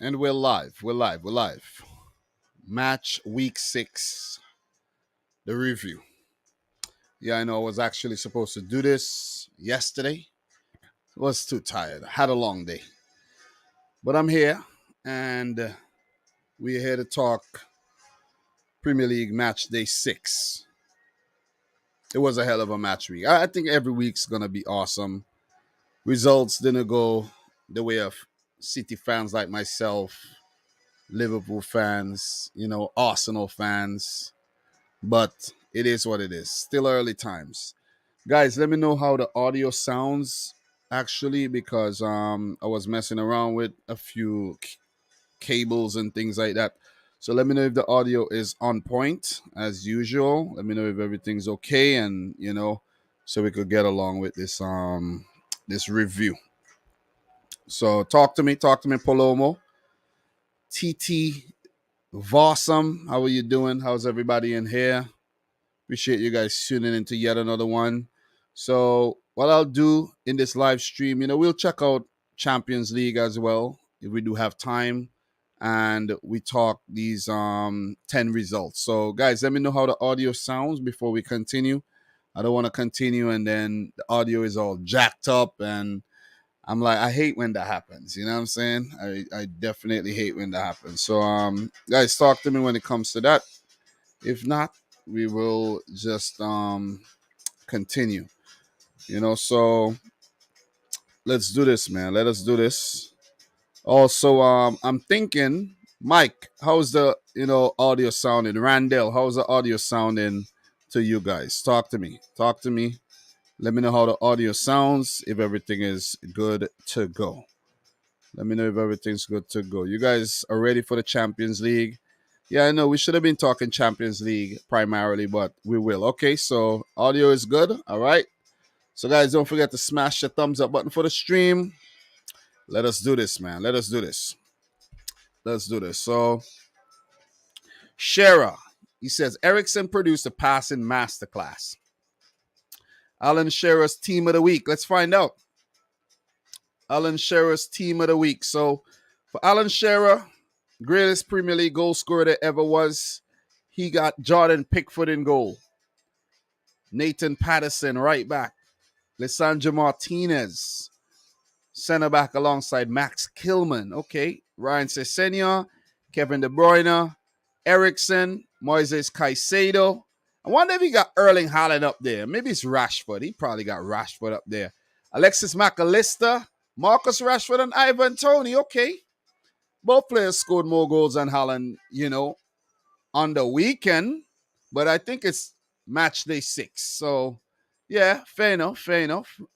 And we're live. We're live. We're live. Match week 6, the review. Yeah, I know I was actually supposed to do this yesterday. I was too tired. I had a long day. But I'm here, and we're here to talk Premier League match day 6. It was a hell of a match week. I think every week's going to be awesome. Results didn't go the way of City fans like myself, Liverpool fans, Arsenal fans. But it is what it is. Still early times. Guys, let me know how the audio sounds actually because I was messing around with a few cables and things like that. So let me know if the audio is on point as usual. Let me know if everything's okay and so we could get along with this review. So talk to me, Palomo. TT Vossum, how are you doing? How's everybody in here? Appreciate you guys tuning into yet another one. So what I'll do in this live stream, we'll check out Champions League as well if we do have time, and we talk these 10 results. So guys, let me know how the audio sounds before we continue. I don't want to continue and then the audio is all jacked up, and I'm like, I hate when that happens. You know what I'm saying? I definitely hate when that happens. So guys, talk to me when it comes to that. If not, we will just continue. So let's do this, man. Let us do this. Also, I'm thinking, Mike, how's the audio sounding? Randall, how's the audio sounding to you guys? Talk to me. Let me know how the audio sounds, if everything is good to go. Let me know if everything's good to go. You guys are ready for the Champions League? Yeah, I know we should have been talking Champions League primarily, but we will. Okay, so audio is good. All right. So, guys, don't forget to smash the thumbs up button for the stream. Let us do this, man. Let's do this. So, Shearer, he says, Ericsson produced a passing masterclass. Alan Shearer's team of the week. Let's find out. Alan Shearer's team of the week. So, for Alan Shearer, greatest Premier League goal scorer there ever was, he got Jordan Pickford in goal. Nathan Patterson, right back. Lisandro Martinez, center back alongside Max Kilman. Okay. Ryan Sessegnon, Kevin De Bruyne, Ericsson, Moises Caicedo. I wonder if he got Erling Haaland up there. Maybe it's Rashford. He probably got Rashford up there. Alexis McAllister, Marcus Rashford, and Ivan Toney. Okay. Both players scored more goals than Haaland, on the weekend. But I think it's match day 6. So, yeah, fair enough.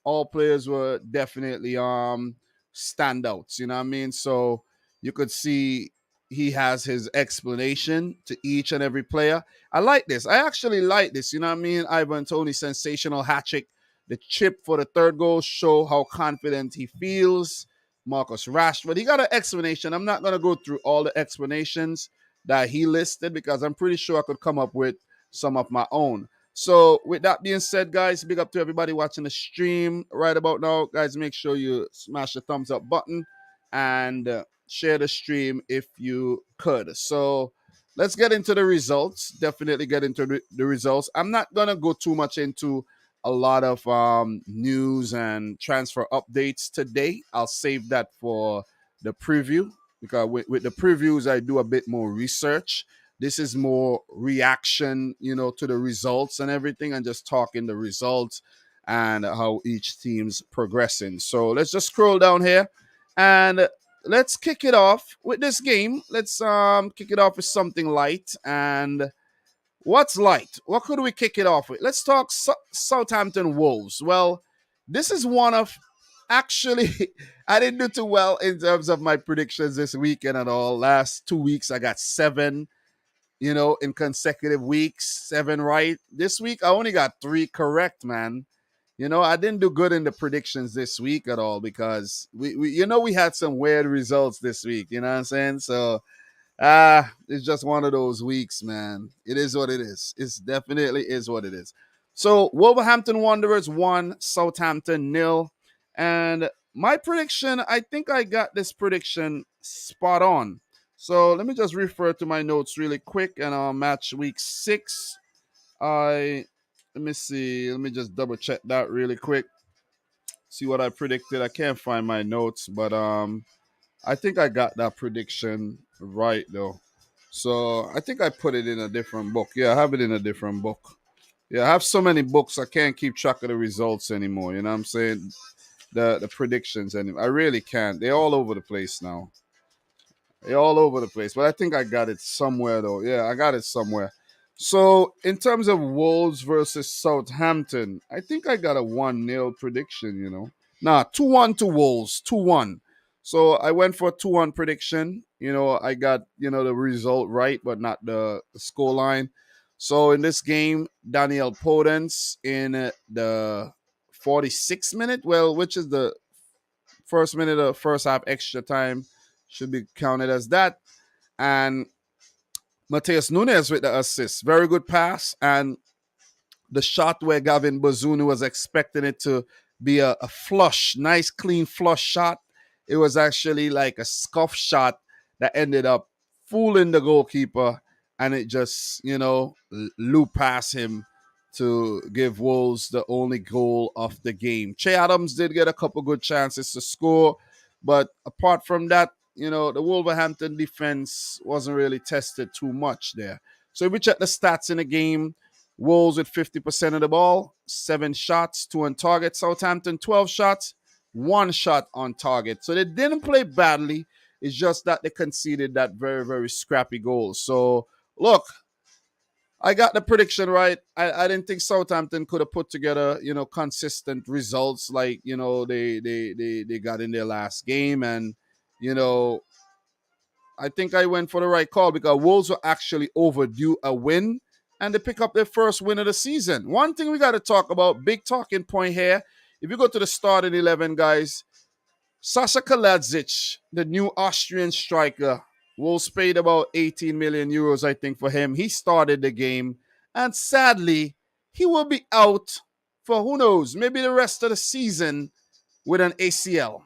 All players were definitely standouts, you know what I mean? So you could see he has his explanation to each and every player. I like this. I actually like this, you know what I mean? Ivan Toney, sensational hat trick. The chip for the third goal show how confident he feels. Marcus Rashford, he got an explanation. I'm not going to go through all the explanations that he listed because I'm pretty sure I could come up with some of my own. So with that being said, guys, big up to everybody watching the stream right about now. Guys, make sure you smash the thumbs up button and share the stream if you could. So let's get into the results. Definitely get into the results. I'm not going to go too much into a lot of news and transfer updates today. I'll save that for the preview because with the previews, I do a bit more research. This is more reaction, to the results and everything, and just talking the results and how each team's progressing. So let's just scroll down here and let's kick it off with this game. Let's kick it off with something light. And what's light? What could we kick it off with? Let's talk Southampton Wolves. Well, this is one of actually, I didn't do too well in terms of my predictions this weekend at all. Last 2 weeks, I got 7. In consecutive weeks, 7 right. This week, I only got 3 correct, man. I didn't do good in the predictions this week at all because we had some weird results this week. You know what I'm saying? So, it's just one of those weeks, man. It is what it is. It definitely is what it is. So, Wolverhampton Wanderers 1, Southampton 0. And my prediction, I think I got this prediction spot on. So let me just refer to my notes really quick and I'll match week 6. I Let me see. Let me just double check that really quick. See what I predicted. I can't find my notes, but I think I got that prediction right though. So I think I put it in a different book. Yeah, I have it in a different book. Yeah, I have so many books I can't keep track of the results anymore. You know what I'm saying? The predictions anymore. I really can't. They're all over the place now. They're all over the place. But I think I got it somewhere though. Yeah, I got it somewhere. So in terms of Wolves versus Southampton, I think I got a 1-0 prediction, Nah, 2-1 to Wolves. 2-1. So I went for a 2-1 prediction. I got, the result right, but not the score line. So in this game, Daniel Podence in the 46th minute, well, which is the first minute of first half extra time, should be counted as that. And Mateus Nunes with the assist. Very good pass. And the shot where Gavin Bazunu was expecting it to be a flush, nice, clean flush shot. It was actually like a scuff shot that ended up fooling the goalkeeper. And it just, looped past him to give Wolves the only goal of the game. Che Adams did get a couple good chances to score. But apart from that, the Wolverhampton defense wasn't really tested too much there. So if we check the stats in the game, Wolves with 50% of the ball, 7 shots, 2 on target. Southampton, 12 shots, 1 shot on target. So they didn't play badly. It's just that they conceded that very, very scrappy goal. So, look, I got the prediction right. I didn't think Southampton could have put together, consistent results like, they got in their last game. And, I think I went for the right call because Wolves were actually overdue a win and they pick up their first win of the season. One thing we got to talk about, big talking point here. If you go to the starting 11, guys, Sasha Kaladzic, the new Austrian striker, Wolves paid about 18 million euros, I think, for him. He started the game. And sadly, he will be out for who knows, maybe the rest of the season with an ACL.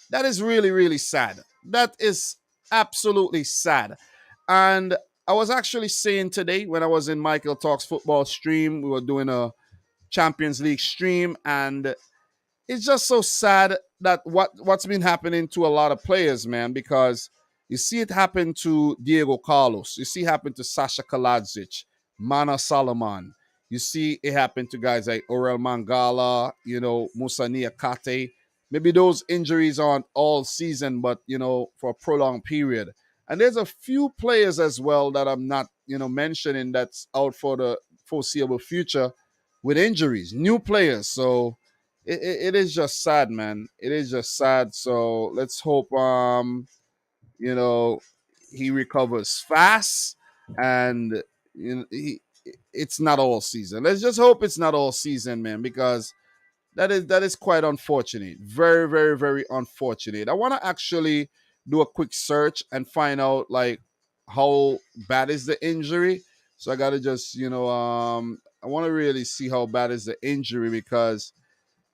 That is really, really sad. That is absolutely sad. And I was actually saying today when I was in Michael Talks football stream, we were doing a Champions League stream, and it's just so sad that what's been happening to a lot of players, man, because you see it happen to Diego Carlos. You see it happen to Sasha Kaladzic, Mana Solomon. You see it happen to guys like Orel Mangala, Musa Niakate. Maybe those injuries aren't all season, but, for a prolonged period. And there's a few players as well that I'm not, mentioning that's out for the foreseeable future with injuries, new players. So it is just sad, man. It is just sad. So let's hope, he recovers fast and it's not all season. Let's just hope it's not all season, man, because that is quite unfortunate. Very, very, very unfortunate. I want to actually do a quick search and find out like how bad is the injury. So I gotta just, I want to really see how bad is the injury because,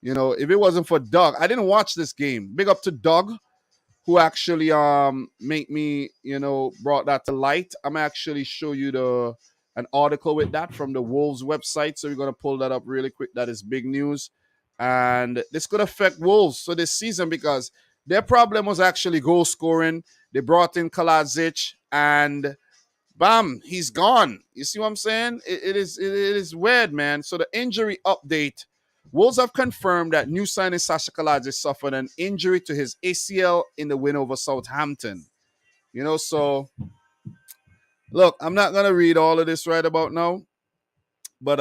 if it wasn't for Doug, I didn't watch this game. Big up to Doug, who actually make me, brought that to light. I'm actually show you an article with that from the Wolves website. So we're gonna pull that up really quick. That is big news. And this could affect Wolves for this season because their problem was actually goal scoring. They brought in Kaladzic and bam, he's gone. You see what I'm saying? It is weird, man. So the injury update. Wolves have confirmed that new signing Sasha Kaladzic suffered an injury to his ACL in the win over Southampton. So look, I'm not gonna read all of this right about now, but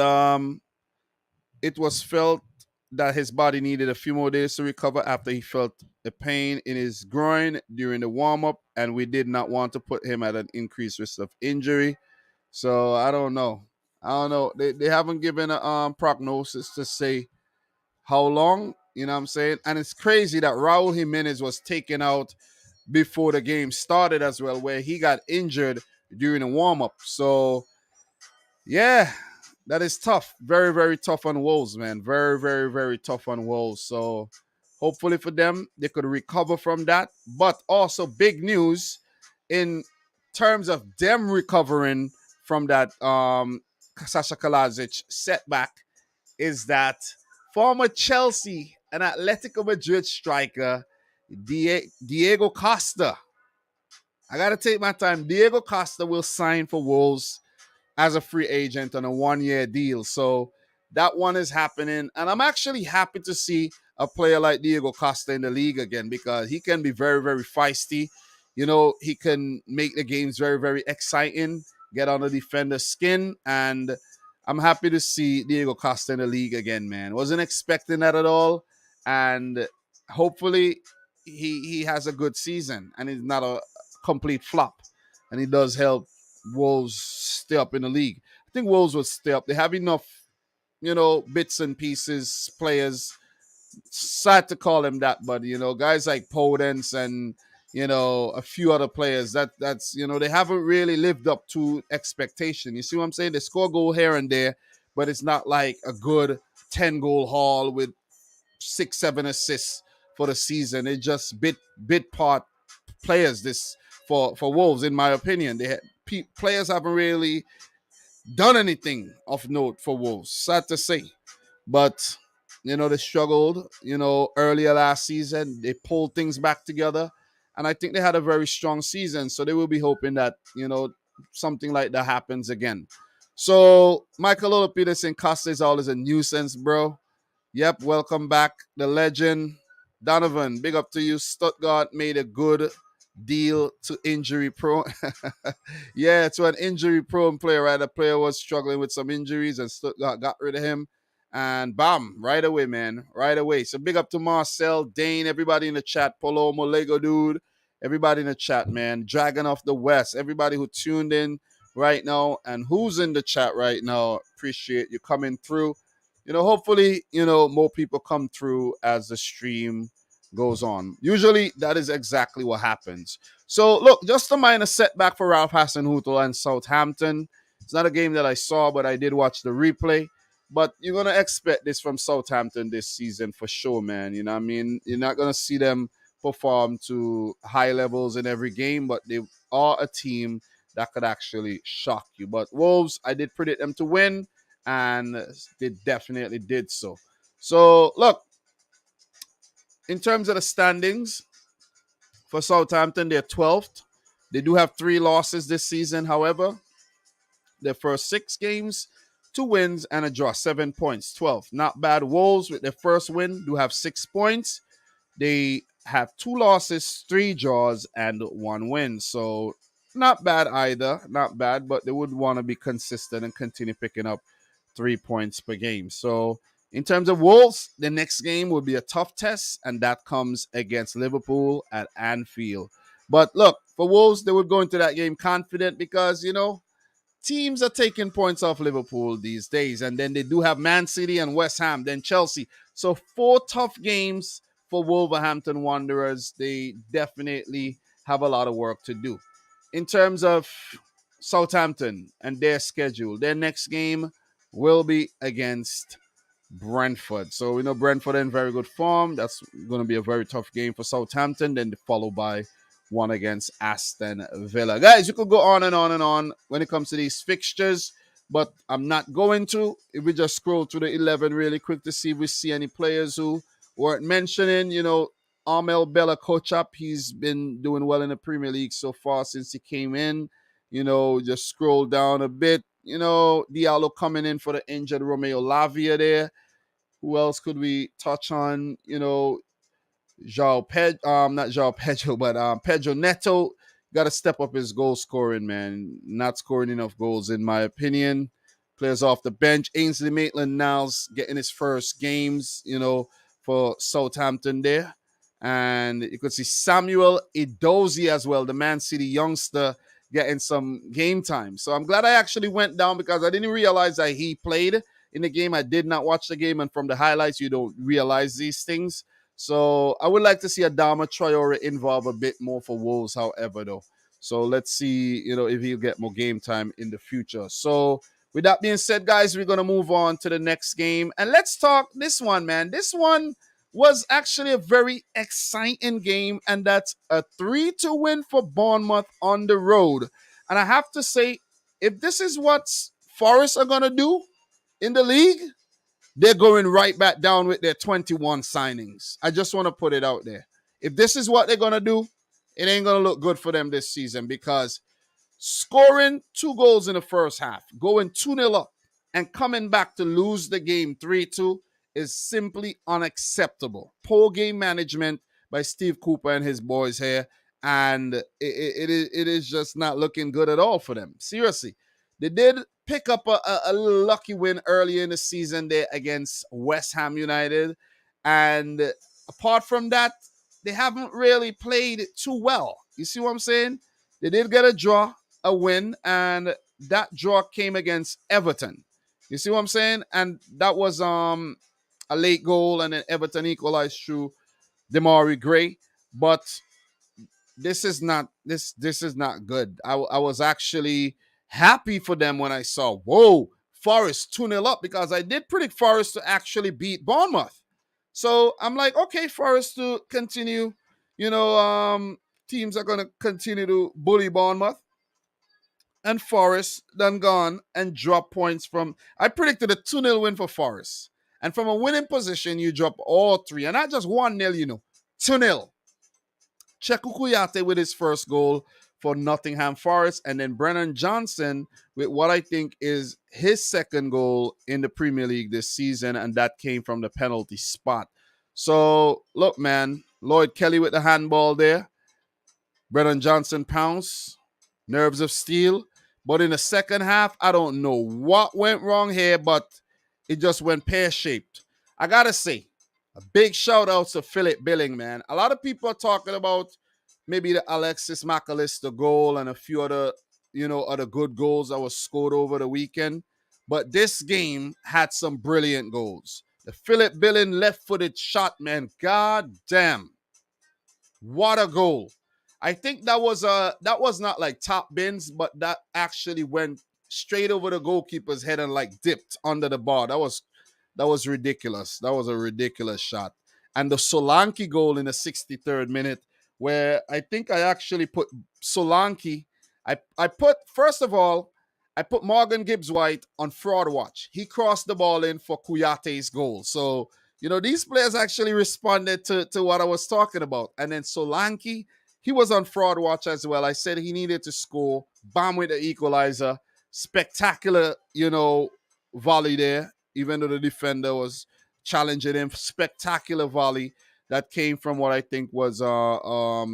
it was felt that his body needed a few more days to recover after he felt a pain in his groin during the warm-up, and we did not want to put him at an increased risk of injury. So I don't know. They haven't given a prognosis to say how long, you know what I'm saying? And it's crazy that Raul Jimenez was taken out before the game started as well, where he got injured during the warm-up. So yeah, that is tough. Very, very tough on Wolves, man. Very, very, very tough on Wolves. So Hopefully for them, they could recover from that. But also big news in terms of them recovering from that Sasha Kalajic setback is that former Chelsea and Atletico Madrid striker Diego Costa. I got to take my time. Diego Costa will sign for Wolves as a free agent on a 1-year deal. So that one is happening. And I'm actually happy to see a player like Diego Costa in the league again because he can be very, very feisty. You know, he can make the games very, very exciting, get on the defender's skin. And I'm happy to see Diego Costa in the league again, man. Wasn't expecting that at all. And hopefully he has a good season and he's not a complete flop. And he does help Wolves stay up in the league. I think Wolves will stay up. They have enough, bits and pieces, players. Sad to call them that, but guys like Podence and a few other players that's they haven't really lived up to expectation. You see what I'm saying? They score a goal here and there, but it's not like a good 10-goal haul with 6-7 assists for the season. It's just bit part players this for Wolves, in my opinion. Players haven't really done anything of note for Wolves. Sad to say, but they struggled. Earlier last season, they pulled things back together, and I think they had a very strong season. So they will be hoping that something like that happens again. So Michael Ola Peterson, Costa is always a nuisance, bro. Yep, welcome back, the legend. Donovan, big up to you. Stuttgart made a good deal to injury prone. Yeah, to an injury prone player, right? The player was struggling with some injuries and Stuttgart got rid of him. And bam, right away, man. Right away. So big up to Marcel, Dane, everybody in the chat, Palomo, Lego Dude, everybody in the chat, man. Dragon of the West, everybody who tuned in right now and who's in the chat right now. Appreciate you coming through. Hopefully, more people come through as the stream goes on. Usually that is exactly what happens. So look, just a minor setback for Ralph Hasenhüttl and Southampton. It's not a game that I saw, but I did watch the replay. But you're going to expect this from Southampton this season for sure, man. You know what I mean? You're not going to see them perform to high levels in every game, but they are a team that could actually shock you. But Wolves, I did predict them to win, and they definitely did so. So, look, in terms of the standings for Southampton, they're 12th. They do have 3 losses this season, however. Their first 6 games, 2 wins and a draw, 7 points, 12. Not bad. Wolves, with their first win, do have 6 points. They have 2 losses, 3 draws, and 1 win. So not bad either. Not bad, but they would want to be consistent and continue picking up 3 points per game. So in terms of Wolves, the next game will be a tough test, and that comes against Liverpool at Anfield. But look, for Wolves, they would go into that game confident because, teams are taking points off Liverpool these days. And then they do have Man City and West Ham, then Chelsea. So 4 tough games for Wolverhampton Wanderers. They definitely have a lot of work to do. In terms of Southampton and their schedule, their next game will be against Brentford. So we know Brentford in very good form. That's going to be a very tough game for Southampton. Then followed by one against Aston Villa. Guys, you could go on and on and on when it comes to these fixtures, but I'm not going to. If we just scroll through the 11 really quick to see if we see any players who weren't mentioning, Armel Bella Kochap, he's been doing well in the Premier League so far since he came in. Just scroll down a bit. Diallo coming in for the injured Romeo Lavia there. Who else could we touch on? Not João Pedro, but Pedro Neto got to step up his goal scoring, man. Not scoring enough goals, in my opinion. Players off the bench. Ainsley Maitland-Niles getting his first games, for Southampton there. And you could see Samuel Edozie as well, the Man City youngster, getting some game time. So I'm glad I actually went down because I didn't realize that he played in the game. I did not watch the game, and from the highlights, you don't realize these things. So I would like to see Adama Traore involved a bit more for Wolves, however, though. So let's see, if he'll get more game time in the future. So with that being said, guys, we're going to move on to the next game. And let's talk this one, man. This one was actually a very exciting game, and that's a 3-2 win for Bournemouth on the road. And I have to say, if this is what Forest are going to do in the league, they're going right back down with their 21 signings. I just want to put it out there. If this is what they're going to do, it ain't going to look good for them this season, because scoring 2 goals in the first half, going 2-0 up, and coming back to lose the game 3-2 is simply unacceptable. Poor game management by Steve Cooper and his boys here, and it is just not looking good at all for them. Seriously. They did pick up a little lucky win early in the season there against West Ham United, and apart from that, they haven't really played too well. You see what I'm saying? They did get a draw, a win, and that draw came against Everton. You see what I'm saying? And that was a late goal, and then Everton equalized through Demari Gray. But this is not good. I was actually happy for them when I saw, whoa, Forest 2-0 up, because I did predict Forest to actually beat Bournemouth. So I'm like, okay, Forest to continue, teams are going to continue to bully Bournemouth. And Forest done gone and drop points from, I predicted a 2-0 win for Forest. And from a winning position, you drop all 3. And not just 1-0, 2-0. Cheku Kuyate with his first goal for Nottingham Forest, and then Brennan Johnson with what I think is his second goal in the Premier League this season, and that came from the penalty spot. So, look, man, Lloyd Kelly with the handball there. Brennan Johnson pounce, nerves of steel. But in the second half, I don't know what went wrong here, but it just went pear-shaped. I got to say, a big shout out to Philip Billing, man. A lot of people are talking about maybe the Alexis McAllister goal and a few other, other good goals that was scored over the weekend. But this game had some brilliant goals. The Philip Billing left-footed shot, man. God damn. What a goal. I think that was not like top bins, but that actually went straight over the goalkeeper's head and like dipped under the bar. That was ridiculous. That was a ridiculous shot. And the Solanke goal in the 63rd minute, where I think I actually put Solanke. I put Morgan Gibbs-White on fraud watch. He crossed the ball in for Kuyate's goal. So, these players actually responded to what I was talking about. And then Solanke, he was on fraud watch as well. I said he needed to score. Bam with the equalizer. Spectacular, volley there, even though the defender was challenging him. Spectacular volley that came from what I think was a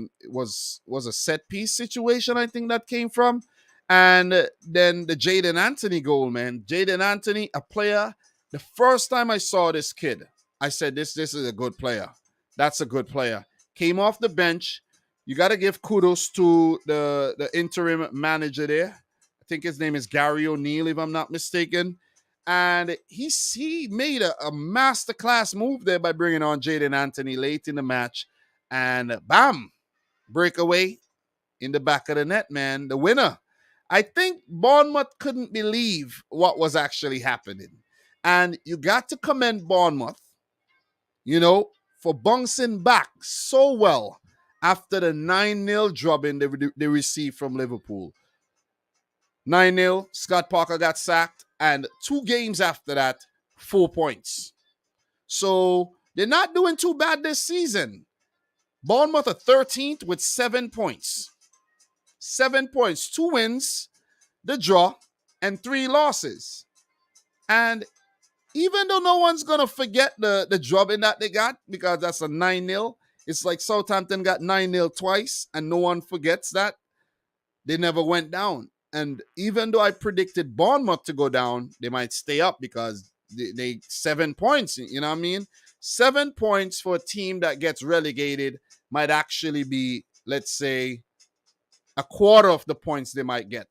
set piece situation. I think that came from, and then the Jaden Anthony goal, man. Jaden Anthony, a player. The first time I saw this kid, I said this is a good player. That's a good player. Came off the bench. You got to give kudos to the interim manager there. I think his name is Gary O'Neill, if I'm not mistaken. And he made a masterclass move there by bringing on Jaden Anthony late in the match. And bam, breakaway in the back of the net, man. The winner. I think Bournemouth couldn't believe what was actually happening. And you got to commend Bournemouth, for bouncing back so well after the 9-0 drubbing they received from Liverpool. 9-0, Scott Parker got sacked, and 2 games after that, 4 points. So they're not doing too bad this season. Bournemouth are 13th with 7 points. 7 points, 2 wins, the draw, and 3 losses. And even though no one's going to forget the drubbing that they got, because that's a 9-0, it's like Southampton got 9-0 twice, and no one forgets that. They never went down. And even though I predicted Bournemouth to go down, they might stay up because they 7 points, you know what I mean? 7 points for a team that gets relegated might actually be, let's say, a quarter of the points they might get.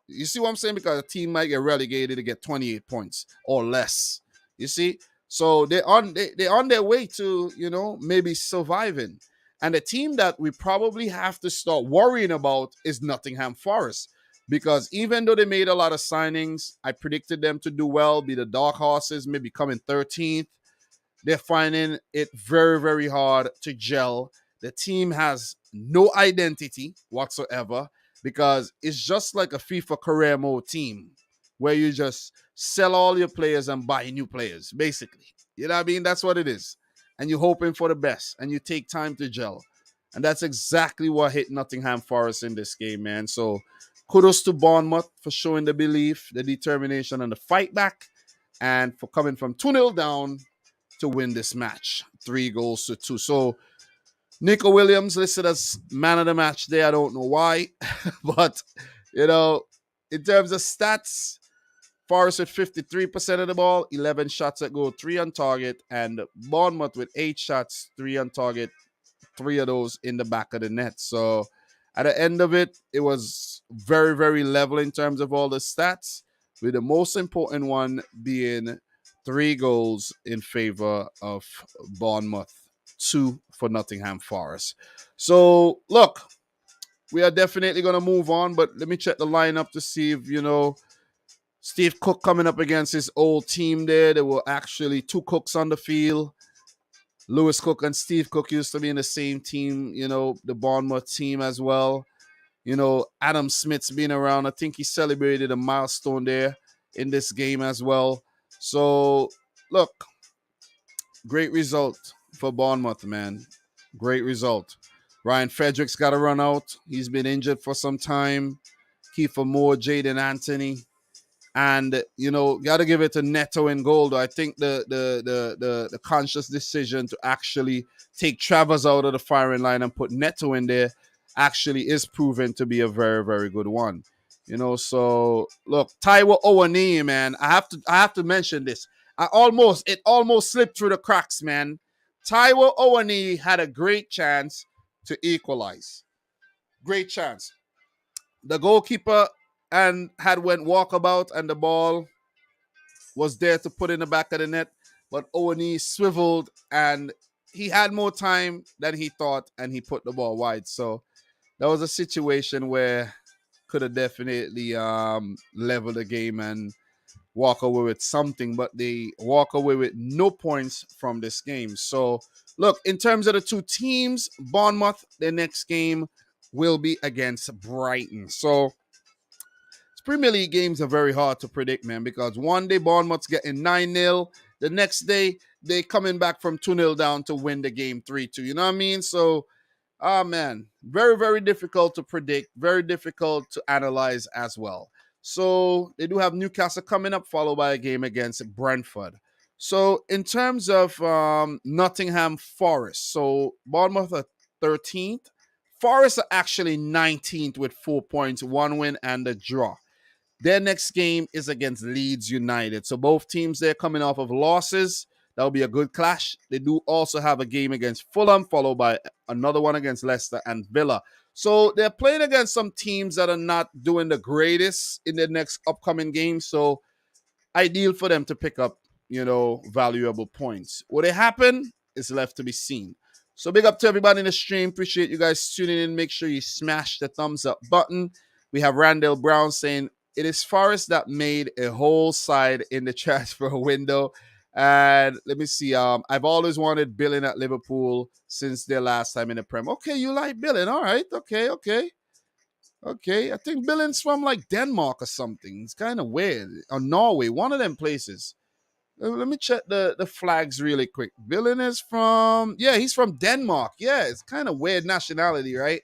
You see what I'm saying? Because a team might get relegated to get 28 points or less. You see? So they're on their way to, maybe surviving. And the team that we probably have to start worrying about is Nottingham Forest. Because even though they made a lot of signings, I predicted them to do well, be the dark horses, maybe come in 13th. they're finding it very, very hard to gel. The team has no identity whatsoever because it's just like a FIFA career mode team where you just sell all your players and buy new players, basically. You know what I mean? That's what it is. And you're hoping for the best and you take time to gel. And that's exactly what hit Nottingham Forest in this game, man. So kudos to Bournemouth for showing the belief, the determination, and the fight back, and for coming from 2-0 down to win this match, 3-2. So Nico Williams listed as man of the match there. I don't know why, but you know, in terms of stats, Forest with 53% of the ball, 11 shots at goal, 3 on target, and Bournemouth with 8 shots, 3 on target, 3 of those in the back of the net. So at the end of it, it was very, very level in terms of all the stats, with the most important one being 3 goals in favor of Bournemouth, 2 for Nottingham Forest. So, look, we are definitely going to move on, but let me check the lineup to see if, Steve Cook coming up against his old team there. There were actually 2 Cooks on the field. Lewis Cook and Steve Cook used to be in the same team, the Bournemouth team as well. Adam Smith's been around. I think he celebrated a milestone there in this game as well. So, look, great result for Bournemouth, man. Great result. Ryan Fredericks got to run out. He's been injured for some time. Kiefer Moore, Jaden Anthony. And, got to give it to Neto in goal. Though I think the conscious decision to actually take Travers out of the firing line and put Neto in there actually is proven to be a very, very good one. So look, Taiwo Owani, man, I have to mention this. It almost slipped through the cracks, man. Taiwo Owani had a great chance to equalize. Great chance. The goalkeeper went walkabout and the ball was there to put in the back of the net, but Owani swiveled and he had more time than he thought and he put the ball wide. So that was a situation where could have definitely leveled the game and walk away with something, but they walk away with no points from this game. So, look, in terms of the 2 teams, Bournemouth, their next game will be against Brighton. So, Premier League games are very hard to predict, man, because one day Bournemouth's getting 9-0. The next day, they coming back from 2-0 down to win the game 3-2. You know what I mean? So, man, very, very difficult to predict, very difficult to analyze as well. So they do have Newcastle coming up, followed by a game against Brentford. So in terms of Nottingham Forest, so Bournemouth are 13th. Forest are actually 19th with 4 points, 1 win and a draw. Their next game is against Leeds United. So both teams, they're coming off of losses. That'll be a good clash. They do also have a game against Fulham, followed by another one against Leicester and Villa. So they're playing against some teams that are not doing the greatest in their next upcoming games. So ideal for them to pick up, valuable points. Will it happen? It's left to be seen. So big up to everybody in the stream. Appreciate you guys tuning in. Make sure you smash the thumbs up button. We have Randall Brown saying, it is Forest that made a whole side in the transfer window. And let me see. I've always wanted Billing at Liverpool since their last time in the Prem. Okay, you like Billing. All right. Okay. I think Billing's from like Denmark or something. It's kind of weird. Or Norway, one of them places. Let me check the flags really quick. Billing is he's from Denmark. Yeah, it's kind of weird nationality, right?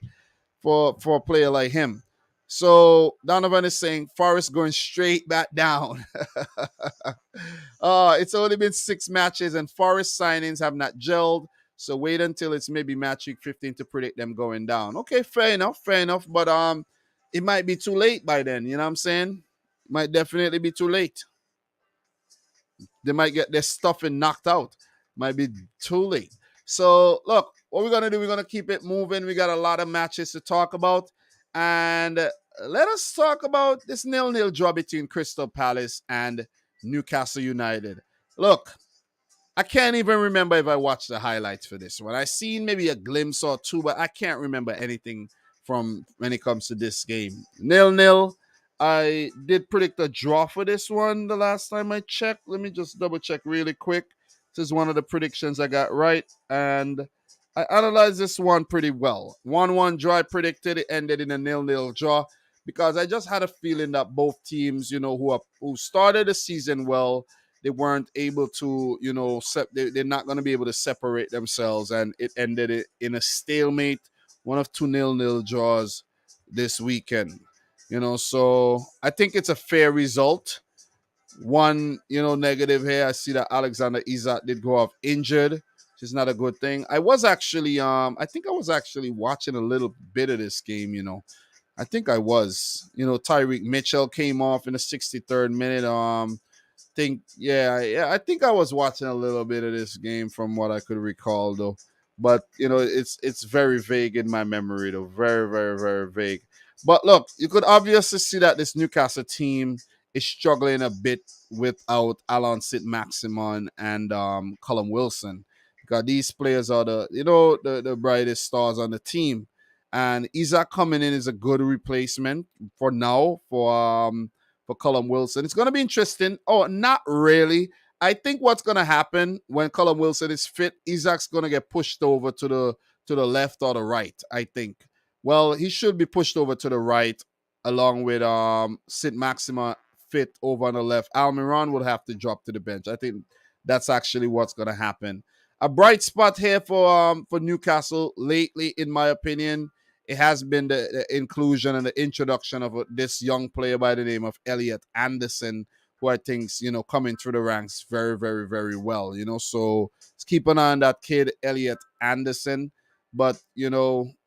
For a player like him. So Donovan is saying Forest going straight back down. It's only been 6 matches and Forest signings have not gelled. So wait until it's maybe match week 15 to predict them going down. Okay, fair enough. But it might be too late by then. You know what I'm saying? Might definitely be too late. They might get their stuffing knocked out. Might be too late. So look, what we're gonna do, we're gonna keep it moving. We got a lot of matches to talk about. And let us talk about this 0-0 draw between Crystal Palace and Newcastle United. Look, I can't even remember if I watched the highlights for this one. I seen maybe a glimpse or 2, but I can't remember anything from when it comes to this game. 0-0. I did predict a draw for this one the last time I checked. Let me just double check really quick. This is one of the predictions I got right, and I analyzed this one pretty well. 1-1 draw I predicted. It ended in a 0-0 draw because I just had a feeling that both teams, who started the season well, they weren't able to, they're not going to be able to separate themselves, and it ended in a stalemate, one of two 0-0 draws this weekend. So I think it's a fair result. One, negative here. I see that Alexander Isak did go off injured, which is not a good thing. I think I was actually watching a little bit of this game. I think I was. Tyreek Mitchell came off in the 63rd minute. I think I was watching a little bit of this game from what I could recall though. But it's very vague in my memory though. Very, very, very vague. But look, you could obviously see that this Newcastle team is struggling a bit without Alan St. Maximin and Callum Wilson. Because these players are the brightest stars on the team. And Isaac coming in is a good replacement for now for Callum Wilson. It's going to be interesting. Oh, not really. I think what's going to happen when Callum Wilson is fit, Isaac's going to get pushed over to the left or the right, I think. Well, he should be pushed over to the right along with St. Maxima fit over on the left. Almiron would have to drop to the bench. I think that's actually what's going to happen. A bright spot here for Newcastle lately, in my opinion, it has been the inclusion and the introduction of this young player by the name of Elliot Anderson, who I think's coming through the ranks very, very, very well. So let's keep an eye on that kid, Elliot Anderson. But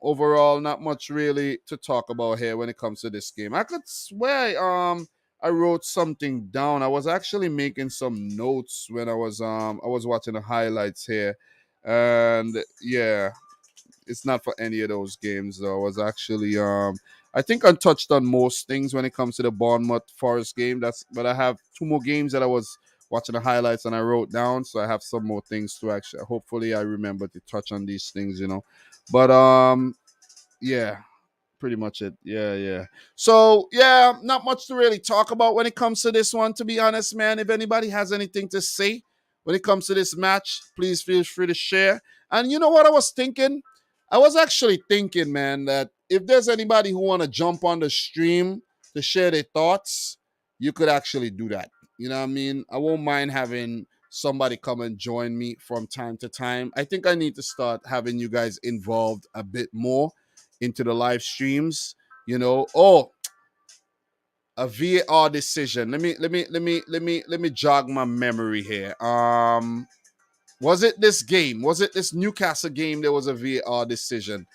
overall, not much really to talk about here when it comes to this game. I could swear I wrote something down. I was actually making some notes when I was watching the highlights here, and yeah, it's not for any of those games though. I was actually I think I touched on most things when it comes to the Bournemouth Forest game. But I have two more games that I was watching the highlights and I wrote down, so I have some more things to actually. Hopefully, I remember to touch on these things. But yeah, pretty much it. Yeah, yeah. So yeah, not much to really talk about when it comes to this one, to be honest, man. If anybody has anything to say when it comes to this match, please feel free to share. And you know what I was thinking? I was actually thinking, man, that if there's anybody who want to jump on the stream to share their thoughts, you could actually do that. You know what I mean? I won't mind having somebody come and join me from time to time. I think I need to start having you guys involved a bit more into the live streams. Oh, a VAR decision. Let me jog my memory here. Was it this game? Was it this Newcastle game? There was a VAR decision.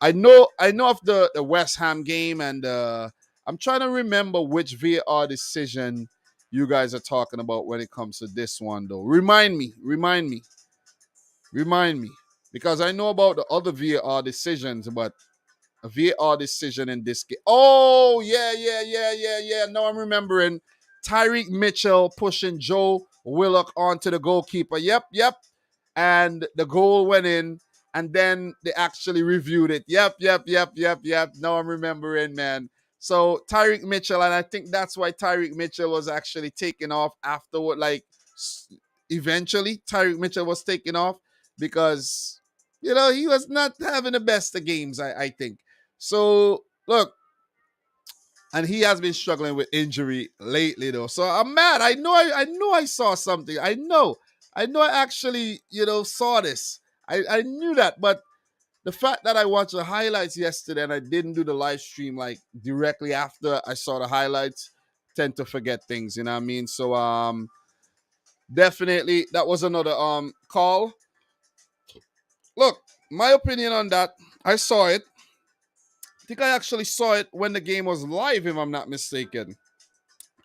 I know of the West Ham game, and I'm trying to remember which VAR decision you guys are talking about when it comes to this one, though. Remind me, because I know about the other VAR decisions, but a VAR decision in this game. Oh, yeah. Now I'm remembering. Tyreek Mitchell pushing Joe Willock onto the goalkeeper. Yep. And the goal went in, and then they actually reviewed it. Yep. Now I'm remembering, man. So Tyreek Mitchell, and I think that's why Tyreek Mitchell was actually taken off afterward. Like, eventually, Tyreek Mitchell was taken off because, he was not having the best of games, I think. So look, and he has been struggling with injury lately, though. So I'm mad. I know I saw something. I actually, saw this. I knew that, but the fact that I watched the highlights yesterday and I didn't do the live stream like directly after I saw the highlights, tend to forget things. You know what I mean? So definitely that was another call. Look, my opinion on that. I saw it. I think I actually saw it when the game was live, if I'm not mistaken.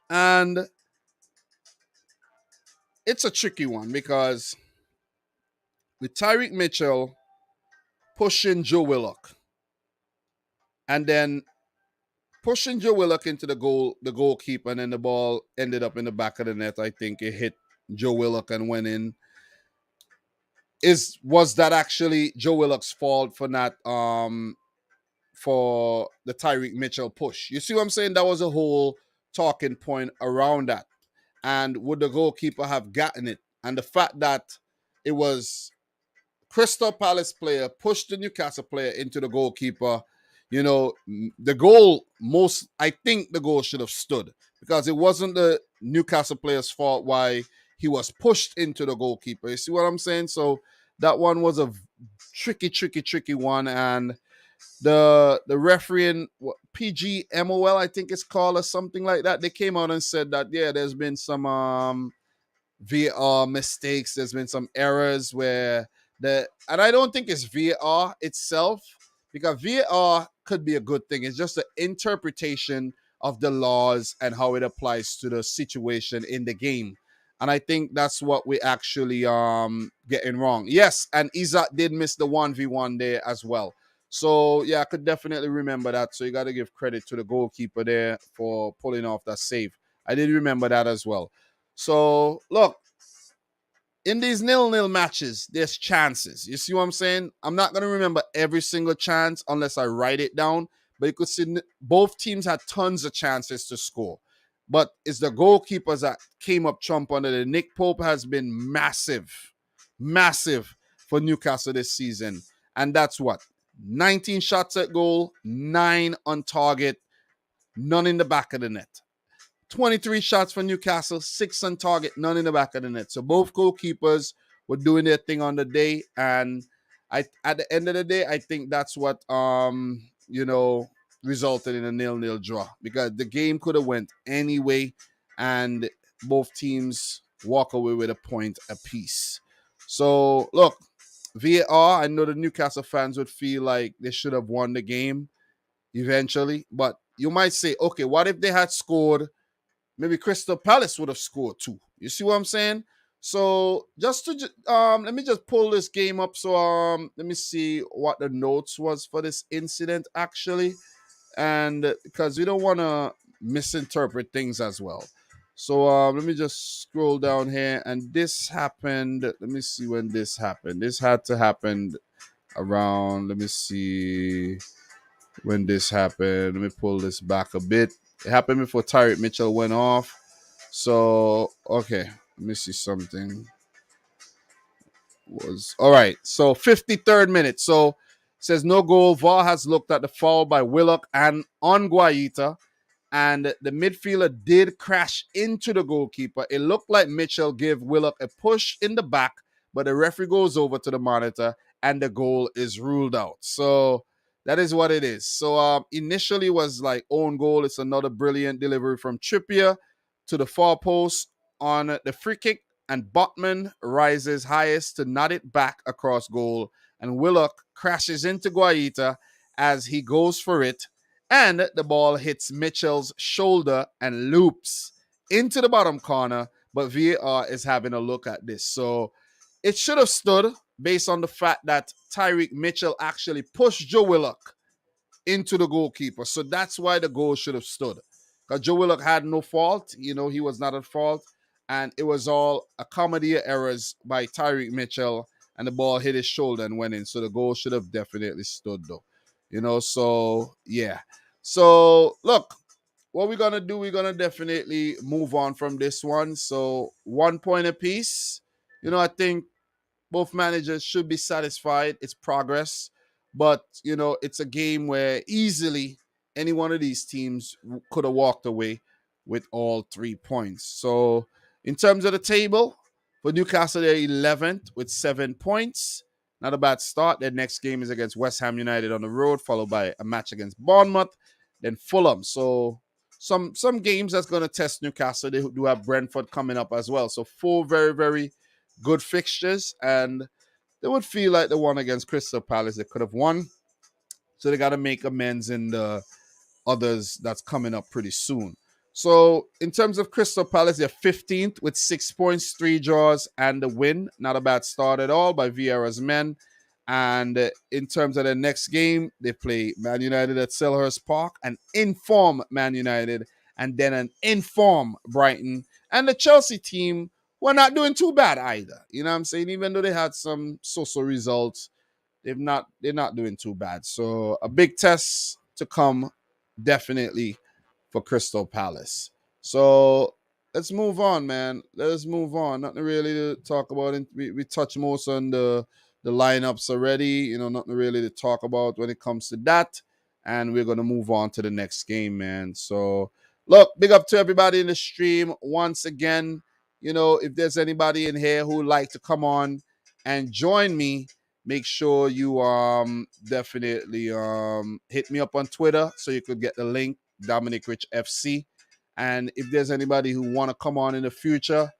And it's a tricky one because with Tyreek Mitchell pushing Joe Willock and then pushing Joe Willock into the goalkeeper, and then the ball ended up in the back of the net. I think it hit Joe Willock and went in. Was that actually Joe Willock's fault for not for the Tyreek Mitchell push? You see what I'm saying? That was a whole talking point around that. And would the goalkeeper have gotten it And the fact that it was Crystal Palace player pushed the Newcastle player into the goalkeeper. The goal, I think the goal should have stood because it wasn't the Newcastle player's fault why he was pushed into the goalkeeper. You see what I'm saying? So that one was a tricky one. And the refereeing, PGMOL, I think it's called, or something like that, they came out and said that, yeah, there's been some VAR mistakes. There's been some errors and I don't think it's VAR itself, because VAR could be a good thing. It's just an interpretation of the laws and how it applies to the situation in the game. And I think that's what we actually getting wrong. Yes, and Isaac did miss the 1v1 there as well. So yeah, I could definitely remember that. So you got to give credit to the goalkeeper there for pulling off that save. I did remember that as well. So, look, in these 0-0 matches, there's chances. You see what I'm saying? I'm not going to remember every single chance unless I write it down. But you could see both teams had tons of chances to score. But it's the goalkeepers that came up trump under the. Nick Pope has been massive for Newcastle this season. And that's what? 19 shots at goal, 9 on target, none in the back of the net. 23 shots for Newcastle, 6 on target, none in the back of the net. So both goalkeepers were doing their thing on the day. And at the end of the day, I think that's what resulted in a 0-0 draw, because the game could have went anyway and both teams walk away with a point apiece. So look, VAR, I know the Newcastle fans would feel like they should have won the game eventually, but you might say, okay, what if they had scored? Maybe Crystal Palace would have scored too. You see what I'm saying? So just to let me just pull this game up. So let me see what the notes was for this incident actually, and because we don't want to misinterpret things as well. So let me just scroll down here, and this happened. Let me see when this happened. This had to happen around. Let me see when this happened. Let me pull this back a bit. It happened before Tyreek Mitchell went off. So, okay. Let me see something. All right. So, 53rd minute. So, it says no goal. VAR has looked at the foul by Willock and on Guaita, and the midfielder did crash into the goalkeeper. It looked like Mitchell gave Willock a push in the back, but the referee goes over to the monitor and the goal is ruled out. So that is what it is. So initially was like own goal. It's another brilliant delivery from Trippier to the far post on the free kick, and Botman rises highest to nod it back across goal, and Willock crashes into Guaita as he goes for it, and the ball hits Mitchell's shoulder and loops into the bottom corner, but VAR is having a look at this. So it should have stood based on the fact that Tyreek Mitchell actually pushed Joe Willock into the goalkeeper. So that's why the goal should have stood. Because Joe Willock had no fault. He was not at fault. And it was all a comedy of errors by Tyreek Mitchell, and the ball hit his shoulder and went in. So the goal should have definitely stood though. So yeah. So look, what we're gonna do, we're gonna definitely move on from this one. So 1 point apiece. I think both managers should be satisfied. It's progress, but it's a game where easily any one of these teams could have walked away with all 3 points. So in terms of the table, for Newcastle, they're 11th with 7 points. Not a bad start. Their next game is against West Ham United on the road, followed by a match against Bournemouth, then Fulham. So some games that's going to test Newcastle. They do have Brentford coming up as well. So 4 very, very good fixtures, and they would feel like the one against Crystal Palace they could have won. So they got to make amends in the others that's coming up pretty soon. So in terms of Crystal Palace, they're 15th with 6 points, 3 draws, and a win. Not a bad start at all by Vieira's men. And in terms of their next game, they play Man United at Selhurst Park, an in-form Man United, and then an in-form Brighton. And the Chelsea team were not doing too bad either. You know what I'm saying? Even though they had some so-so results, they're not doing too bad. So a big test to come, definitely, for Crystal Palace. So let's move on, man. Let's move on. Nothing really to talk about. We touched most on the lineups already. Nothing really to talk about when it comes to that. And we're gonna move on to the next game, man. So look, big up to everybody in the stream once again. If there's anybody in here who would like to come on and join me, make sure you definitely hit me up on Twitter so you could get the link, Dominic Rich FC. And if there's anybody who want to come on in the future,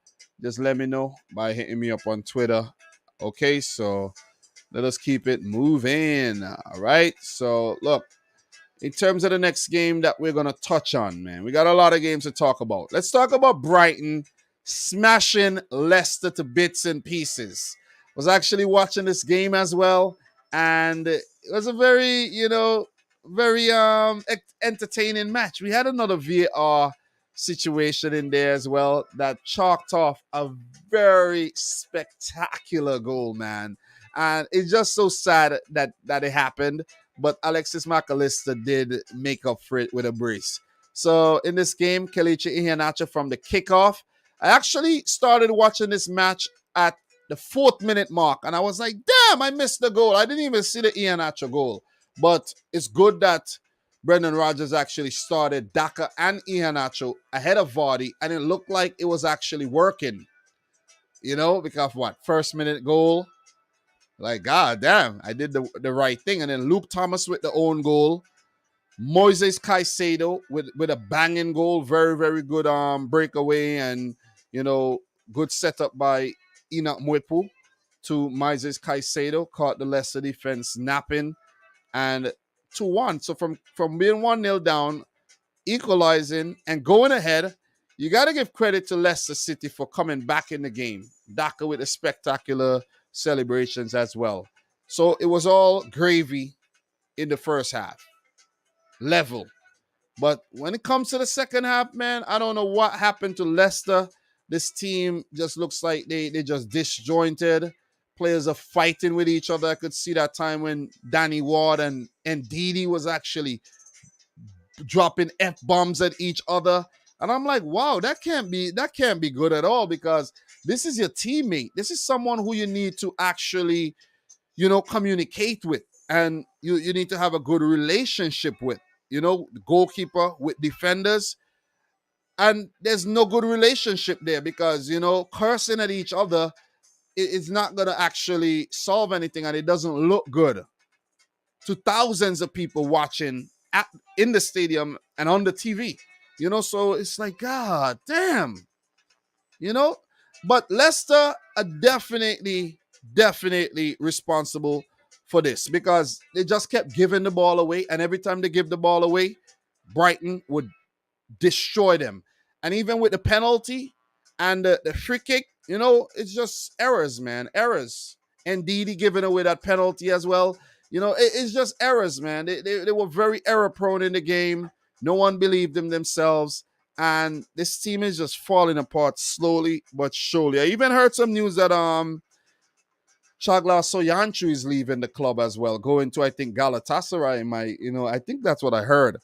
just let me know by hitting me up on Twitter. Okay, so let us keep it moving. All right. So look, in terms of the next game that we're gonna touch on, man, we got a lot of games to talk about. Let's talk about Brighton smashing Leicester to bits and pieces. Was actually watching this game as well, and it was a very, very entertaining match. We had another VAR situation in there as well that chalked off a very spectacular goal, man. And it's just so sad that it happened, but Alexis McAllister did make up for it with a brace. So in this game, Kelechi Iheanacho from the kickoff. I actually started watching this match at the 4th-minute mark, and I was like, damn, I missed the goal. I didn't even see the Iheanacho goal. But it's good that Brendan Rodgers actually started Daka and Iheanacho ahead of Vardy, and it looked like it was actually working. Because what? First minute goal. Like, god damn, I did the right thing. And then Luke Thomas with the own goal. Moises Caicedo with a banging goal. Very, very good breakaway and, good setup by Enoch Mwepu to Moises Caicedo. Caught the Leicester defense napping. And 2-1. So from being 1-0 down, equalizing and going ahead, you got to give credit to Leicester City for coming back in the game. Daka with a spectacular celebrations as well. So it was all gravy in the first half. Level. But when it comes to the second half, man, I don't know what happened to Leicester. This team just looks like they just disjointed. Players are fighting with each other. I could see that time when Danny Ward and Ndidi was actually dropping F-bombs at each other. And I'm like, wow, that can't be good at all, because this is your teammate. This is someone who you need to actually, communicate with. And you need to have a good relationship with, the goalkeeper with defenders. And there's no good relationship there because, cursing at each other is not going to actually solve anything, and it doesn't look good to thousands of people watching in the stadium and on the TV. So it's like, god damn. But Leicester are definitely responsible for this, because they just kept giving the ball away, and every time they give the ball away, Brighton would destroy them. And even with the penalty and the free kick, it's just errors, man. Errors. And Didi giving away that penalty as well. It's just errors, man. They were very error prone in the game. No one believed in themselves. And this team is just falling apart slowly but surely. I even heard some news that Chagla Soyuncu is leaving the club as well, going to, I think, Galatasaray. I think that's what I heard.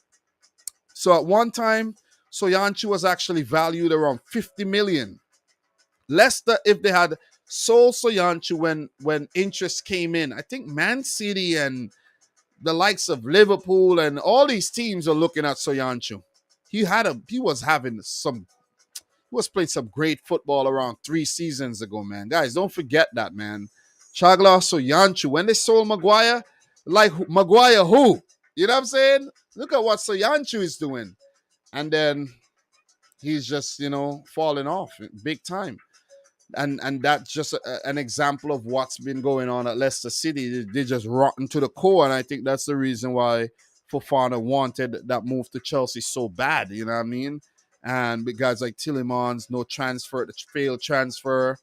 So at one time, Soyuncu was actually valued around 50 million. Leicester, if they had sold Soyuncu when interest came in, I think Man City and the likes of Liverpool and all these teams are looking at Soyuncu. He was playing some great football around 3 seasons ago, man. Guys, don't forget that, man. Chagla Soyuncu, when they sold Maguire, like Maguire who? You know what I'm saying? Look at what Soyuncu is doing. And then he's just, falling off big time. And that's just an example of what's been going on at Leicester City. They're just rotten to the core, and I think that's the reason why Fofana wanted that move to Chelsea so bad, you know what I mean? And with guys like Tielemans, no transfer, the failed transfer.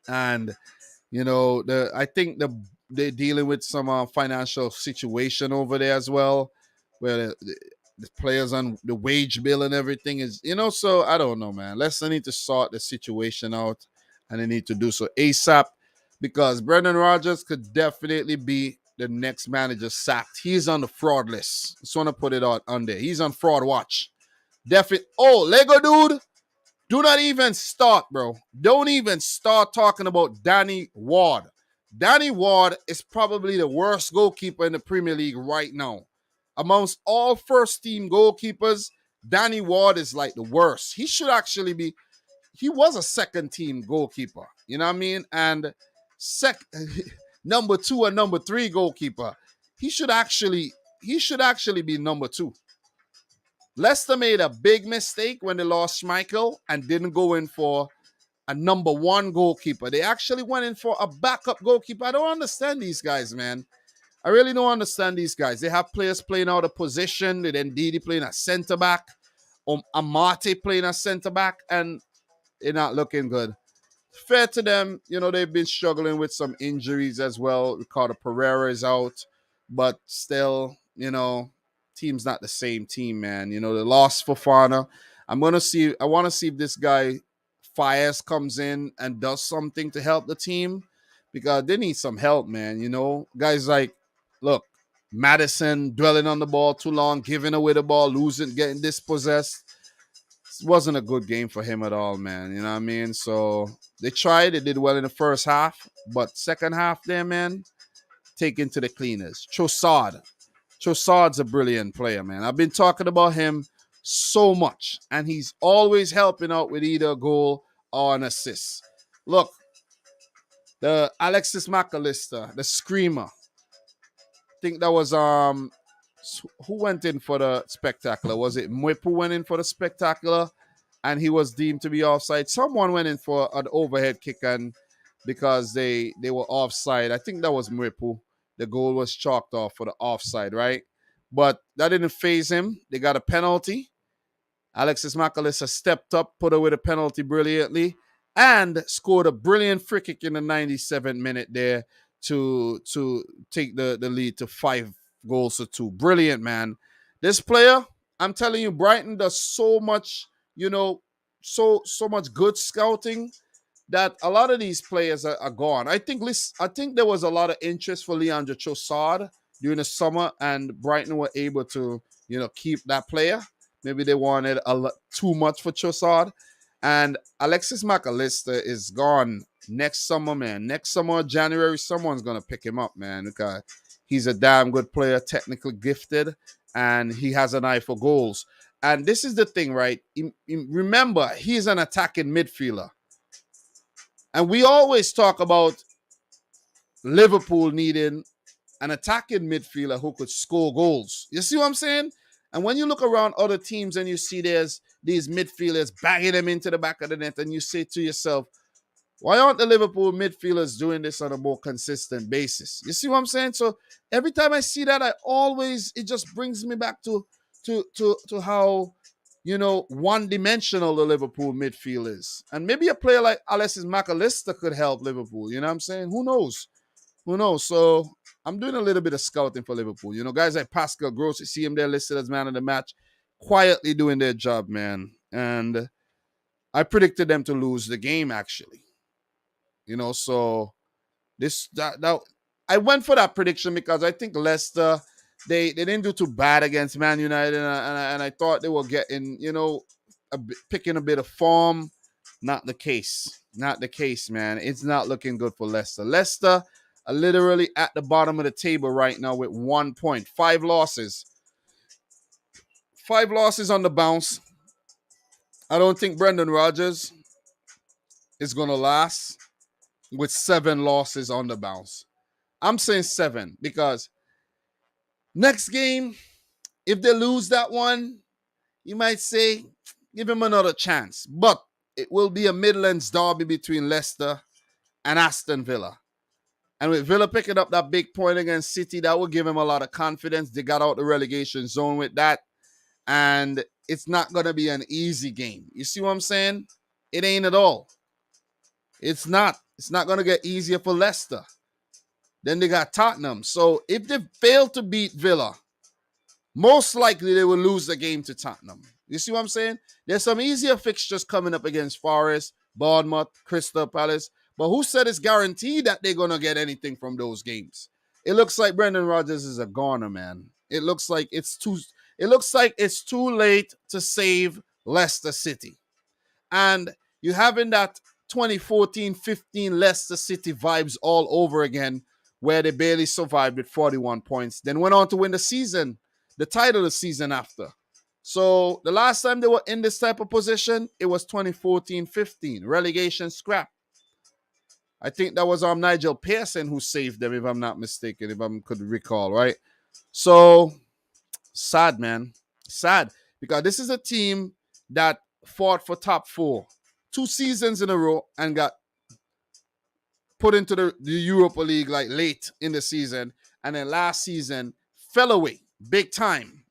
And, I think they're dealing with some financial situation over there as well, where the players on the wage bill and everything is, so I don't know, man. Leicester need to sort the situation out, and they need to do so ASAP, because Brendan Rodgers could definitely be the next manager sacked. He's on the fraud list. Just want to put it out on there. He's on fraud watch. Definitely. Oh, Lego dude. Do not even start, bro. Don't even start talking about Danny Ward. Danny Ward is probably the worst goalkeeper in the Premier League right now. Amongst all first-team goalkeepers, Danny Ward is like the worst. He should actually be, he was a second-team goalkeeper. You know what I mean? And number 2 and number 3 goalkeeper. He should actually be number 2. Leicester made a big mistake when they lost Schmeichel and didn't go in for a number 1 goalkeeper. They actually went in for a backup goalkeeper. I don't understand these guys, man. I really don't understand these guys. They have players playing out of position. They then Didi playing a center back, Amate playing a center back, and they're not looking good. Fair to them, they've been struggling with some injuries as well. Ricardo Pereira is out, but still, team's not the same team, man. They lost Fofana. I want to see if this guy Fires comes in and does something to help the team, because they need some help, man. Guys like, look, Madison dwelling on the ball too long, giving away the ball, losing, getting dispossessed. It wasn't a good game for him at all, man. You know what I mean? So they tried. They did well in the first half, but second half there, man, taken to the cleaners. Trossard's a brilliant player, man. I've been talking about him so much, and he's always helping out with either a goal or an assist. Look, the Alexis McAllister, the screamer. I think that was who went in for the spectacular? Was it Mwepu went in for the spectacular and he was deemed to be offside? Someone went in for an overhead kick, and because they were offside, I think that was Mwepu. The goal was chalked off for the offside, right? But that didn't faze him. They got a penalty. Alexis McAllister stepped up, put away the penalty brilliantly, and scored a brilliant free kick in the 97th minute there to take the lead to 5-2. Brilliant, man. This player, I'm telling you, Brighton does so much, so much good scouting that a lot of these players are gone. I think there was a lot of interest for Leandro Trossard during the summer, and Brighton were able to, keep that player. Maybe they wanted a lot too much for Trossard. And Alexis McAllister is gone next summer, man. Next summer, January, someone's going to pick him up, man, because he's a damn good player, technically gifted, and he has an eye for goals. And this is the thing, right? Remember, he's an attacking midfielder. And we always talk about Liverpool needing an attacking midfielder who could score goals. You see what I'm saying? And when you look around other teams and you see there's these midfielders banging them into the back of the net, and you say to yourself, why aren't the Liverpool midfielders doing this on a more consistent basis? You see what I'm saying? So every time I see that, it just brings me back to how, one-dimensional the Liverpool midfield is. And maybe a player like Alexis McAllister could help Liverpool. You know what I'm saying? Who knows? So I'm doing a little bit of scouting for Liverpool. Guys like Pascal Gross, you see him there listed as man of the match, quietly doing their job, man. And I predicted them to lose the game, actually. So I went for that prediction because I think Leicester, they didn't do too bad against Man United, and I thought they were getting, picking a bit of form. Not the case. Not the case, man. It's not looking good for Leicester. Leicester are literally at the bottom of the table right now with 1 point. 5 losses. 5 losses on the bounce. I don't think Brendan Rodgers is going to last with 7 losses on the bounce. I'm saying 7 because next game, if they lose that one, you might say, give him another chance. But it will be a Midlands derby between Leicester and Aston Villa. And with Villa picking up that big point against City, that will give him a lot of confidence. They got out the relegation zone with that. And it's not going to be an easy game. You see what I'm saying? It ain't at all. It's not. It's not going to get easier for Leicester. Then they got Tottenham. So if they fail to beat Villa, most likely they will lose the game to Tottenham. You see what I'm saying? There's some easier fixtures coming up against Forest, Bournemouth, Crystal Palace. But who said it's guaranteed that they're going to get anything from those games? It looks like Brendan Rodgers is a goner, man. It looks like it's too late to save Leicester City. And you're having that 2014-15 Leicester City vibes all over again, where they barely survived with 41 points. Then went on to win the title the season after. So the last time they were in this type of position, it was 2014-15, relegation scrap. I think that was Nigel Pearson who saved them, if I'm not mistaken, if I could recall, right? So sad, man. Sad. Because this is a team that fought for top 4 2 seasons in a row and got put into the Europa League like late in the season. And then last season fell away big time.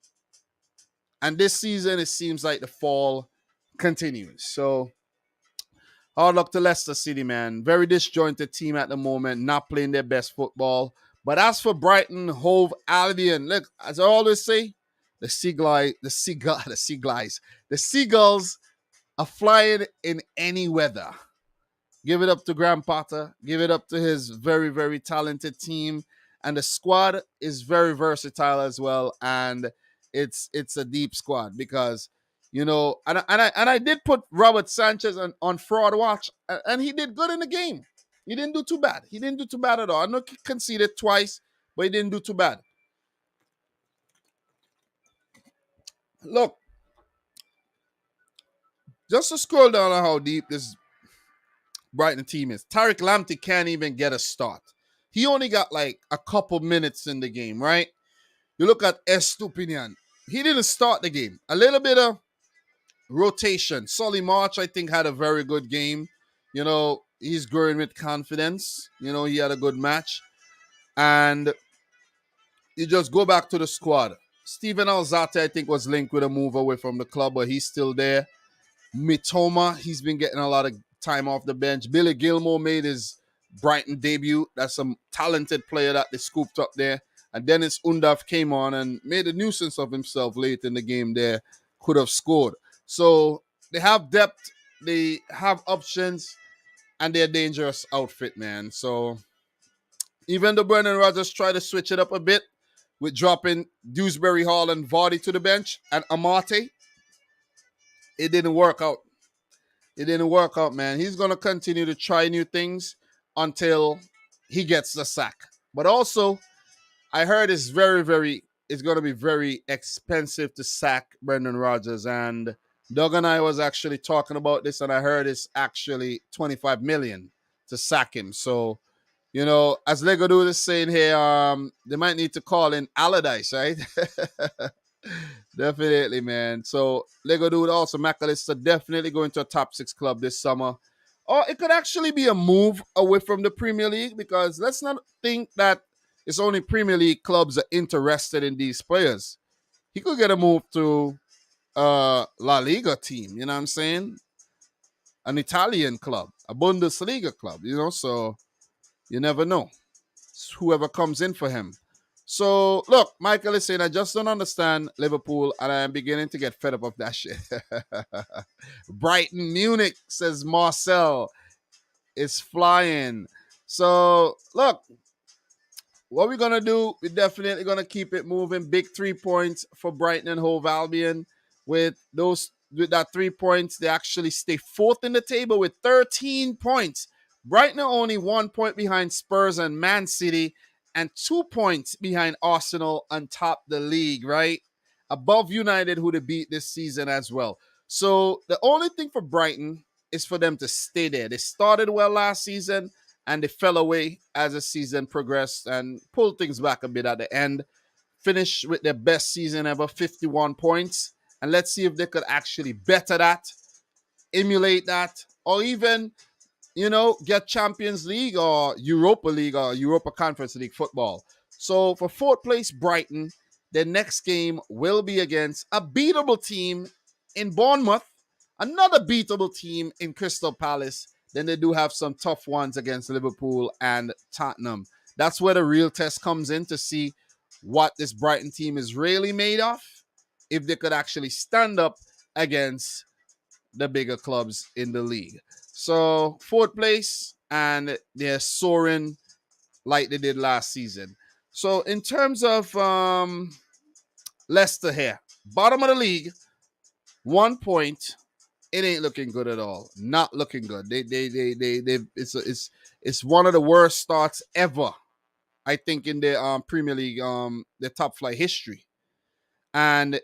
And this season, it seems like the fall continues. So hard luck to Leicester City, man. Very disjointed team at the moment, not playing their best football. But as for Brighton, Hove Albion, look, as I always say, the seagulls are flying in any weather. Give it up to Graham Potter. Give it up to his very, very talented team. And the squad is very versatile as well. And it's a deep squad because, you know, and I did put Robert Sanchez on fraud watch, and he did good in the game. He didn't do too bad. He didn't do too bad at all. I know he conceded twice, but he didn't do too bad. Look, just to scroll down on how deep this Brighton team is. Tariq Lamptey can't even get a start. He only got like a couple minutes in the game, right? You look at Estupinian. He didn't start the game. A little bit of rotation. Solly March, I think, had a very good game. You know, he's growing with confidence. You know, he had a good match. And you just go back to the squad. Steven Alzate, I think, was linked with a move away from the club, but he's still there. Mitoma, he's been getting a lot of time off the bench. Billy Gilmore made his Brighton debut. That's some talented player that they scooped up there. And Dennis Undav came on and made a nuisance of himself late in the game there. Could have scored. So they have depth, they have options, and they're a dangerous outfit, man. So even though Brendan Rodgers tried to switch it up a bit with dropping Dewsbury Hall and Vardy to the bench and Amate, it didn't work out. It didn't work out, man. He's going to continue to try new things until he gets the sack. But also, I heard it's going to be very expensive to sack Brendan Rodgers. And Doug and I was actually talking about this, and I heard it's actually $25 million to sack him. So, you know, as Lego Dude is saying here, they might need to call in Allardyce, right? Definitely, man. So Lego Dude also, McAllister definitely going to a top 6 club this summer. Or it could actually be a move away from the Premier League, because let's not think that it's only Premier League clubs are interested in these players. He could get a move to a La Liga team, you know what I'm saying? An Italian club, a Bundesliga club, you know, so you never know. It's whoever comes in for him. So, look, Michael is saying, I just don't understand Liverpool, and I am beginning to get fed up of that shit. Brighton, Munich, says Marcel, is flying. So, look, what we're going to do, we're definitely going to keep it moving. Big 3 points for Brighton and Hove Albion. With that 3 points, they actually stay 4th in the table with 13 points. Brighton are only 1 point behind Spurs and Man City, and 2 points behind Arsenal on top the league, right? Above United, who they beat this season as well. So the only thing for Brighton is for them to stay there. They started well last season, and they fell away as the season progressed and pulled things back a bit at the end. Finished with their best season ever, 51 points. And let's see if they could actually better that, emulate that, or even, you know, get Champions League or Europa Conference League football. So for 4th place, Brighton, their next game will be against a beatable team in Bournemouth, another beatable team in Crystal Palace. Then they do have some tough ones against Liverpool and Tottenham. That's where the real test comes in, to see what this Brighton team is really made of, if they could actually stand up against the bigger clubs in the league. So 4th place, and they're soaring like they did last season. So in terms of Leicester here, bottom of the league, 1 point, it ain't looking good at all. Not looking good. It's one of the worst starts ever, I think, in the Premier League, the top flight history. And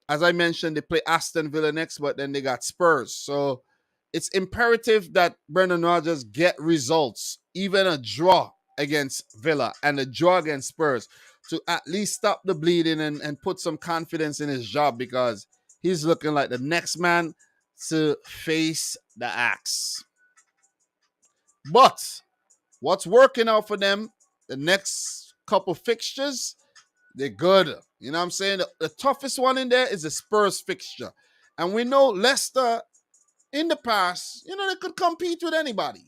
as I mentioned, they play Aston Villa next, but then they got Spurs. So it's imperative that Brendan Rodgers get results, even a draw against Villa and a draw against Spurs, to at least stop the bleeding and put some confidence in his job, because he's looking like the next man to face the axe. But what's working out for them, the next couple fixtures, they're good. You know what I'm saying? The toughest one in there is the Spurs fixture. And we know Leicester, in the past, they could compete with anybody.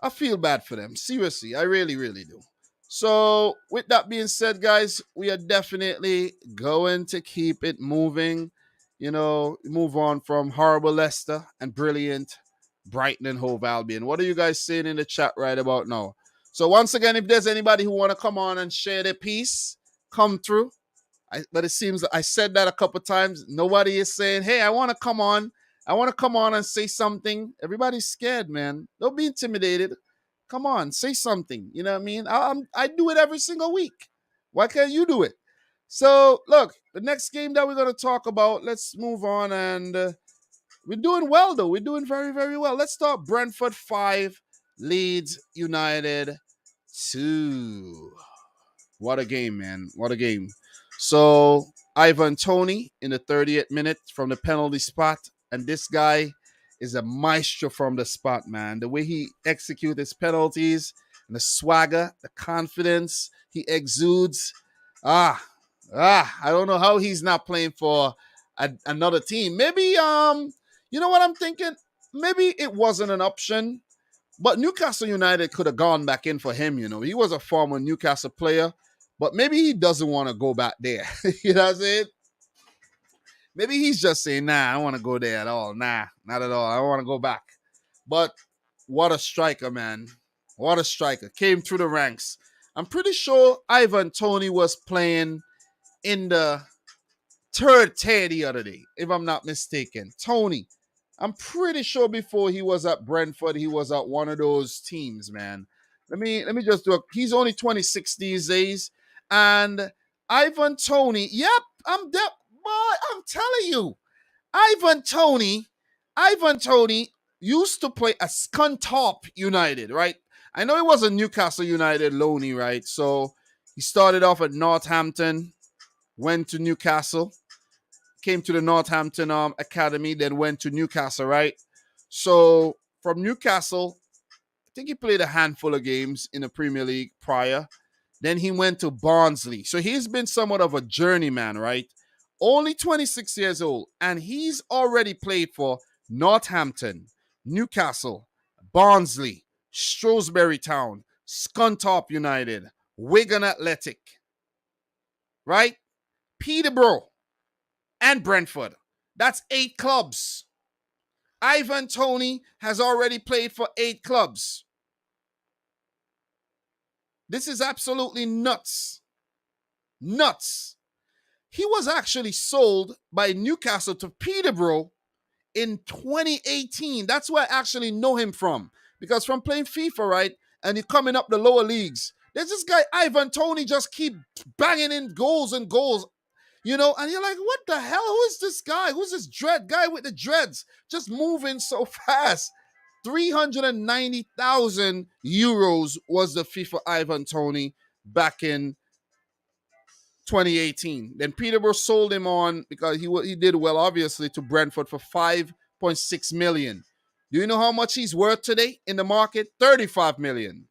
I feel bad for them. Seriously, I really, really do. So, with that being said, guys, we are definitely going to keep it moving. Move on from horrible Leicester and brilliant Brighton and Hove Albion. What are you guys saying in the chat right about now? So, once again, if there's anybody who want to come on and share their piece, come through. But it seems that I said that a couple times. Nobody is saying, hey, I want to come on. I want to come on and say something. Everybody's scared, man. Don't be intimidated. Come on, say something. You know what I mean? I do it every single week. Why can't you do it? So, look, the next game that we're going to talk about, let's move on. And we're doing well, though. We're doing very, very well. Let's start Brentford 5, Leeds United 2. What a game, man. What a game. So, Ivan Toney in the 30th minute from the penalty spot. And this guy is a maestro from the spot, man. The way he executes his penalties and the swagger, the confidence he exudes. I don't know how he's not playing for another team. Maybe, you know what I'm thinking? Maybe it wasn't an option, but Newcastle United could have gone back in for him, He was a former Newcastle player, but maybe he doesn't want to go back there. You know what I'm saying? Maybe he's just saying, nah, I don't want to go there at all. Nah, not at all. I don't want to go back. But what a striker, man. What a striker. Came through the ranks. I'm pretty sure Ivan Toney was playing in the third tier the other day, if I'm not mistaken. Toney. I'm pretty sure before he was at Brentford, he was at one of those teams, man. Let me just do he's only 26 these days. And Ivan Toney, yep, I'm telling you, Ivan Toney used to play at Scunthorpe United, right? I know he was a Newcastle United loanee, right? So he started off at Northampton, went to Newcastle, came to the Northampton Academy, then went to Newcastle, right? So from Newcastle, I think he played a handful of games in the Premier League prior. Then he went to Barnsley. So he's been somewhat of a journeyman, right? Only 26 years old, and he's already played for Northampton, Newcastle, Barnsley, Shrewsbury Town, Scunthorpe United, Wigan Athletic, right? Peterborough, and Brentford. That's 8 clubs. Ivan Toney has already played for 8 clubs. This is absolutely nuts. Nuts. He was actually sold by Newcastle to Peterborough in 2018. That's where I actually know him from. Because from playing FIFA, right, and you're coming up the lower leagues, there's this guy, Ivan Toney, just keep banging in goals and goals. And you're like, what the hell? Who is this guy? Who's this guy with the dreads? Just moving so fast. 390,000 euros was the fee for Ivan Toney back in 2018. Then Peterborough sold him on, because he did well, obviously, to Brentford for 5.6 million. Do you know how much he's worth today in the market? 35 million.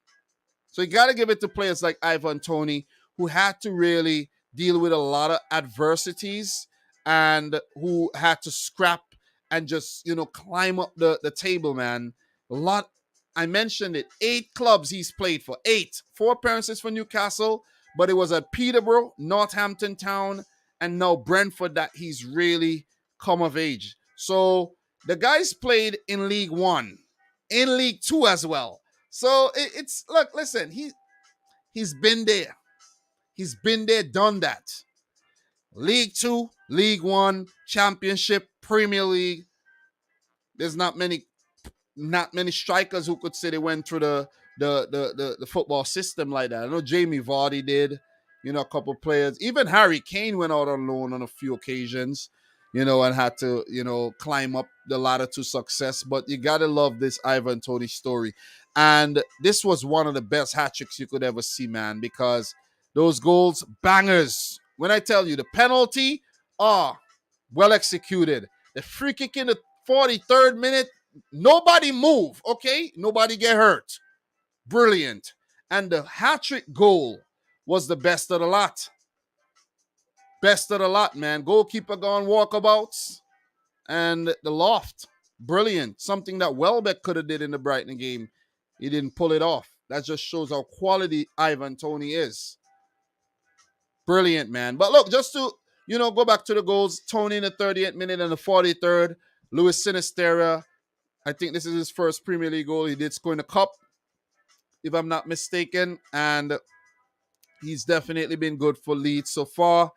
So you got to give it to players like Ivan Toney, who had to really deal with a lot of adversities and who had to scrap and just, climb up the table, man. A lot. I mentioned it. 8 clubs he's played for. 8. 4 appearances for Newcastle, but it was at Peterborough, Northampton Town, and now Brentford that he's really come of age. So the guy's played in League 1, in League 2 as well. So listen, he's been there. He's been there, done that. League 2, League 1, Championship, Premier League. There's not many strikers who could say they went through the football system like that. I know Jamie Vardy did, a couple players. Even Harry Kane went out on loan on a few occasions, and had to, climb up the ladder to success. But you got to love this Ivan Toney story. And this was one of the best hat tricks you could ever see, man, because those goals, bangers. When I tell you, the penalty, well executed. The free kick in the 43rd minute, nobody move, okay? Nobody get hurt. Brilliant. And the hat-trick goal was the best of the lot. Best of the lot, man. Goalkeeper gone walkabouts. And the loft. Brilliant. Something that Welbeck could have did in the Brighton game. He didn't pull it off. That just shows how quality Ivan Toney is. Brilliant, man. But look, just to, go back to the goals. Toney in the 38th minute and the 43rd. Luis Sinisterra, I think this is his first Premier League goal. He did score in the cup, if I'm not mistaken. And he's definitely been good for Leeds so far.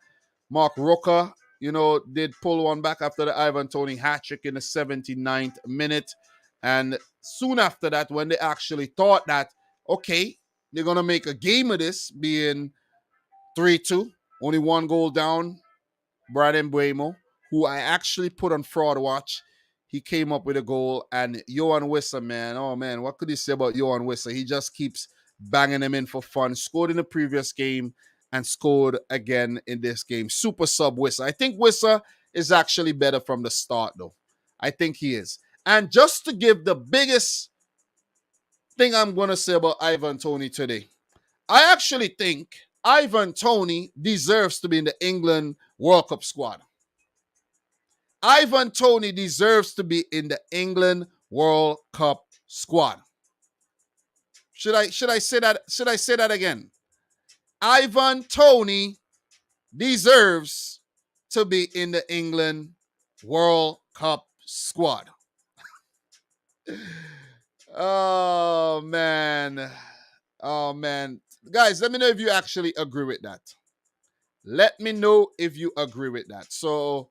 Mark Roca, did pull one back after the Ivan Toney hat-trick in the 79th minute. And soon after that, when they actually thought that, okay, they're going to make a game of this, being 3-2, only one goal down, Brad Mbeumo, who I actually put on fraud watch. He came up with a goal, and Johan Wissa, man, oh man, what could you say about Johan Wissa? He just keeps banging them in for fun. Scored in the previous game and scored again in this game. Super sub Wissa. I think Wissa is actually better from the start, though. I think he is. And just to give the biggest thing I'm going to say about Ivan Toney today, I actually think Ivan Toney deserves to be in the England World Cup squad. Ivan Toney deserves to be in the England World Cup squad. Should I say that? Should I say that again? Ivan Toney deserves to be in the England World Cup squad. Oh man. Guys, let me know if you actually agree with that. Let me know if you agree with that. So,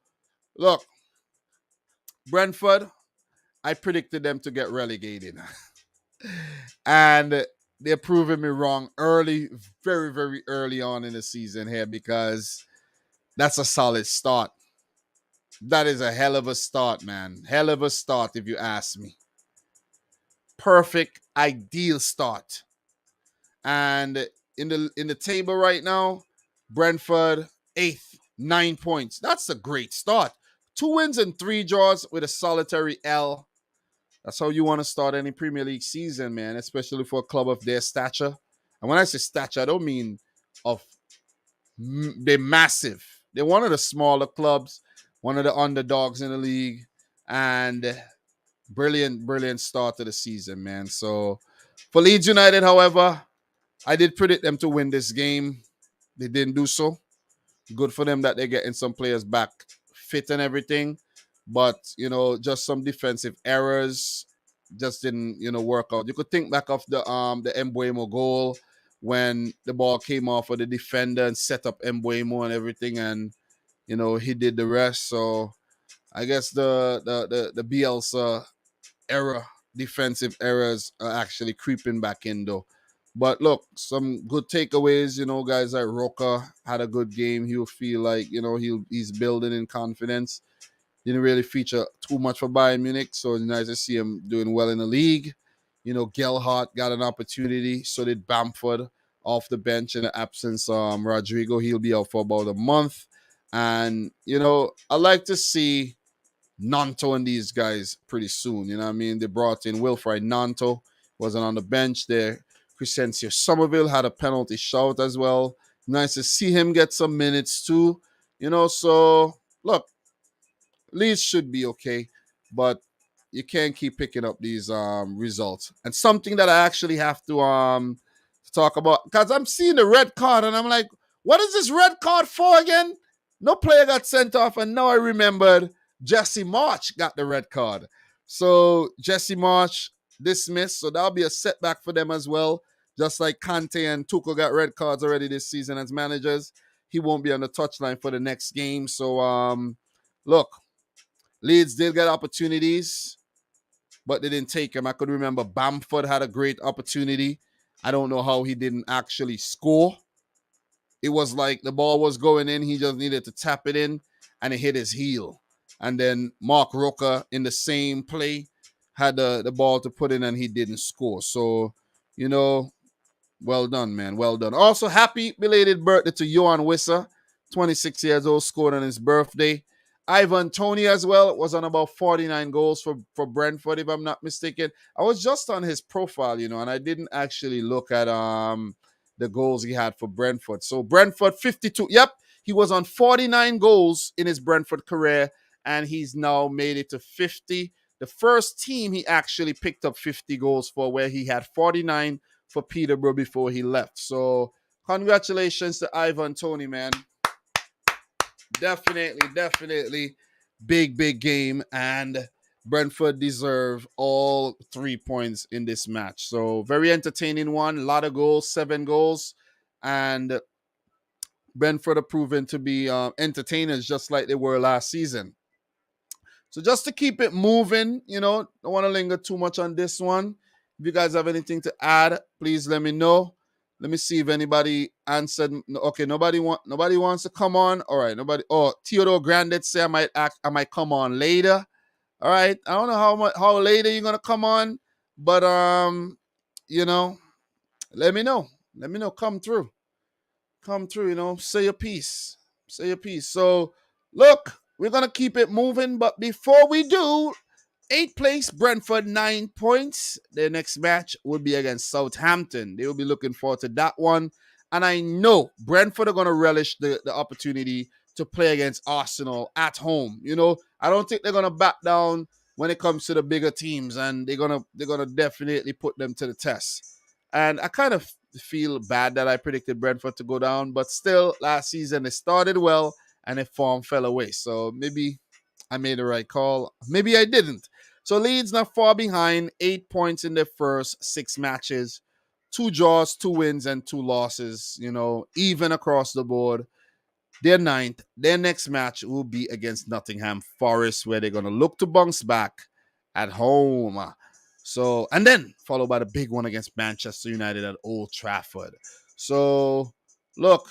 look, Brentford, I predicted them to get relegated. And they're proving me wrong early, very, very early on in the season here, because that's a solid start. That is a hell of a start, man. Hell of a start, if you ask me. Perfect, ideal start. And in the table right now, Brentford 8th, 9 points. That's a great start. 2 wins and 3 draws with a solitary L. That's how you want to start any Premier League season, man, especially for a club of their stature. And when I say stature, I don't mean they're massive. They're one of the smaller clubs, one of the underdogs in the league, and brilliant start to the season, man. So for Leeds United, however, I did predict them to win this game. They didn't do so. Good for them that they're getting some players back fit and everything. But, just some defensive errors just didn't, work out. You could think back of the Mbeumo goal when the ball came off of the defender and set up Mbeumo and everything, and, he did the rest. So I guess the Bielsa defensive errors are actually creeping back in, though. But look, some good takeaways, guys like Roca had a good game. He'll feel like, he's building in confidence. Didn't really feature too much for Bayern Munich, so it's nice to see him doing well in the league. Gelhardt got an opportunity, so did Bamford off the bench in the absence of Rodrigo. He'll be out for about a month. And, I like to see Nanto and these guys pretty soon. You know what I mean? They brought in Wilfried Nanto, wasn't on the bench there. Crescencio Somerville had a penalty shout as well. Nice to see him get some minutes too. So look, Leeds should be okay, but you can't keep picking up these results. And something that I actually have to talk about, because I'm seeing the red card and I'm like, what is this red card for again? No player got sent off, and now I remembered Jesse March got the red card. So Jesse March dismissed, so that'll be a setback for them as well. Just like Kante and Tuchel got red cards already this season as managers, he won't be on the touchline for the next game. So look, Leeds did get opportunities. but they didn't take him. I could remember Bamford had a great opportunity. I don't know how he didn't actually score. It was like the ball was going in. He just needed to tap it in, and it hit his heel. And then Mark Roca in the same play had the ball to put in, and he didn't score. So, well done, man. Well done. Also, happy belated birthday to Johan Wissa, 26 years old, scored on his birthday. Ivan Toney as well was on about 49 goals for Brentford, if I'm not mistaken. I was just on his profile, and I didn't actually look at the goals he had for Brentford. So Brentford 52. Yep, he was on 49 goals in his Brentford career, and he's now made it to 50. The first team he actually picked up 50 goals for, where he had 49 for Peterborough before he left. So congratulations to Ivan Toney, man. Definitely big game, and Brentford deserve all 3 points in this match. So very entertaining one, a lot of goals, 7 goals, and Brentford are proven to be entertainers just like they were last season. So just to keep it moving, don't want to linger too much on this one. If you guys have anything to add, please let me know. Let me see if anybody answered. Okay, nobody wants to come on. All right, nobody. Oh, Theodore Grandit say I might come on later. All right, I don't know how later you're gonna come on, but let me know. Let me know. Come through. Say your piece. So look, we're gonna keep it moving, but before we do, 8th place, Brentford, 9 points. Their next match will be against Southampton. They will be looking forward to that one. And I know Brentford are going to relish the opportunity to play against Arsenal at home. I don't think they're going to back down when it comes to the bigger teams, and they're gonna definitely put them to the test. And I kind of feel bad that I predicted Brentford to go down, but still, last season they started well and their form fell away. So maybe I made the right call. Maybe I didn't. So Leeds not far behind, 8 points in their first 6 matches, 2 draws, 2 wins, and 2 losses, even across the board. They're 9th. Their next match will be against Nottingham Forest, where they're going to look to bounce back at home. So, and then followed by the big one against Manchester United at Old Trafford. So, look,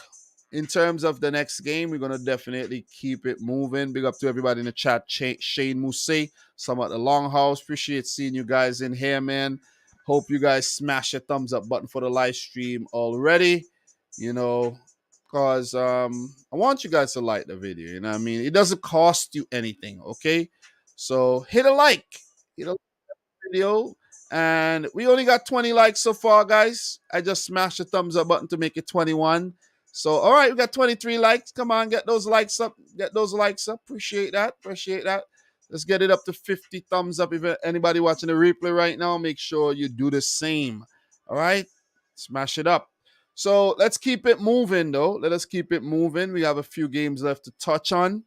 in terms of the next game, we're going to definitely keep it moving. Big up to everybody in the chat. Shane Mousse, some at the Longhouse. Appreciate seeing you guys in here, man. Hope you guys smash a thumbs up button for the live stream already. Because I want you guys to like the video. You know what I mean? It doesn't cost you anything, okay? So hit a like. Video. And we only got 20 likes so far, guys. I just smashed the thumbs up button to make it 21. So, all right, we got 23 likes. Come on, get those likes up. Appreciate that. Let's get it up to 50 thumbs up. If anybody watching the replay right now, make sure you do the same. All right? Smash it up. So, let's keep it moving, though. Let us keep it moving. We have a few games left to touch on.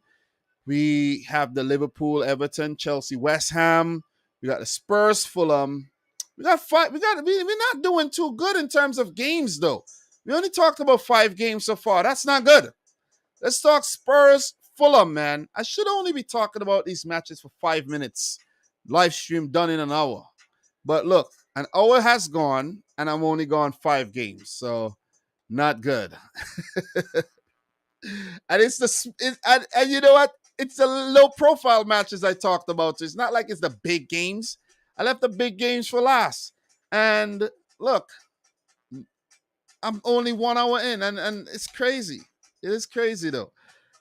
We have the Liverpool, Everton, Chelsea, West Ham. We got the Spurs, Fulham. We're not doing too good in terms of games, though. We only talked about 5 games so far. That's not good. Let's talk Spurs, Fulham, man. I should only be talking about these matches for 5 minutes. Live stream done in an hour. But look, an hour has gone, and I'm only gone 5 games. So, not good. And and you know what? It's the low-profile matches I talked about. So it's not like it's the big games. I left the big games for last. And look, I'm only 1 hour in, and it's crazy. It is crazy, though.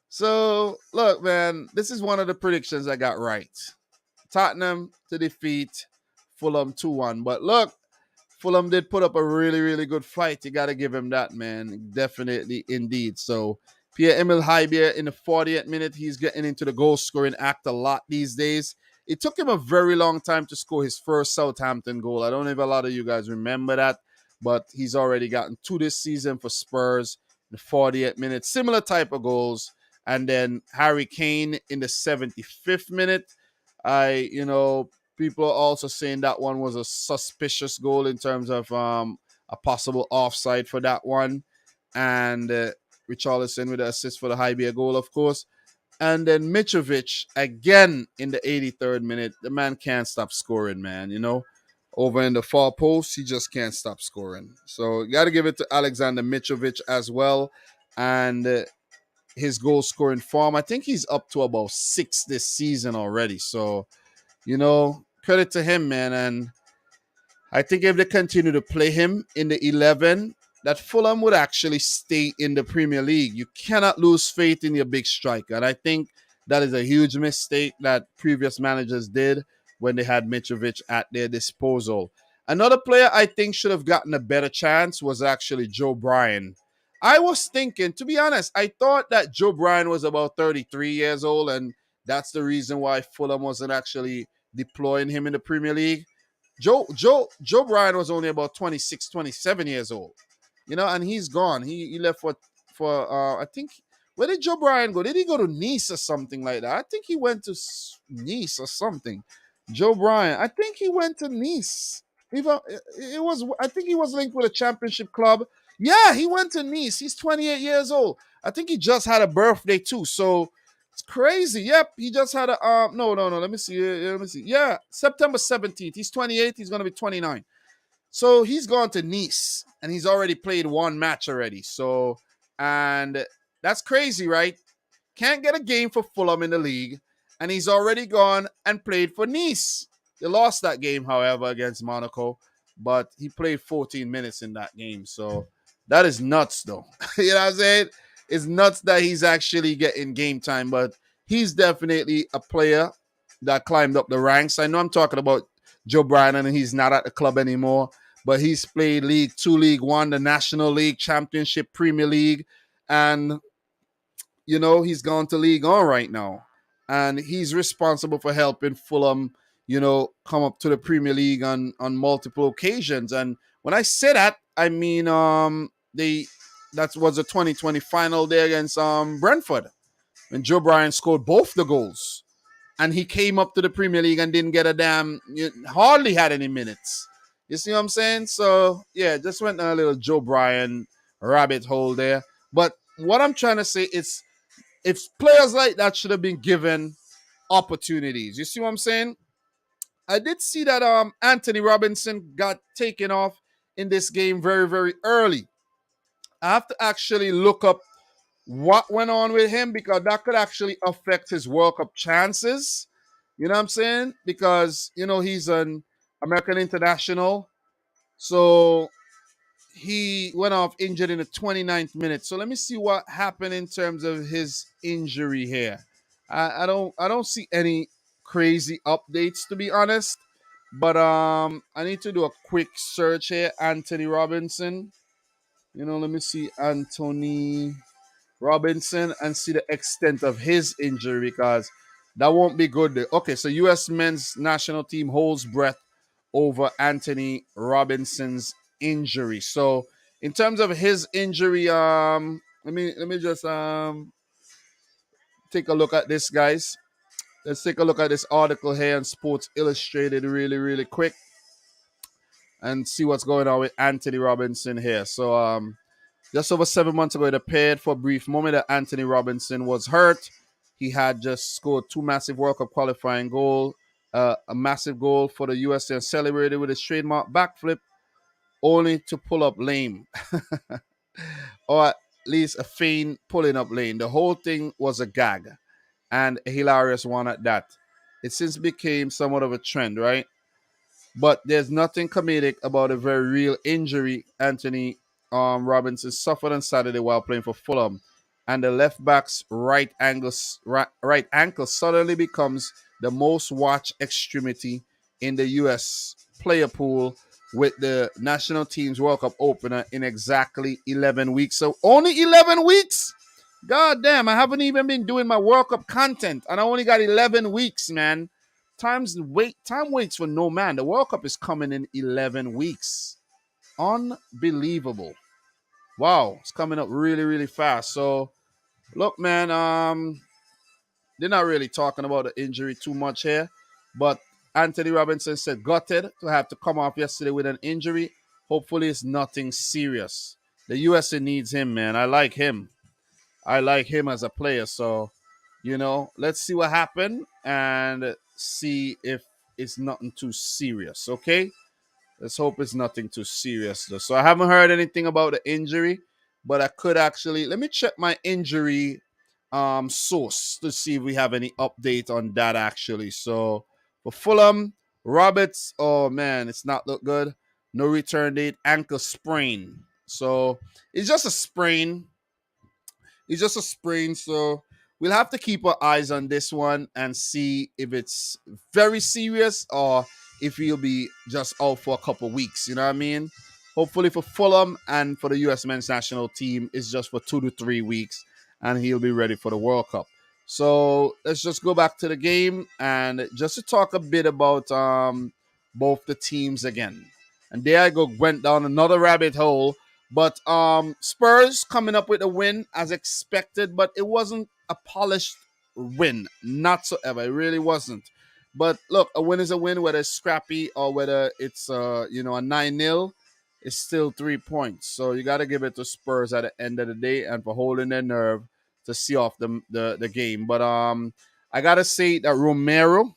So, look, man, this is one of the predictions I got right. Tottenham to defeat Fulham 2-1. But look, Fulham did put up a really, really good fight. You got to give him that, man. Definitely, indeed. So, Pierre-Emile Højbjerg in the 40th minute, he's getting into the goal-scoring act a lot these days. It took him a very long time to score his first Southampton goal. I don't know if a lot of you guys remember that, but he's already gotten 2 this season for Spurs in the 40th minute. Similar type of goals. And then Harry Kane in the 75th minute. People are also saying that one was a suspicious goal in terms of a possible offside for that one. And Richarlison with the assist for the Højbjerg goal, of course. And then Mitrovic again in the 83rd minute. The man can't stop scoring, man. Over in the far post, he just can't stop scoring. So you got to give it to Alexander Mitrovic as well. And his goal scoring form, I think he's up to about 6 this season already. So, credit to him, man. And I think if they continue to play him in the 11, that Fulham would actually stay in the Premier League. You cannot lose faith in your big striker. And I think that is a huge mistake that previous managers did when they had Mitrovic at their disposal. Another player I think should have gotten a better chance was actually Joe Bryan. I was thinking, to be honest, I thought that Joe Bryan was about 33 years old, and that's the reason why Fulham wasn't actually deploying him in the Premier League. Joe Bryan was only about 26, 27 years old, and he's gone. He left for I think, where did Joe Bryan go? Did he go to Nice or something like that? I think he went to Nice or something. Joe Bryan, I think he went to Nice. I think he was linked with a championship club. Yeah, he went to Nice. He's 28 years old. I think he just had a birthday too. So it's crazy. Yep, he just had a no. Let me see. Let me see. Yeah, September 17th. He's 28. He's gonna be 29. So he's gone to Nice and he's already played one match already. So, and that's crazy, right? Can't get a game for Fulham in the league, and he's already gone and played for Nice. They lost that game, however, against Monaco, but he played 14 minutes in that game. So that is nuts, though. You know what I'm saying? It's nuts that he's actually getting game time, but he's definitely a player that climbed up the ranks. I know I'm talking about Joe Bryan, and he's not at the club anymore, but he's played League 2, League 1, the National League, Championship, Premier League, and he's gone to League On right now. And he's responsible for helping Fulham, come up to the Premier League on multiple occasions. And when I say that, I mean that was a 2020 final day against Brentford, when Joe Bryan scored both the goals. And he came up to the Premier League and didn't get hardly had any minutes. You see what I'm saying? So, yeah, just went on a little Joe Bryan rabbit hole there. But what I'm trying to say is, if players like that should have been given opportunities. You see what I'm saying? I did see that Anthony Robinson got taken off in this game very, very early. I have to actually look up what went on with him, because that could actually affect his World Cup chances. You know what I'm saying? Because, he's an American international. So he went off injured in the 29th minute. So let me see what happened in terms of his injury here. I don't see any crazy updates, to be honest. But I need to do a quick search here. Anthony Robinson. Let me see Anthony Robinson and see the extent of his injury, because that won't be good. Okay, so U.S. men's national team holds breath over Anthony Robinson's injury. So in terms of his injury, let me just take a look at this, guys. Let's take a look at this article here on Sports Illustrated really, really quick and see what's going on with Anthony Robinson here. So just over 7 months ago, it appeared for a brief moment that Anthony Robinson was hurt. He had just scored 2 massive World Cup qualifying goals, a massive goal for the USA, and celebrated with his trademark backflip, only to pull up lame. Or at least a feint pulling up lame. The whole thing was a gag, and a hilarious one at that. It since became somewhat of a trend, right? But there's nothing comedic about a very real injury Anthony Robinson suffered on Saturday while playing for Fulham. And the left back's right ankle suddenly becomes the most watched extremity in the US player pool, with the national team's World Cup opener in exactly 11 weeks. So only 11 weeks? God damn, I haven't even been doing my World Cup content, and I only got 11 weeks, man. Time waits for no man. The World Cup is coming in 11 weeks. Unbelievable. Wow, it's coming up really, really fast. So, look, man, they're not really talking about the injury too much here, but Anthony Robinson said gutted to have to come off yesterday with an injury. Hopefully it's nothing serious. The USA needs him, man. I like him as a player. So, let's see what happened and see if it's nothing too serious. Okay, let's hope it's nothing too serious though. So I haven't heard anything about the injury, but I could actually let me check my injury source to see if we have any update on that actually. So for Fulham, Roberts, oh man, it's not look good. No return date, ankle sprain. So it's just a sprain. It's just a sprain, so we'll have to keep our eyes on this one and see if it's very serious or if he'll be just out for a couple weeks. You know what I mean? Hopefully for Fulham and for the U.S. men's national team, it's just for 2 to 3 weeks, and he'll be ready for the World Cup. So let's just go back to the game and just to talk a bit about both the teams again. And there I go, went down another rabbit hole, but Spurs coming up with a win as expected, but it wasn't a polished win, not so ever. It really wasn't. But look, a win is a win, whether it's scrappy or whether it's a 9-0. It's still 3 points. So you got to give it to Spurs at the end of the day and for holding their nerve to see off the game. But I gotta say that Romero,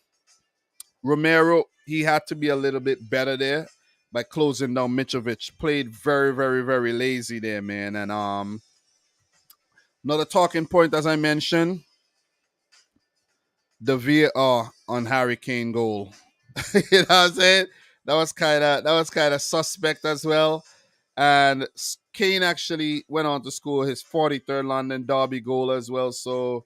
he had to be a little bit better there by closing down Mitrovic. Played very, very, very lazy there, man. And another talking point, as I mentioned, the VAR on Harry Kane goal. You know what I'm saying? That was kind of suspect as well. And Kane actually went on to score his 43rd London Derby goal as well. So,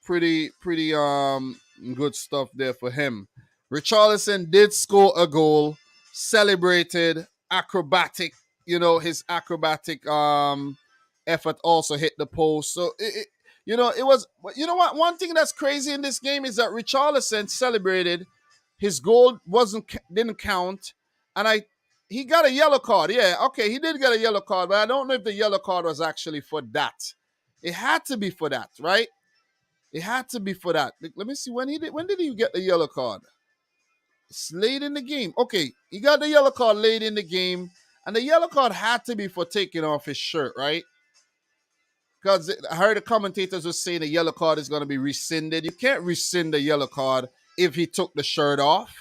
pretty good stuff there for him. Richarlison did score a goal, celebrated, acrobatic, his acrobatic effort also hit the post. So it was, what? One thing that's crazy in this game is that Richarlison celebrated. His goal didn't count, and he got a yellow card. Yeah, okay, he did get a yellow card, but I don't know if the yellow card was actually for that. It had to be for that, right? It had to be for that. Let me see when he did. When did he get the yellow card? It's late in the game. Okay, he got the yellow card late in the game, and the yellow card had to be for taking off his shirt, right? Because I heard the commentators were saying the yellow card is going to be rescinded. You can't rescind the yellow card if he took the shirt off.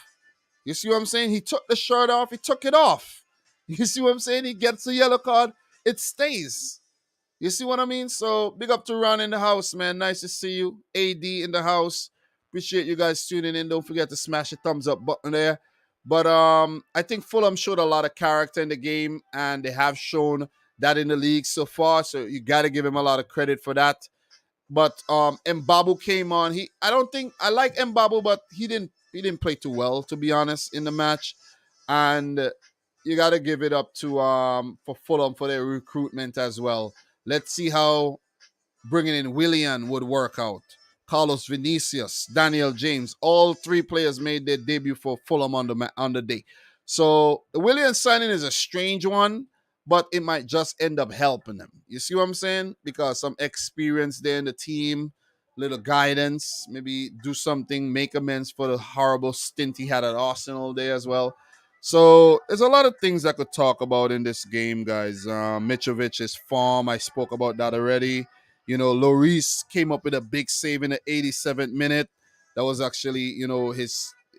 You see what I'm saying? He took the shirt off. He took it off. You see what I'm saying? He gets a yellow card. It stays. You see what I mean? So big up to Ron in the house, man. Nice to see you. AD in the house. Appreciate you guys tuning in. Don't forget to smash the thumbs up button there. But I think Fulham showed a lot of character in the game, and they have shown that in the league so far. So you got to give him a lot of credit for that. But Mbabu came on. I don't think I like Mbabu, but he didn't play too well, to be honest, in the match. And you got to give it up to for Fulham for their recruitment as well. Let's see how bringing in Willian would work out. Carlos Vinicius, Daniel James, all three players made their debut for Fulham on the day. So the Willian signing is a strange one, but it might just end up helping them. You see what I'm saying? Because some experience there in the team, little guidance, maybe do something, make amends for the horrible stint he had at Arsenal there as well. So there's a lot of things I could talk about in this game, guys. Mitrovic's form, I spoke about that already. Lloris came up with a big save in the 87th minute. That was actually,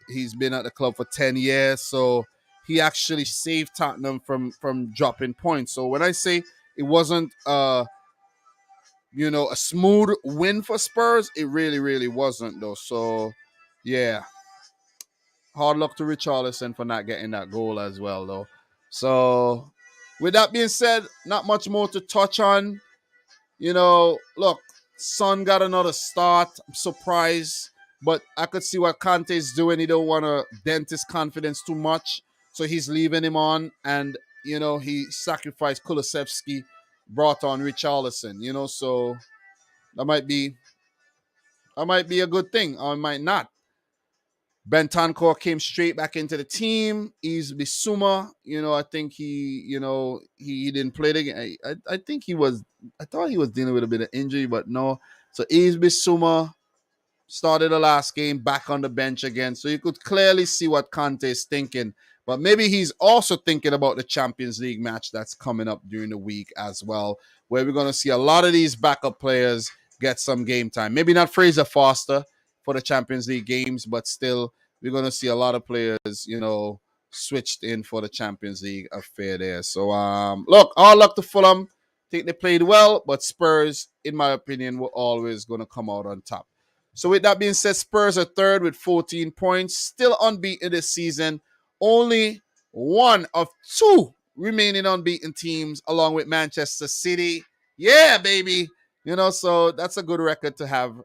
he's been at the club for 10 years. So he actually saved Tottenham from dropping points. So when I say it wasn't a smooth win for Spurs, it really, really wasn't though. So yeah. Hard luck to Richarlison for not getting that goal as well though. So with that being said, not much more to touch on. Look, Son got another start. I'm surprised, but I could see what Conte's doing. He don't want to dent his confidence too much, so he's leaving him on. And he sacrificed Kulusevski, brought on Richarlison. So that might be a good thing, or it might not. Bentancur came straight back into the team. Yves Bissouma, I think he didn't play the game. I think I thought he was dealing with a bit of injury, but no. So Yves Bissouma started the last game back on the bench again. So you could clearly see what Conte is thinking. But maybe he's also thinking about the Champions League match that's coming up during the week as well, where we're going to see a lot of these backup players get some game time. Maybe not Fraser Foster for the Champions League games, but still, we're going to see a lot of players, switched in for the Champions League affair there. So, look, all luck to Fulham. I think they played well, but Spurs, in my opinion, were always going to come out on top. So, with that being said, Spurs are third with 14 points, still unbeaten this season. Only one of two remaining unbeaten teams, along with Manchester City. Yeah, baby. So that's a good record to have,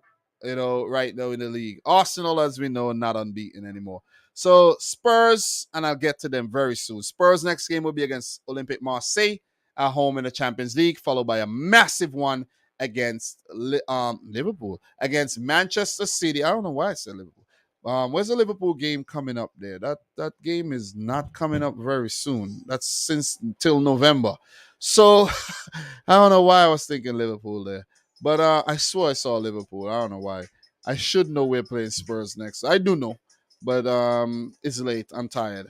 right now in the league. Arsenal, as we know, not unbeaten anymore. So Spurs, and I'll get to them very soon. Spurs' next game will be against Olympique Marseille at home in the Champions League, followed by a massive one against Liverpool, against Manchester City. I don't know why I said Liverpool. Where's the Liverpool game coming up there? That game is not coming up very soon. That's till November. So I don't know why I was thinking Liverpool there. But I swore I saw Liverpool. I don't know why. I should know we're playing Spurs next. I do know. But it's late. I'm tired.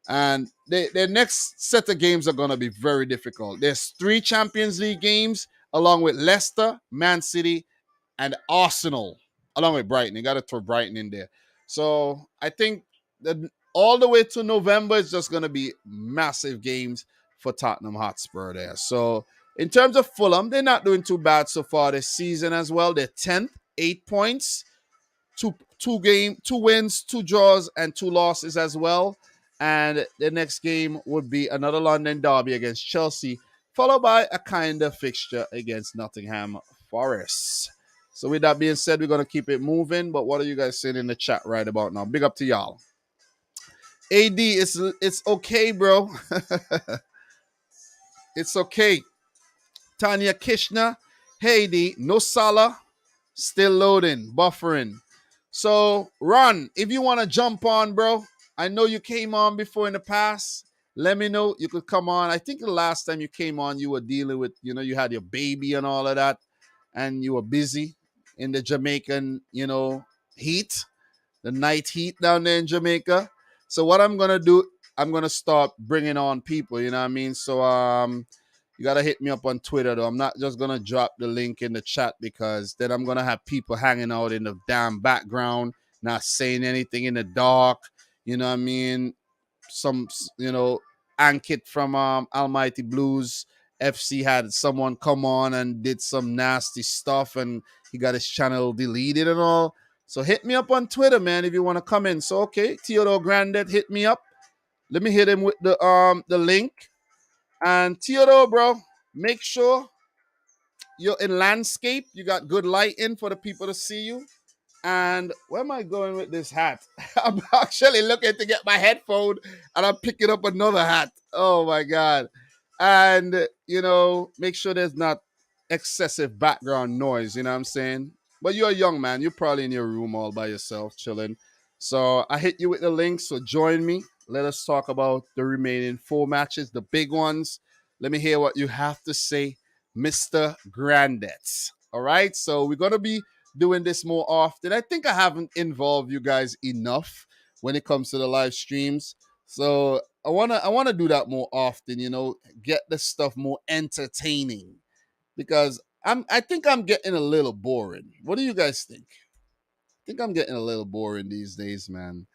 And their next set of games are going to be very difficult. There's 3 Champions League games along with Leicester, Man City, and Arsenal, along with Brighton. You got to throw Brighton in there. So I think that all the way to November is just going to be massive games for Tottenham Hotspur there. So in terms of Fulham, they're not doing too bad so far this season as well. They're 10th, 8 points, two wins, 2 draws, and 2 losses as well. And the next game would be another London derby against Chelsea, followed by a kind of fixture against Nottingham Forest. So with that being said, we're going to keep it moving. But what are you guys saying in the chat right about now? Big up to y'all. AD, it's okay, bro. It's okay. Tanya Kishna, hey D, no Salah, still loading, buffering. So, Ron, if you want to jump on, bro, I know you came on before in the past. Let me know. You could come on. I think the last time you came on, you were dealing with, you had your baby and all of that, and you were busy in the Jamaican, heat, the night heat down there in Jamaica. So what I'm going to do, I'm going to start bringing on people, you know what I mean? So, you got to hit me up on Twitter, though. I'm not just going to drop the link in the chat because then I'm going to have people hanging out in the damn background, not saying anything in the dark. You know what I mean? Some, Ankit from Almighty Blues FC had someone come on and did some nasty stuff and he got his channel deleted and all. So hit me up on Twitter, man, if you want to come in. So, okay, Theodore Grandet, hit me up. Let me hit him with the link. And Theodore, bro, make sure you're in landscape. You got good lighting for the people to see you. And where am I going with this hat? I'm actually looking to get my headphone and I'm picking up another hat. Oh, my God. And, make sure there's not excessive background noise. You know what I'm saying? But you're a young man. You're probably in your room all by yourself, chilling. So I hit you with the link. So join me. Let us talk about the remaining 4 matches, the big ones. Let me hear what you have to say, Mr. Grandet. All right. So we're going to be doing this more often. I think I haven't involved you guys enough when it comes to the live streams. So I wanna do that more often, get the stuff more entertaining. Because I think I'm getting a little boring. What do you guys think? I think I'm getting a little boring these days, man.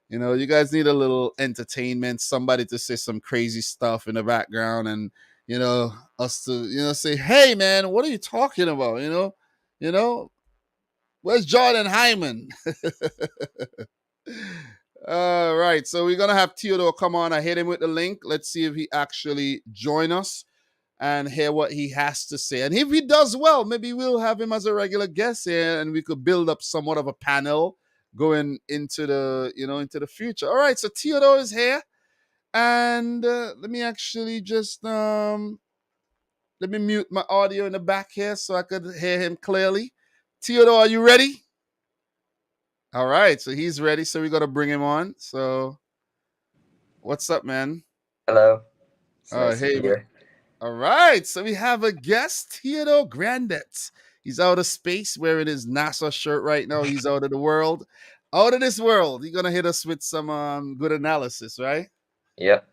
You guys need a little entertainment, somebody to say some crazy stuff in the background and us to, say, hey man, what are you talking about? Where's Jordan Hyman? All right, so we're gonna have Theodore come on. I hit him with the link. Let's see if he actually join us and hear what he has to say. And if he does well, maybe we'll have him as a regular guest here, and we could build up somewhat of a panel going into the into the future. All right, so Theodore is here, and let me actually just let me mute my audio in the back here so I could hear him clearly. Theodore, are you ready? All right, so he's ready. So we're gonna bring him on. So, what's up, man? Hello. It's nice to Hey, be here. all right. So we have a guest, Theodore Grandet. He's out of space wearing his NASA shirt right now. He's out of the world, out of this world. He's gonna hit us with some good analysis, right? Yep.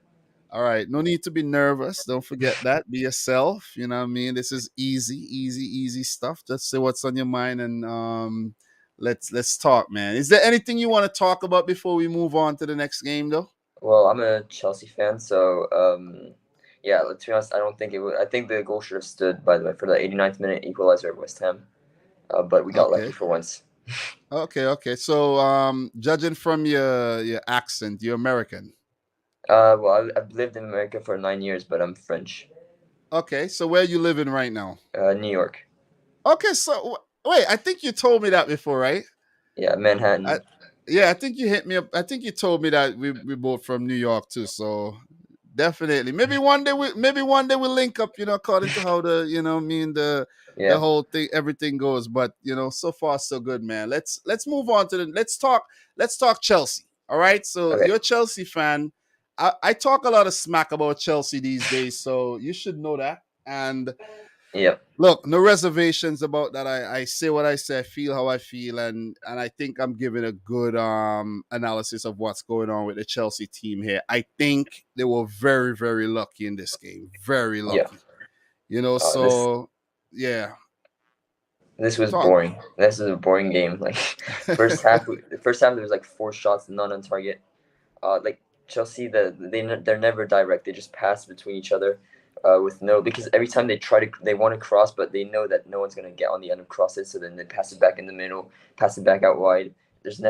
All right, no need to be nervous. Don't forget that. Be yourself. You know what I mean? This is easy stuff. Just say what's on your mind and let's talk, man. Is there anything you want to talk about before we move on to the next game though? Well, I'm a Chelsea fan, so yeah. To be honest, I don't think it would. I think the goal should have stood, by the way, for the 89th minute equalizer at West Ham. But we got lucky Okay. for once. Okay. So judging from your accent, you're American. Well, I've lived in America for 9 years, but I'm French. Okay, so where you living right now? New York. Okay, so wait, I think you told me that before, right? Yeah, I, Manhattan. yeah, I think you hit me up. I think you told me that we both from New York too. So definitely, maybe one day we'll link up. According to how the Yeah. whole thing, everything goes. But so far so good, man. Let's move on to the. Let's talk Chelsea. All right. So Okay. you're a Chelsea fan. I talk a lot of smack about Chelsea these days, so you should know that. And Yeah. look, no reservations about that. I say what I say, I feel how I feel, and I think I'm giving a good analysis of what's going on with the Chelsea team here. I think they were very, very lucky in this game. Very Yeah. lucky. This So yeah. this was Talk. boring. This is a boring game. Like the first half there was like 4 shots, none on target. Like Chelsea, they're never direct. They just pass between each other, with no because every time they want to cross, but they know that no one's gonna get on the end of crosses. So then they pass it back in the middle, pass it back out wide. There's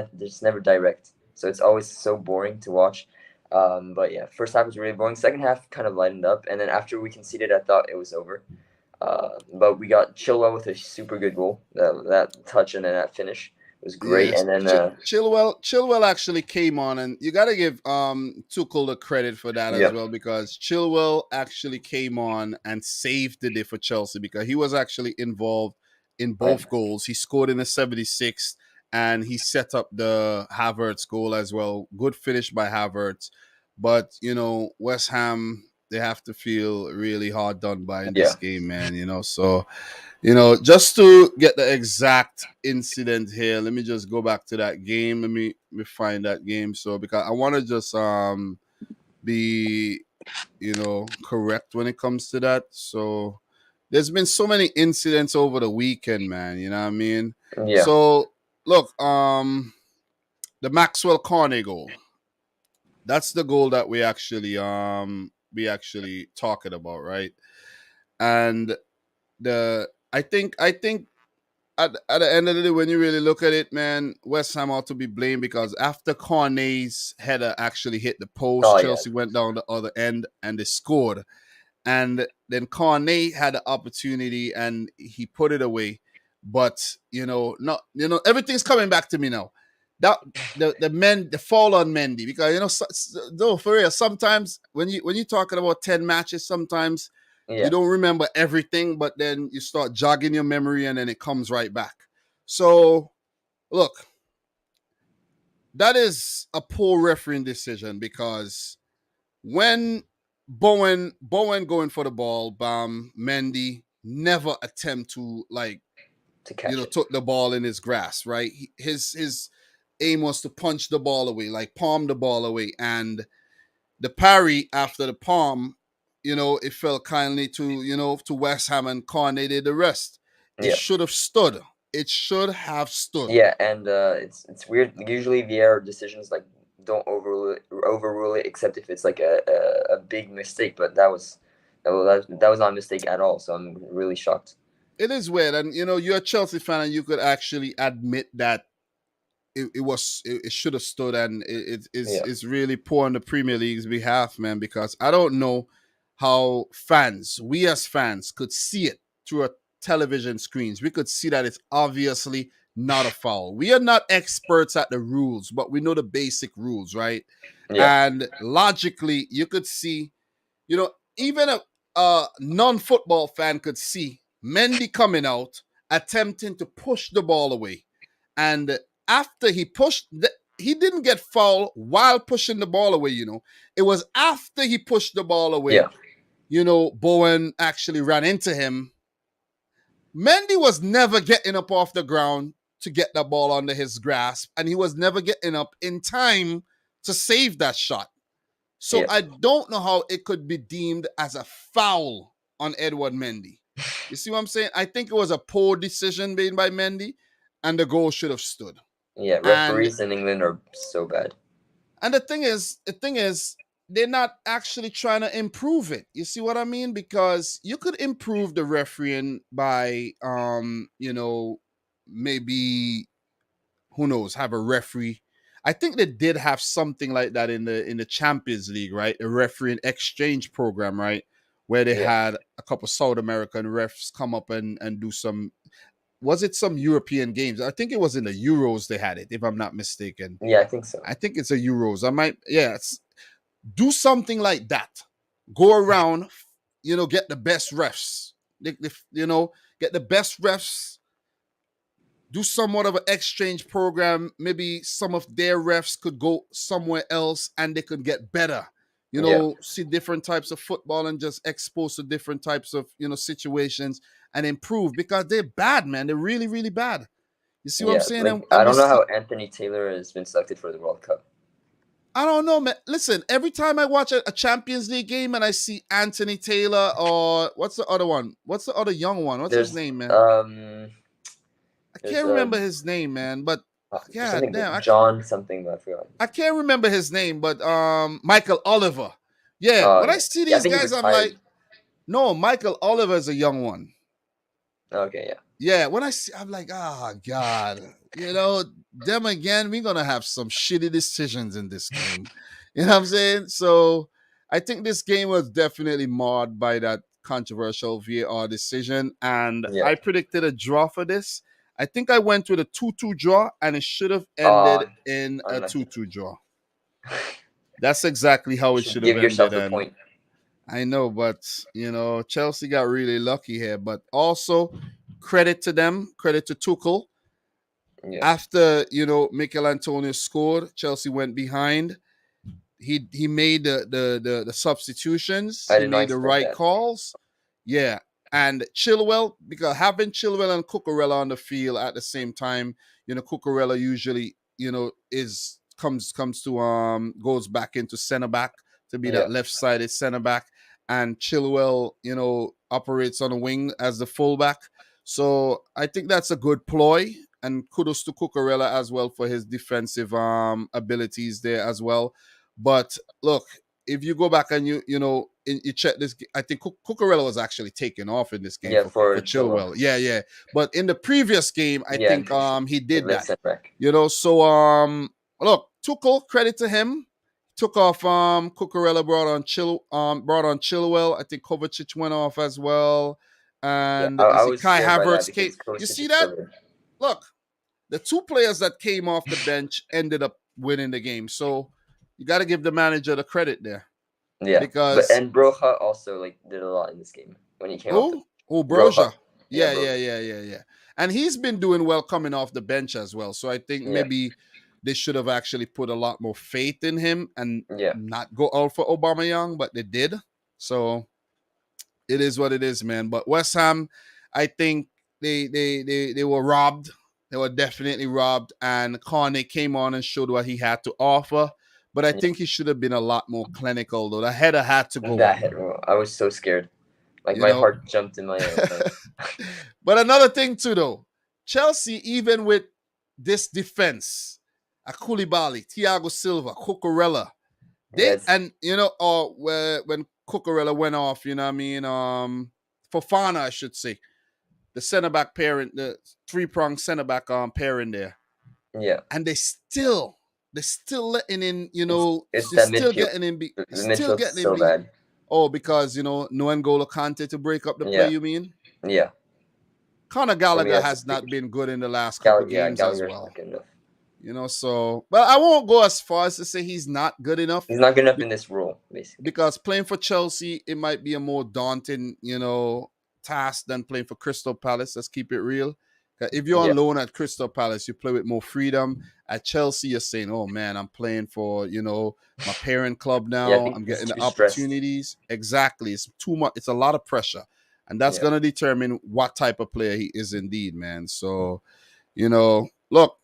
never direct. So it's always so boring to watch. But yeah, first half was really boring. Second half kind of lightened up, and then after we conceded, I thought it was over. But we got Chilwell with a super good goal. That touch and then that finish was great. Yes, And then Chilwell actually came on, and you got to give Tuchel the credit for that as yeah, well, because Chilwell actually came on and saved the day for Chelsea because he was actually involved in right, both goals. He scored in the 76th and he set up the Havertz goal as well. Good finish by Havertz, but West Ham, they have to feel really hard done by in this yeah, game, man. So just to get the exact incident here, let me just go back to that game. Let me find that game. So because I want to just be correct when it comes to that. So there's been so many incidents over the weekend, man. You know what I mean? yeah, So look, the Maxwell Cornet goal. That's the goal that we actually talking about, right? And I think at the end of the day, when you really look at it, man, West Ham ought to be blamed because after Cornet's header actually hit the post, oh yeah, Chelsea went down the other end and they scored. And then Cornet had the opportunity and he put it away. But not everything's coming back to me now. That the fall on Mendy because no, for real. Sometimes when you're talking about 10 matches, sometimes you yeah, don't remember everything, but then you start jogging your memory and then it comes right back. So look, that is a poor refereeing decision because when Bowen going for the ball, bam, Mendy never attempt to to catch it. took the ball in his grasp, right? His aim was to punch the ball away, like palm the ball away, and the parry after the palm, it fell kindly to West Ham and Cornet did the rest. It Yeah, should have stood. It should have stood. yeah, and it's weird. Usually the error decisions like don't overrule it, except if it's like a big mistake. But that was not a mistake at all. So I'm really shocked. It is weird, and you're a Chelsea fan, and you could actually admit that it should have stood, and Yeah, it's really poor on the Premier League's behalf, man. Because I don't know how we as fans, could see it through a television screens. We could see that it's obviously not a foul. We are not experts at the rules, but we know the basic rules, right? yeah, And logically, you could see, even a non-football fan could see Mendy coming out, attempting to push the ball away. And after he didn't get fouled while pushing the ball away, It was after he pushed the ball away, yeah, Bowen actually ran into him. Mendy was never getting up off the ground to get the ball under his grasp, and he was never getting up in time to save that shot. So Yeah. I don't know how it could be deemed as a foul on Edward Mendy. You see what I'm saying? I think it was a poor decision made by Mendy, and the goal should have stood. Yeah, And referees in England are so bad. the thing is, they're not actually trying to improve it. You see what I mean? Because you could improve the refereeing by, maybe, who knows, have a referee. I think they did have something like that in the Champions League, right? A refereeing exchange program, right? Where they Yeah. had a couple South American refs come up and do some. Was it some European games? I think it was in the Euros they had it, if I'm not mistaken. Yeah, I think so. I think it's a Euros. Do something like that. Go around, get the best refs. Get the best refs. Do somewhat of an exchange program. Maybe some of their refs could go somewhere else and they could get better. Yeah. See different types of football and just expose to different types of, situations and improve, because they're bad, man. They're really, really bad. You see what I'm Yeah, saying? like And I we don't know see, how Anthony Taylor has been selected for the World Cup. I don't know, man. Listen, every time I watch a Champions League game and I see Anthony Taylor, or what's the other one? What's the other young one? What's his There's name, man? I there's can't remember his name, man. But there's God something damn, John something, but I forgot. I can't remember his name. But Michael Oliver. Yeah, when I see Yeah, I these think he guys, I'm like, retired. no, Michael Oliver is a young one. Okay, yeah. Yeah, when I see, I'm like, oh God, them again. We're gonna have some shitty decisions in this game. You know what I'm saying? So I think this game was definitely marred by that controversial VAR decision, and Yeah. I predicted a draw for this. I think I went with a 2-2 draw, and it should have ended in a Unlucky. 2-2 draw. That's exactly how You it should should have give ended, yourself the and point. I know, but Chelsea got really lucky here. But also, credit to them, credit to Tuchel. Yeah. After Mikel Antonio scored, Chelsea went behind. He made the substitutions. I He did not made the expect right that. calls. Yeah, and Chilwell, because having Chilwell and Cucurella on the field at the same time, Cucurella usually is comes to goes back into center back to be that Yeah. left-sided center back, and Chilwell operates on the wing as the fullback. So I think that's a good ploy, and kudos to Cucurella as well for his defensive abilities there as well. But look, if you go back and you check this, I think Cucurella was actually taken off in this game Yeah, for for Chilwell. Yeah. But in the previous game, I Yeah, think he did left that. center back. So look, Tuchel, credit to him. Took off Cucurella, brought on Chilwell. I think Kovacic went off as well. Yeah, And I is it was Kai scared by that Havertz came? because You Kovacic see is that? so good. Look, the two players that came off the bench ended up winning the game. So you got to give the manager the credit there. Yeah, Because and Broja also did a lot in this game when he came off the Broja. Yeah, Yeah. And he's been doing well coming off the bench as well. So I think maybe they should have actually put a lot more faith in him and not go out for Aubameyang, but they did. So it is what it is, man. But West Ham, I think they were robbed. They were definitely robbed. And Carney came on and showed what he had to offer. But I think he should have been a lot more clinical, though. The header had to go That in. header, I was so scared. My heart jumped in my But another thing, too, though. Chelsea, even with this defense, Koulibaly, Thiago Silva, Cucurella, when Cucurella went off, Fofana, I should say, the center back pairing, the three-pronged center back pairing there. Yeah. And they're still letting in, it's they're that still midfield. getting in. The midfield's so in. bad. Oh, because, no N'Golo Kante to break up the play, you mean? Yeah. Conor Gallagher has not been good in the last couple games as well. But I won't go as far as to say he's not good enough. He's not good enough in this role, basically. Because playing for Chelsea, it might be a more daunting, task than playing for Crystal Palace. Let's keep it real. If you're on loan at Crystal Palace, you play with more freedom. At Chelsea, you're saying, oh, man, I'm playing for, my parent club now. I'm getting the opportunities. Stressed. Exactly. It's too much. It's a lot of pressure. And that's going to determine what type of player he is indeed, man. So, look,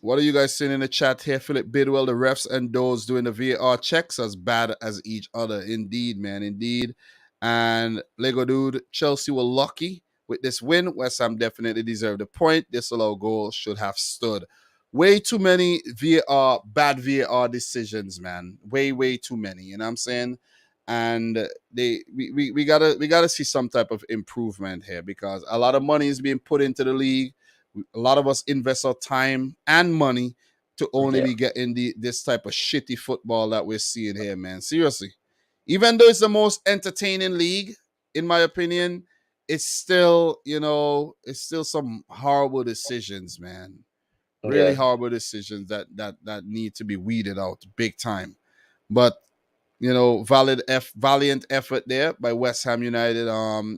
What are you guys saying in the chat here? Philip Bidwell, the refs and those doing the VAR checks as bad as each other. Indeed, man, indeed. And Lego Dude, Chelsea were lucky with this win. West Ham definitely deserved a point. This allowed goal should have stood. Way too many bad VAR decisions, man. Way too many. You know what I'm saying? And we gotta see some type of improvement here because a lot of money is being put into the league. A lot of us invest our time and money to only be getting this type of shitty football that we're seeing here, man. Seriously. Even though it's the most entertaining league, in my opinion, it's still, it's still some horrible decisions, man. Really horrible decisions that need to be weeded out big time. But valiant effort there by West Ham United.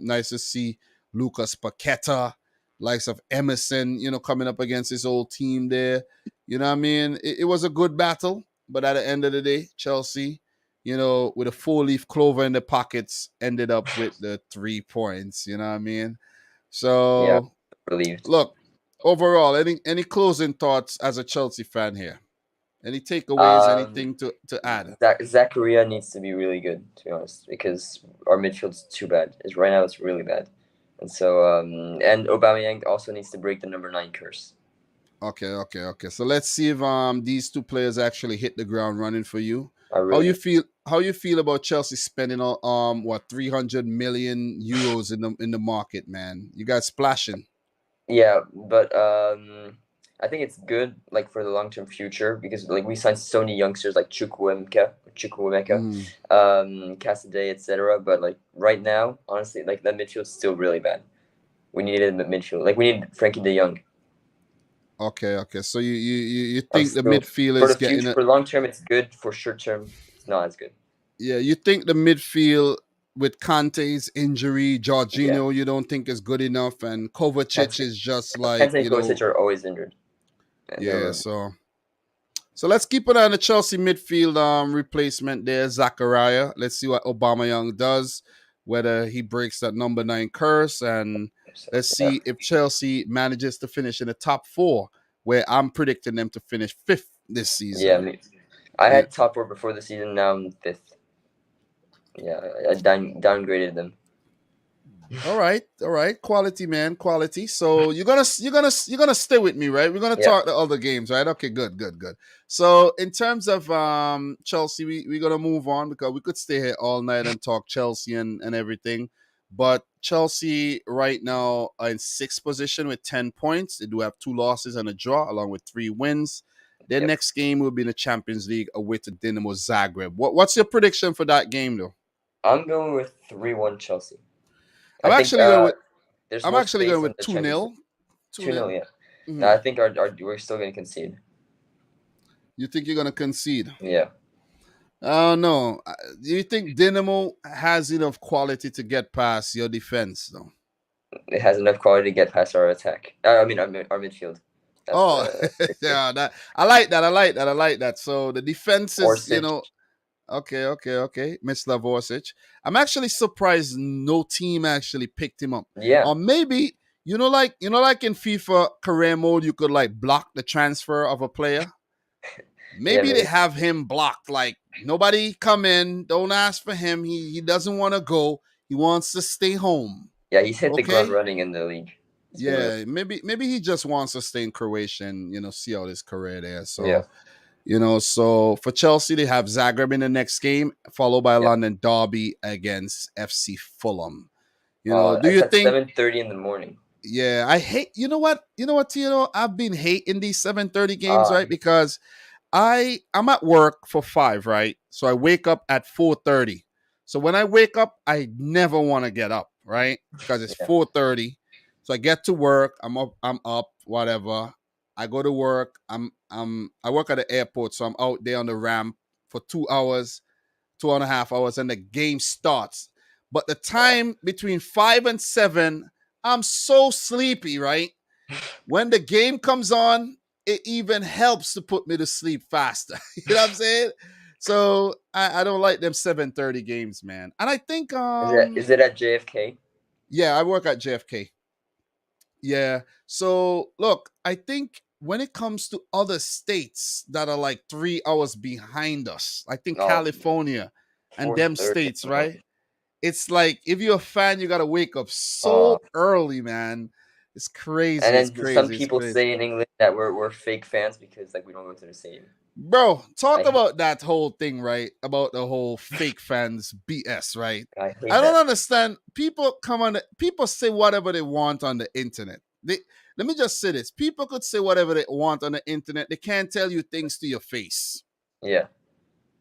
Nice to see Lucas Paqueta, likes of Emerson, coming up against his old team there. You know what I mean? It was a good battle, but at the end of the day, Chelsea, with a 4-leaf clover in the pockets, ended up with the 3 points. You know what I mean? So, relieved. Look, overall, any closing thoughts as a Chelsea fan here? Any takeaways? Anything to add? Zakaria needs to be really good, to be honest, because our midfield's too bad. Right now, it's really bad, and so and Aubameyang also needs to break the number 9 curse. Okay. So let's see if these two players actually hit the ground running for you. How you feel about Chelsea spending 300 million euros in the market, man? You guys splashing. Yeah, but I think it's good, like, for the long-term future because, like, we signed so many youngsters like Chukwuemeka, Cassidy, etc. But, like, right now, honestly, like, that midfield's still really bad. We needed a midfield. Like, we need Frankie de Jong. Okay. So you think the midfield is getting for long term it's good, for short term it's not as good. Yeah, you think the midfield with Kante's injury, Jorginho, you don't think is good enough, and Kovacic is just like Kante and Kovacic are always injured. Yeah, so let's keep an eye on the Chelsea midfield replacement there, Zakaria. Let's see what Aubameyang does, whether he breaks that number 9 curse, and let's see if Chelsea manages to finish in the top 4, where I'm predicting them to finish 5th this season. Yeah, I had top 4 before the season. Now I'm 5th. Yeah, I downgraded them. All right, quality, man, quality. So you're gonna stay with me, right? We're gonna talk the other games, right? Okay, good. So in terms of Chelsea, we're gonna move on because we could stay here all night and talk Chelsea and everything. But Chelsea right now are in 6th position with 10 points. They do have 2 losses and a draw, along with 3 wins. Their next game will be in the Champions League away to Dinamo Zagreb. What's your prediction for that game, though? I'm going with 3-1 Chelsea. I'm actually going with 2-0. 2-0, yeah. Mm-hmm. I think we're still going to concede. You think you're going to concede? Yeah. No. Do you think Dinamo has enough quality to get past your defense, though? It has enough quality to get past our attack. I mean, our midfield. Yeah. I like that. So the defense is, Okay. Mr. Vorsic. I'm actually surprised no team actually picked him up. Yeah. Or maybe, like in FIFA career mode, you could like block the transfer of a player. Maybe they have him blocked. Like, nobody come in, don't ask for him. He doesn't want to go. He wants to stay home. Yeah, he's hit the ground running in the league. Maybe he just wants to stay in Croatia and, see out his career there. So so for Chelsea, they have Zagreb in the next game, followed by London derby against FC Fulham. Do you think 7:30 in the morning? Yeah, I hate. You know what? I've been hating these 7:30 games, right? Because I'm at work for 5, right? So I wake up at 4:30. So when I wake up, I never want to get up, right? Because it's 4:30. So I get to work. I'm up, whatever. I go to work. I work at the airport, so I'm out there on the ramp for 2 hours, 2.5 hours, and the game starts. But the time between 5 and 7, I'm so sleepy, right? When the game comes on, it even helps to put me to sleep faster. You know what I'm saying? So I don't like them 7:30 games, man. And I think is it at JFK? Yeah, I work at JFK. Yeah. So look, I think when it comes to other states that are like 3 hours behind us, I think Oh, California and them 4:30. states, right? It's like if you're a fan, you gotta wake up Uh, so early, man. It's and crazy. It's then some crazy. It's people crazy. say in England that we're fake fans because like we don't go to the stadium. Bro, talk I about that whole thing, right? About the whole fake fans BS, right? I hate I don't that. understand. People say whatever they want on the internet. Let me just say this. People could say whatever they want on the internet. They can't tell you things to your face. Yeah.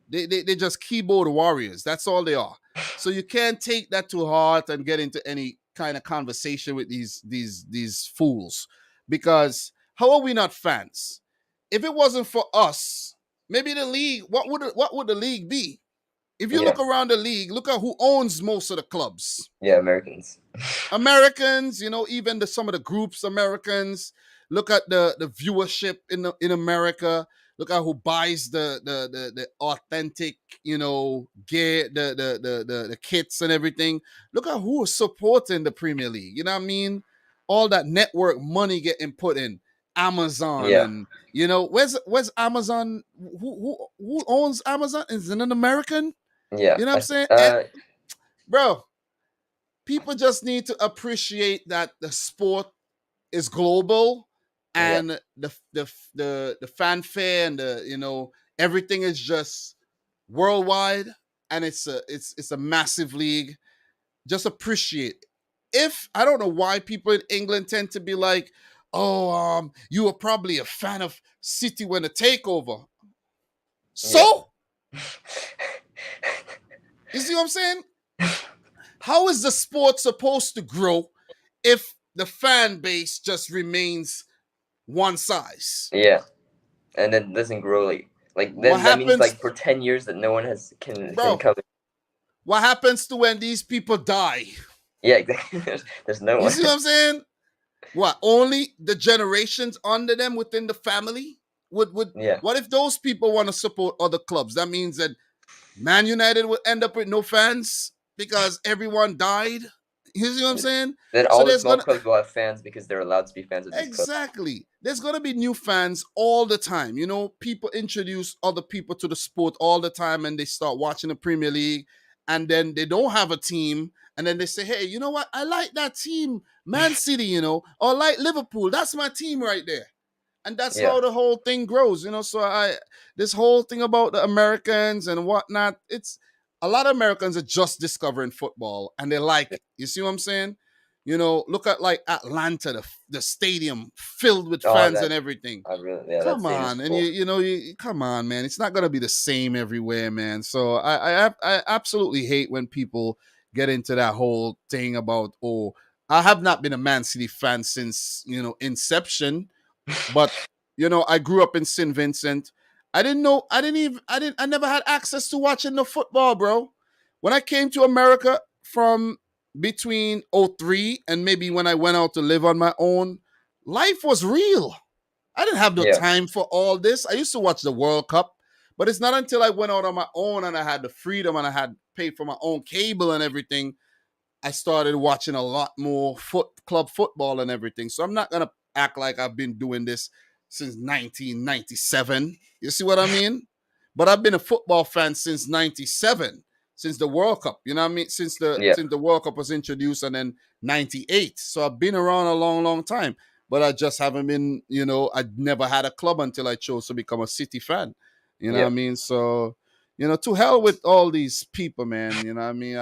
They just keyboard warriors. That's all they are. So you can't take that to heart and get into any kind of conversation with these fools. Because how are we not fans? If it wasn't for us, maybe the league, what would the league be? If you Yeah. look around the league, look at who owns most of the clubs. Yeah. Americans. Americans, even some of the groups, Americans. Look at the viewership in America. Look at who buys the authentic, gear, the kits and everything. Look at who is supporting the Premier League. You know what I mean? All that network money getting put in. Amazon Yeah. and where's Amazon? Who owns Amazon? Is it an American? Yeah. You know what I'm saying? Bro, people just need to appreciate that the sport is global Yeah. and the fanfare and everything is just worldwide, and it's a massive league. Just appreciate it. If I don't know why people in England tend to be like, oh, you were probably a fan of City when the takeover. Yeah. So you see what I'm saying? How is the sport supposed to grow if the fan base just remains one size? Yeah. And then doesn't grow like What then that means happens, like for 10 years that no one can bro? come. What happens to when these people die? Yeah, exactly. There's no You one. see what I'm saying? What, only the generations under them within the family would Yeah. what if those people want to support other clubs? That means that Man United would end up with no fans because everyone died. You see what I'm saying? Then So all the there's small gonna clubs will have fans because they're allowed to be fans of these clubs. exactly. There's gonna be new fans all the time. People introduce other people to the sport all the time, and they start watching the Premier League, and then they don't have a team, and then they say, "Hey, you know what? I like that team, Man City, or like Liverpool. That's my team right there." And that's Yeah. how the whole thing grows. So this whole thing about the Americans and whatnot, it's a lot of Americans are just discovering football and they like it. You see what I'm saying? Look at like Atlanta, the stadium filled with Oh, fans that and everything. I really yeah, that Come stadium's on, and cool. come on, man. It's not gonna be the same everywhere, man. So I absolutely hate when people get into that whole thing about, oh, I have not been a Man City fan since inception, but I grew up in St. Vincent. I didn't know. I never had access to watching the football, bro. When I came to America from between '03 and maybe when I went out to live on my own, life was real. I didn't have no Yeah. time for all this. I used to watch the World Cup, but it's not until I went out on my own and I had the freedom and I had paid for my own cable and everything, I started watching a lot more club football and everything. So I'm not gonna act like I've been doing this since 1997. You see what I mean? But I've been a football fan since '97, since the World Cup. You know what I mean? Since the Yeah. since the World Cup was introduced, and then '98. So I've been around a long, long time. But I just haven't been. I never had a club until I chose to become a City fan. You know what Yeah. I mean? So to hell with all these people, man. You know what I mean?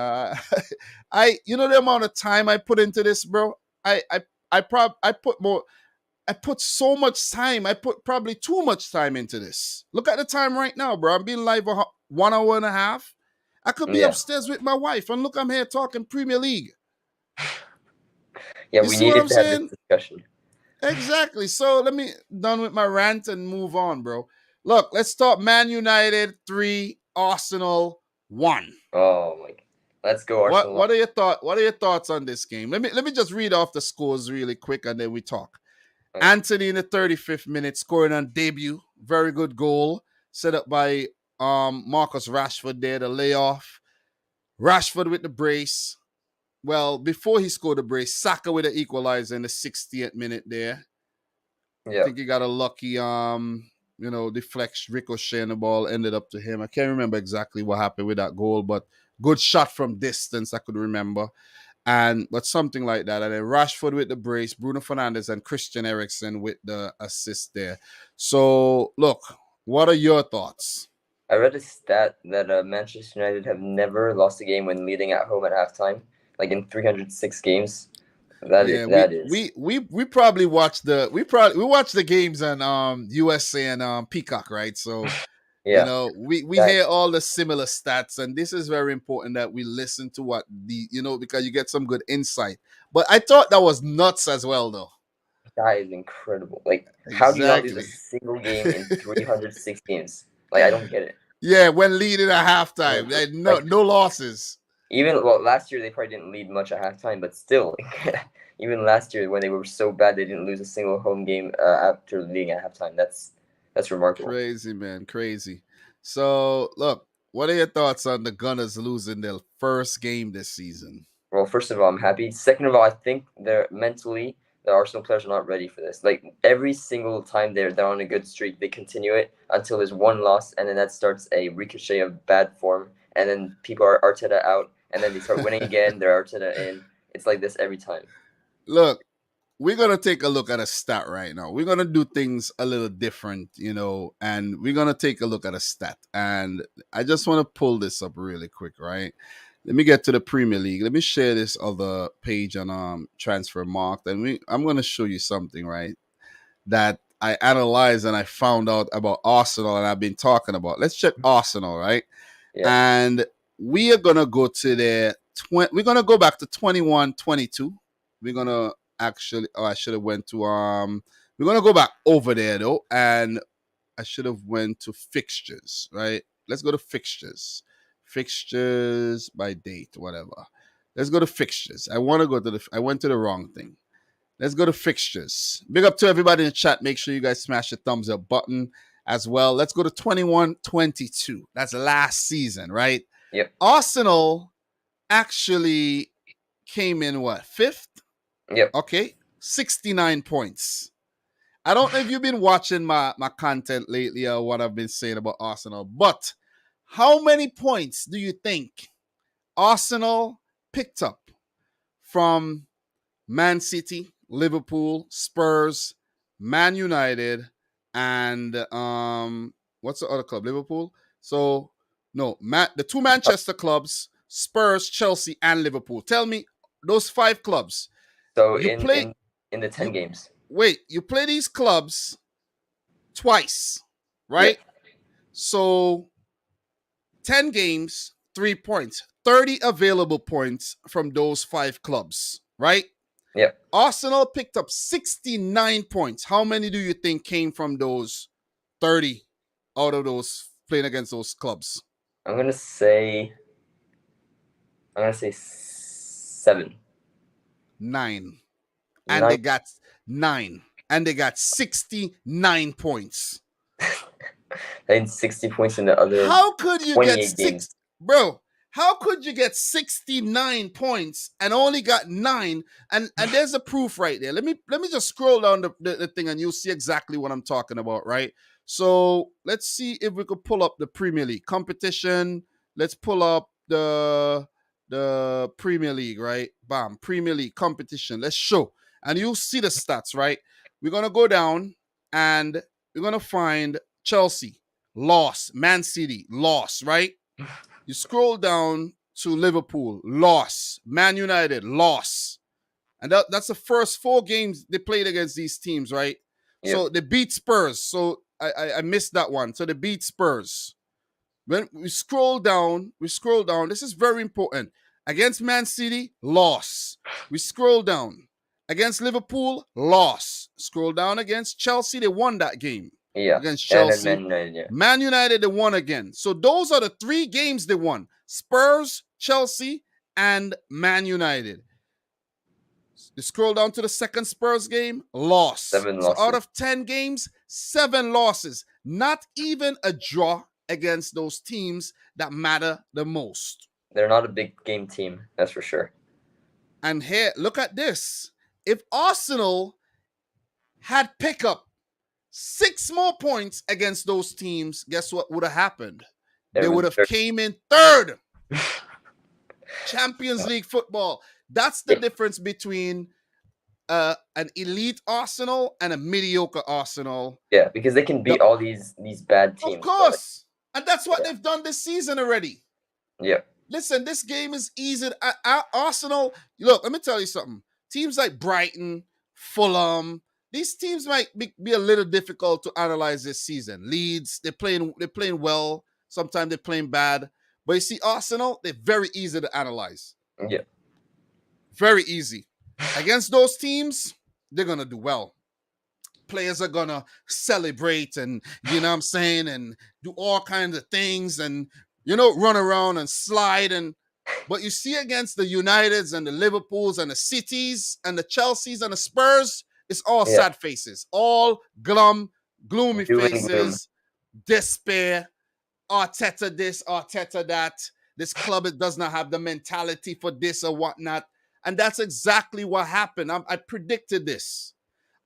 The amount of time I put into this, bro. I put so much time. I put probably too much time into this. Look at the time right now, bro. I'm being live 1 hour and a half. I could be Yeah. upstairs with my wife, and look, I'm here talking Premier League. Yeah, You we see what needed I'm to have this saying? discussion. Exactly. So let me done with my rant and move on, bro. Look, let's start Man United 3, Arsenal 1. Oh my. Let's go What Arsenal. what are your thoughts on this game? Let me just read off the scores really quick and then we talk. Okay. Anthony in the 35th minute scoring on debut. Very good goal set up by Marcus Rashford there, the layoff. Rashford with the brace. Well, before he scored the brace, Saka with the equalizer in the 60th minute there. I think he got a lucky deflection, ricochet, and the ball ended up to him. I can't remember exactly what happened with that goal, but good shot from distance, I could remember. But something like that. And then Rashford with the brace, Bruno Fernandes and Christian Eriksen with the assist there. So, look, what are your thoughts? I read a stat that Manchester United have never lost a game when leading at home at halftime, like in 306 games. We probably watch the games on USA and Peacock, right? So yeah, we hear all the similar stats, and this is very important that we listen to what because you get some good insight. But I thought that was nuts as well, though. that is incredible. Like, how do you not lose a Exactly. single game in 306 games? Like, I don't get it. Yeah, when leading at halftime, no losses. Last year they probably didn't lead much at halftime, but still, even last year when they were so bad, they didn't lose a single home game after leading at halftime. That's remarkable. Crazy, man, crazy. So, look, what are your thoughts on the Gunners losing their first game this season? Well, first of all, I'm happy. Second of all, I think the Arsenal players are not ready for this. Like, every single time they're on a good streak, they continue it until there's one loss, and then that starts a ricochet of bad form, and then people are Arteta out, and then they start winning again. They're Arteta in. It's like this every time. Look, we're going to take a look at a stat right now. We're going to do things a little different, and we're going to take a look at a stat. And I just want to pull this up really quick, right? Let me get to the Premier League. Let me share this other page on Transfer Markt, and I'm going to show you something, right, that I analyzed and I found out about Arsenal, and I've been talking about. Let's check Arsenal, right? Yeah. And we are going to go to we're going to go back to 21-22. We're going to I should have went to we're going to go back over there though, and I should have went to fixtures, right? Let's go to fixtures by date, whatever. Let's go to fixtures. I went to the wrong thing. Let's go to fixtures. Big up to everybody in the chat. Make sure you guys smash the thumbs up button as well. Let's go to 21-22. That's last season, right? Yep. Arsenal actually came in fifth? Yep. Okay. 69 points. I don't know if you've been watching my content lately or what I've been saying about Arsenal, but how many points do you think Arsenal picked up from Man City, Liverpool, Spurs, Man United, and what's the other club? Liverpool? So, no, the two Manchester clubs, Spurs, Chelsea, and Liverpool. Tell me, those 5 clubs. So in the 10 games. Wait, you play these clubs twice, right? Yep. So 10 games, 3 points, 30 available points from those 5 clubs, right? Yep. Arsenal picked up 69 points. How many do you think came from those 30 out of those playing against those clubs? I'm gonna say 7. 9. And they got 9. And they got 69 points. They had 60 points in the other. How could you get games? Bro, how could you get 69 points and only got 9? And there's a proof right there. Let me just scroll down the thing and you'll see exactly what I'm talking about, right? So let's see if we could pull up the Premier League competition. Let's pull up the Premier League, right? Bam, Premier League competition. Let's show. And you'll see the stats, right? We're going to go down and we're going to find Chelsea, loss. Man City, loss, right? You scroll down to Liverpool, loss. Man United, loss. And that's the first 4 games they played against these teams, right? Yep. So they beat Spurs. So I missed that one. So they beat Spurs. When we scroll down, this is very important. Against Man City, loss. We scroll down. Against Liverpool, loss. Scroll down against Chelsea, they won that game. Yeah. Against Chelsea. And Man United, yeah. Man United, they won again. So those are the 3 games they won. Spurs, Chelsea, and Man United. You scroll down to the second Spurs game, loss. 7 losses. So out of 10 games, 7 losses. Not even a draw against those teams that matter the most. They're not a big game team, that's for sure. And here, look at this. If Arsenal had pickup 6 more points against those teams, guess what would have happened? They would have Third. came in third. Champions League football. That's the difference between an elite Arsenal and a mediocre Arsenal. Yeah, because they can beat all these bad teams. Of course. And that's what they've done this season already. Yeah. Listen, this game is easy. Arsenal, look, let me tell you something. Teams like Brighton, Fulham, these teams might be a little difficult to analyze this season. Leeds, they're playing well. Sometimes they're playing bad. But you see, Arsenal, they're very easy to analyze. Yeah. Very easy. Against those teams, they're going to do well. Players are going to celebrate and, you know what I'm saying, and do all kinds of things and, you know, run around and slide. But you see against the Uniteds and the Liverpools and the Cities and the Chelseas and the Spurs, it's all sad faces. All gloomy faces, despair, Arteta this, Arteta that. This club does not have the mentality for this or whatnot. And that's exactly what happened. I predicted this.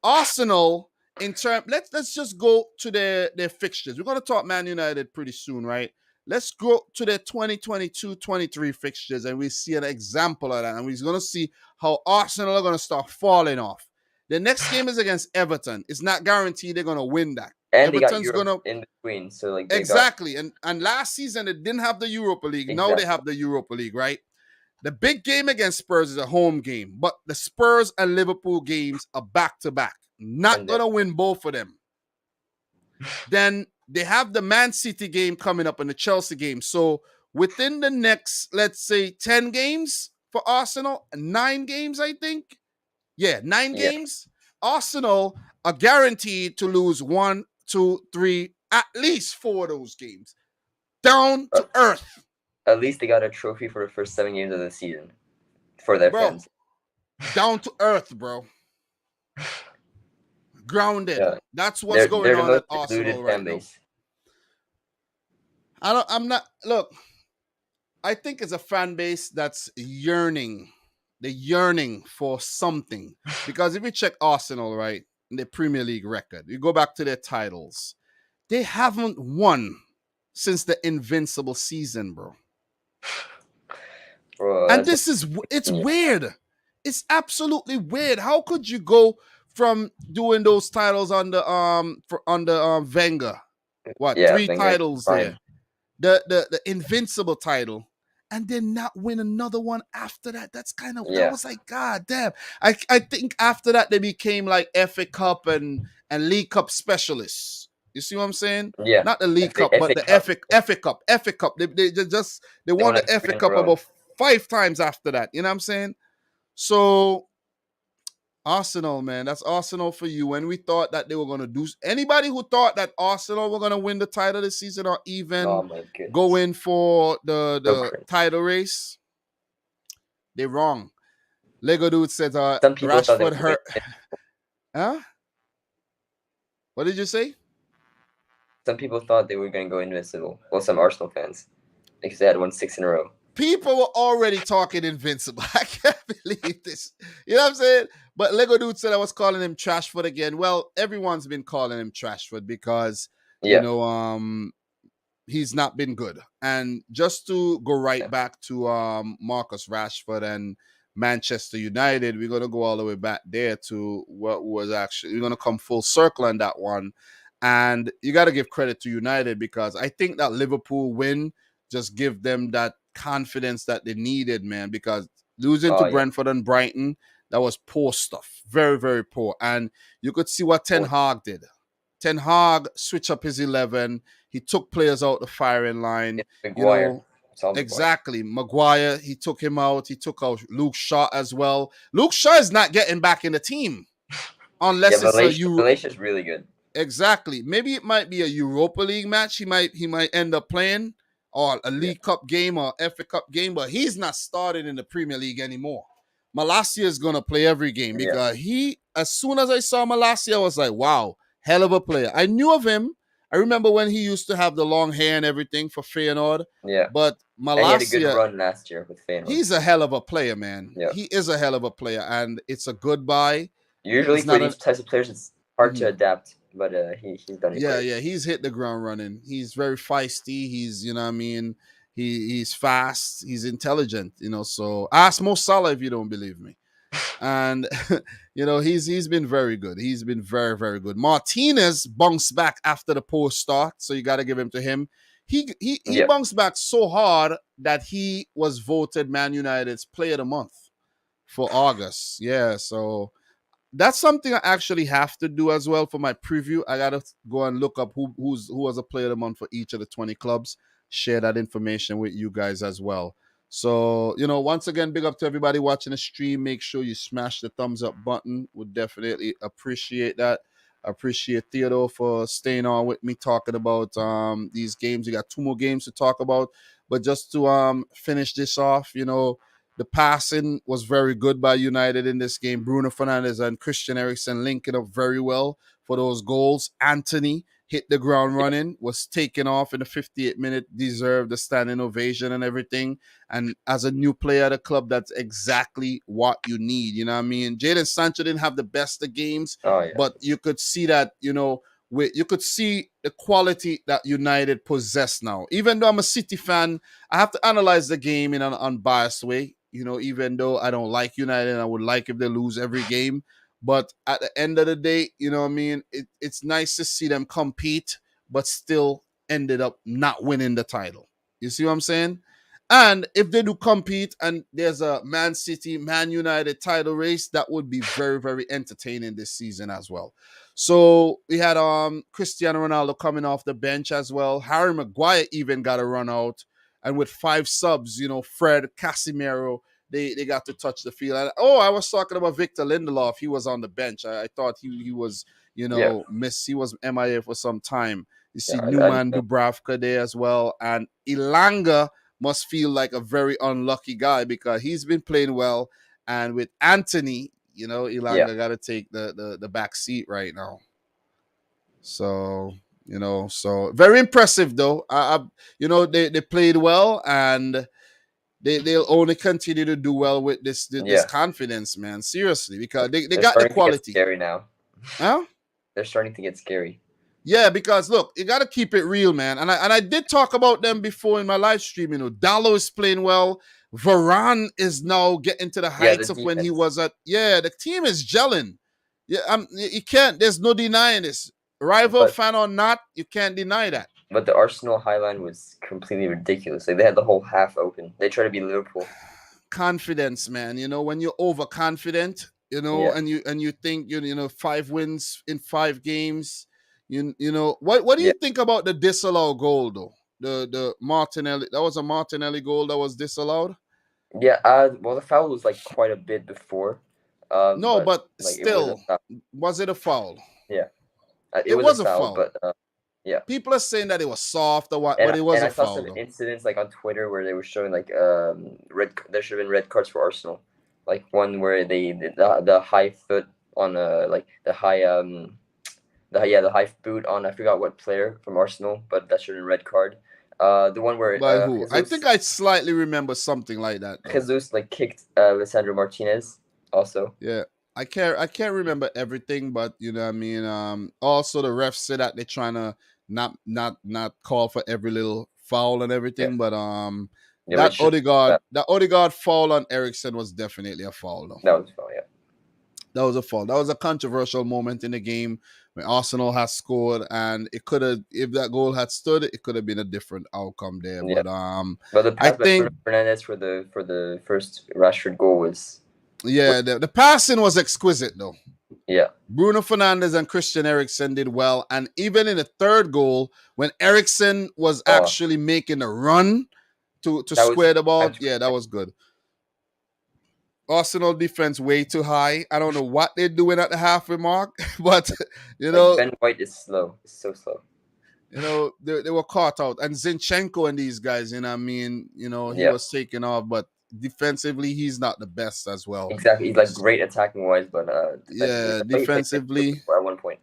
Arsenal, in term, let's just go to their fixtures. We're going to talk Man United pretty soon, right? Let's go to their 2022-23 fixtures, and we see an example of that. And we're going to see how Arsenal are going to start falling off. The next game is against Everton. It's not guaranteed they're going to win that. And Everton's they got Europe in between, so like exactly. And last season they didn't have the Europa League. Exactly. Now they have the Europa League, right? The big game against Spurs is a home game, but the Spurs and Liverpool games are back-to-back. Not going to win both of them. Then they have the Man City game coming up and the Chelsea game. So within the next, let's say, 10 games for Arsenal, 9 games, I think. Yeah, 9 games. Arsenal are guaranteed to lose 1, 2, 3, at least 4 of those games. Down to earth. At least they got a trophy for the first 7 games of the season for their fans. Down to earth, bro. Grounded. Yeah. That's what's going on at Arsenal right now. Look, I think it's a fan base that's yearning. They're yearning for something. Because if you check Arsenal, right, in the Premier League record, you go back to their titles, they haven't won since the invincible season, bro. And it's weird. It's absolutely weird. How could you go from doing those titles under Wenger? What, 3 Wenger, titles there? The invincible title, and then not win another one after that. That's kind of that was like, God damn. I think after that they became like FA Cup and League Cup specialists. You see what I'm saying? Yeah. Not the League Cup, but the FA Cup. FA Cup. They won the FA Cup about 5 times after that. You know what I'm saying? So Arsenal, man, that's Arsenal for you. When we thought that they were going to do, anybody who thought that Arsenal were going to win the title this season or even go in for the title race, they're wrong. Lego Dude says Rashford hurt. Huh? What did you say? Some people thought they were going to go invincible. Well, some Arsenal fans, because they had won 6 in a row. People were already talking invincible. I can't believe this. You know what I'm saying? But Lego Dude said I was calling him Trashford again. Well, everyone's been calling him Trashford because, you know, he's not been good. And just to go back to Marcus Rashford and Manchester United, we're going to go all the way back there to what was actually, we're going to come full circle on that one. And you got to give credit to United because I think that Liverpool win just give them that confidence that they needed, man, because losing to Brentford and Brighton, that was poor stuff. Very, very poor. And you could see what Ten Hag did. Ten Hag switched up his 11. He took players out the firing line. Maguire. Exactly. Maguire, he took him out. He took out Luke Shaw as well. Luke Shaw is not getting back in the team unless it's a Malaysia's really good. Exactly. Maybe it might be a Europa League match. He might end up playing, or a League Cup game or FA Cup game, but he's not starting in the Premier League anymore. Malacia is going to play every game because as soon as I saw Malacia, I was like, wow, hell of a player. I knew of him. I remember when he used to have the long hair and everything for Feyenoord. Yeah. But Malacia, he had a good run last year with Feyenoord. He's a hell of a player, man. Yeah. He is a hell of a player, and it's a goodbye. Usually for these types of players, it's hard to adapt but he's done it Yeah, great. yeah, he's hit the ground running. He's very feisty. He's, you know what I mean, he's fast, he's intelligent, you know. So ask Mo Salah if you don't believe me. And you know, he's been very good. He's been very, very good. Martinez bounced back after the poor start, so you got to give him to him. He Yep. bounced back so hard that he was voted Man United's Player of the Month for August. Yeah, so that's something I actually have to do as well for my preview. I gotta go and look up who was a player of the month for each of the 20 clubs. Share that information with you guys as well. So, you know, once again, big up to everybody watching the stream. Make sure you smash the thumbs up button. Would definitely appreciate that. Appreciate Theodore for staying on with me talking about these games. We got two more games to talk about. But just to finish this off, you know, the passing was very good by United in this game. Bruno Fernandes and Christian Eriksen linking up very well for those goals. Anthony hit the ground running, was taken off in the 58th minute, deserved the standing ovation and everything. And as a new player at a club, that's exactly what you need. You know what I mean? Jadon Sancho didn't have the best of games, Oh yeah. but you could see that, you know, you could see the quality that United possess now. Even though I'm a City fan, I have to analyze the game in an unbiased way. You know, even though I don't like United, I would like if they lose every game. But at the end of the day, you know what I mean? It's nice to see them compete, but still ended up not winning the title. You see what I'm saying? And if they do compete and there's a Man City, Man United title race, that would be very, very entertaining this season as well. So we had Cristiano Ronaldo coming off the bench as well. Harry Maguire even got a run out. And with 5 subs, you know, Fred, Casemiro, they got to touch the field. And, I was talking about Victor Lindelof. He was on the bench. I thought he was, you Yeah. know, he was MIA for some time. You see Yeah. Newman Dubravka there as well. And Ilanga must feel like a very unlucky guy because he's been playing well. And with Anthony, you know, Ilanga got to take the back seat right now. So, you know, so very impressive though. You know, they played well and they'll only continue to do well with this confidence, man. Seriously, because they got the quality. To get scary now. Huh? They're starting to get scary. Yeah, because look, you got to keep it real, man. And I did talk about them before in my live stream. You know, Dallo is playing well. Varane is now getting to the heights of when he was at. Yeah, the team is gelling. Yeah, you can't. There's no denying this. Rival fan or not, you can't deny that. But the Arsenal highline was completely ridiculous. Like they had the whole half open. They tried to be Liverpool. Confidence, man. You know, when you're overconfident, you know, and you think you know 5 wins in 5 games. You know what do you think about the disallowed goal though? The Martinelli, that was a Martinelli goal that was disallowed. Yeah, well the foul was like quite a bit before. No, but like, still, was it a foul? Yeah, it was a foul. But yeah, people are saying that it was soft or what, but it was a foul. I saw some incidents like on Twitter where they were showing like red. There should have been red cards for Arsenal, like one where the high foot on like the high the high boot on I forgot what player from Arsenal, but that should have been red card. The one where by who? Jesus, I think I slightly remember something like that. Though. Jesus like kicked Lisandro Martinez also. Yeah. I can't remember everything, but you know what I mean. Also, the refs said that they're trying to not call for every little foul and everything, but that Odegaard foul on Eriksen was definitely a foul, though. That was a foul, yeah. That was a foul. That was a controversial moment in the game when Arsenal has scored, and it could have, if that goal had stood, it could have been a different outcome there. Yeah. But the pass by Fernandes for the first Rashford goal was. Yeah, the passing was exquisite though. Yeah. Bruno Fernandes and Christian Eriksen did well. And even in the third goal, when Eriksen was actually making a run to square the ball, that was good. Arsenal defense way too high. I don't know what they're doing at the halfway mark, but you know, Ben White is slow. It's so slow. You know, they were caught out. And Zinchenko and these guys, you know what I mean, you know, he was taken off, but defensively, he's not the best as well. Exactly. He's like great attacking wise, but defensively at one point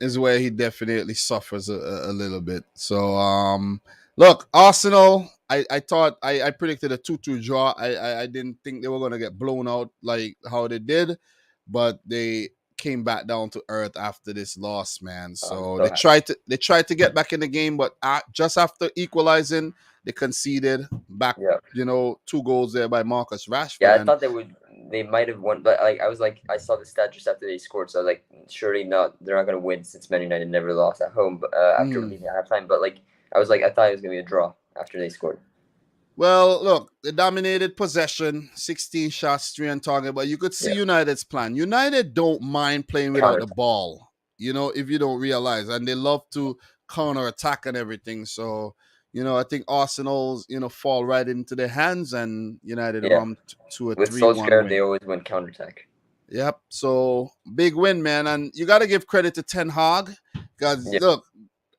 is where he definitely suffers a little bit. So look, Arsenal, I thought I predicted a 2-2 draw. I didn't think they were gonna get blown out like how they did, but they came back down to earth after this loss, man. So so they tried to get back in the game, but just after equalizing, they conceded back. yeah. 2 goals there by Marcus Rashford. Yeah, I And thought they might have won, but I saw the stat just after they scored, so I was like, surely not. They're not gonna win since Man United never lost at home. But after leaving at halftime, but I thought it was gonna be a draw after they scored. well, look, they dominated possession, 16 shots, 3 on target, but you could see United's plan. United don't mind playing without the ball, if you don't realize, and they love to counter attack and everything. So, I think Arsenal's, fall right into their hands, and United run to a 3-1 Solskjaer, win. they always win counterattack. Yep. So big win, man, and you got to give credit to Ten Hag because look,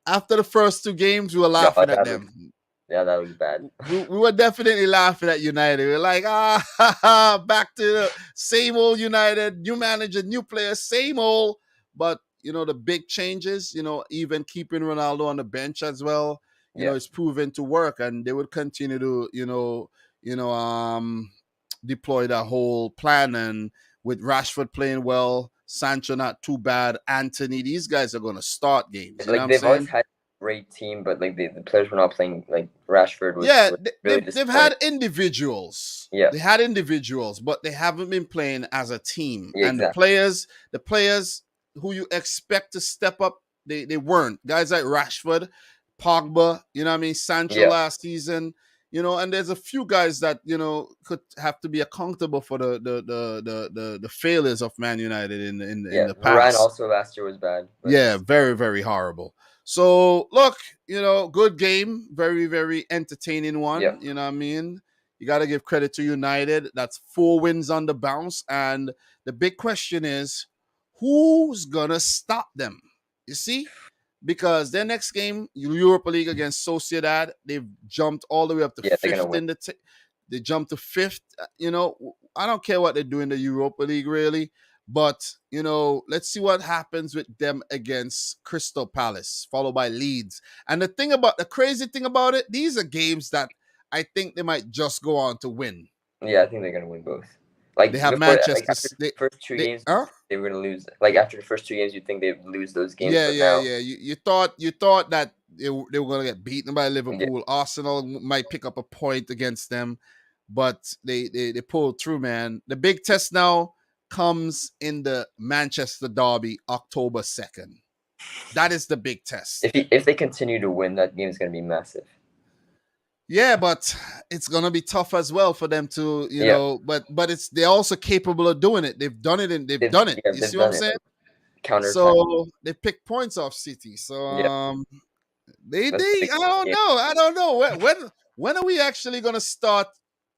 after the first 2 games, we were laughing at them. Yeah, that was bad. We were definitely laughing at United. We were like, back to the same old United, new manager, new players, same old. But, the big changes, even keeping Ronaldo on the bench as well, it's proven to work. And they would continue to, deploy that whole plan. And with Rashford playing well, Sancho not too bad, Anthony, these guys are going to start games. You know what I'm they've saying? always had great team, but the players were not playing. Rashford was really they've had individuals. Yeah, they had individuals, but they haven't been playing as a team. Yeah, and exactly. the players who you expect to step up, they weren't. Guys like Rashford, Pogba, Sancho last season, and there's a few guys that could have to be accountable for the failures of Man United in the past. Varane also last year was bad. Yeah, very, very horrible. So look, good game, very, very entertaining one. Yeah. You know what I mean? You got to give credit to United. That's 4 wins on the bounce, and the big question is, who's gonna stop them? You see, because their next game, Europa League against Sociedad, they've jumped all the way up to 5th in the. They jumped to 5th. I don't care what they do in the Europa League, really. But, let's see what happens with them against Crystal Palace, followed by Leeds. And the crazy thing about it, these are games that I think they might just go on to win. Yeah, I think they're going to win both. They have Manchester. After the first 2 games, they were going to lose. After the first 2 games, you'd think they'd lose those games. Yeah. You thought that they were going to get beaten by Liverpool. Yeah. Arsenal might pick up a point against them, but they pulled through, man. The big test now comes in the Manchester derby, October 2nd. That is the big test. If they continue to win, that game is going to be massive. Yeah, but it's going to be tough as well for them to, but they're also capable of doing it. They've done it and they've done it. You see what I'm saying? So they pick points off City. So I don't know. When are we actually going to start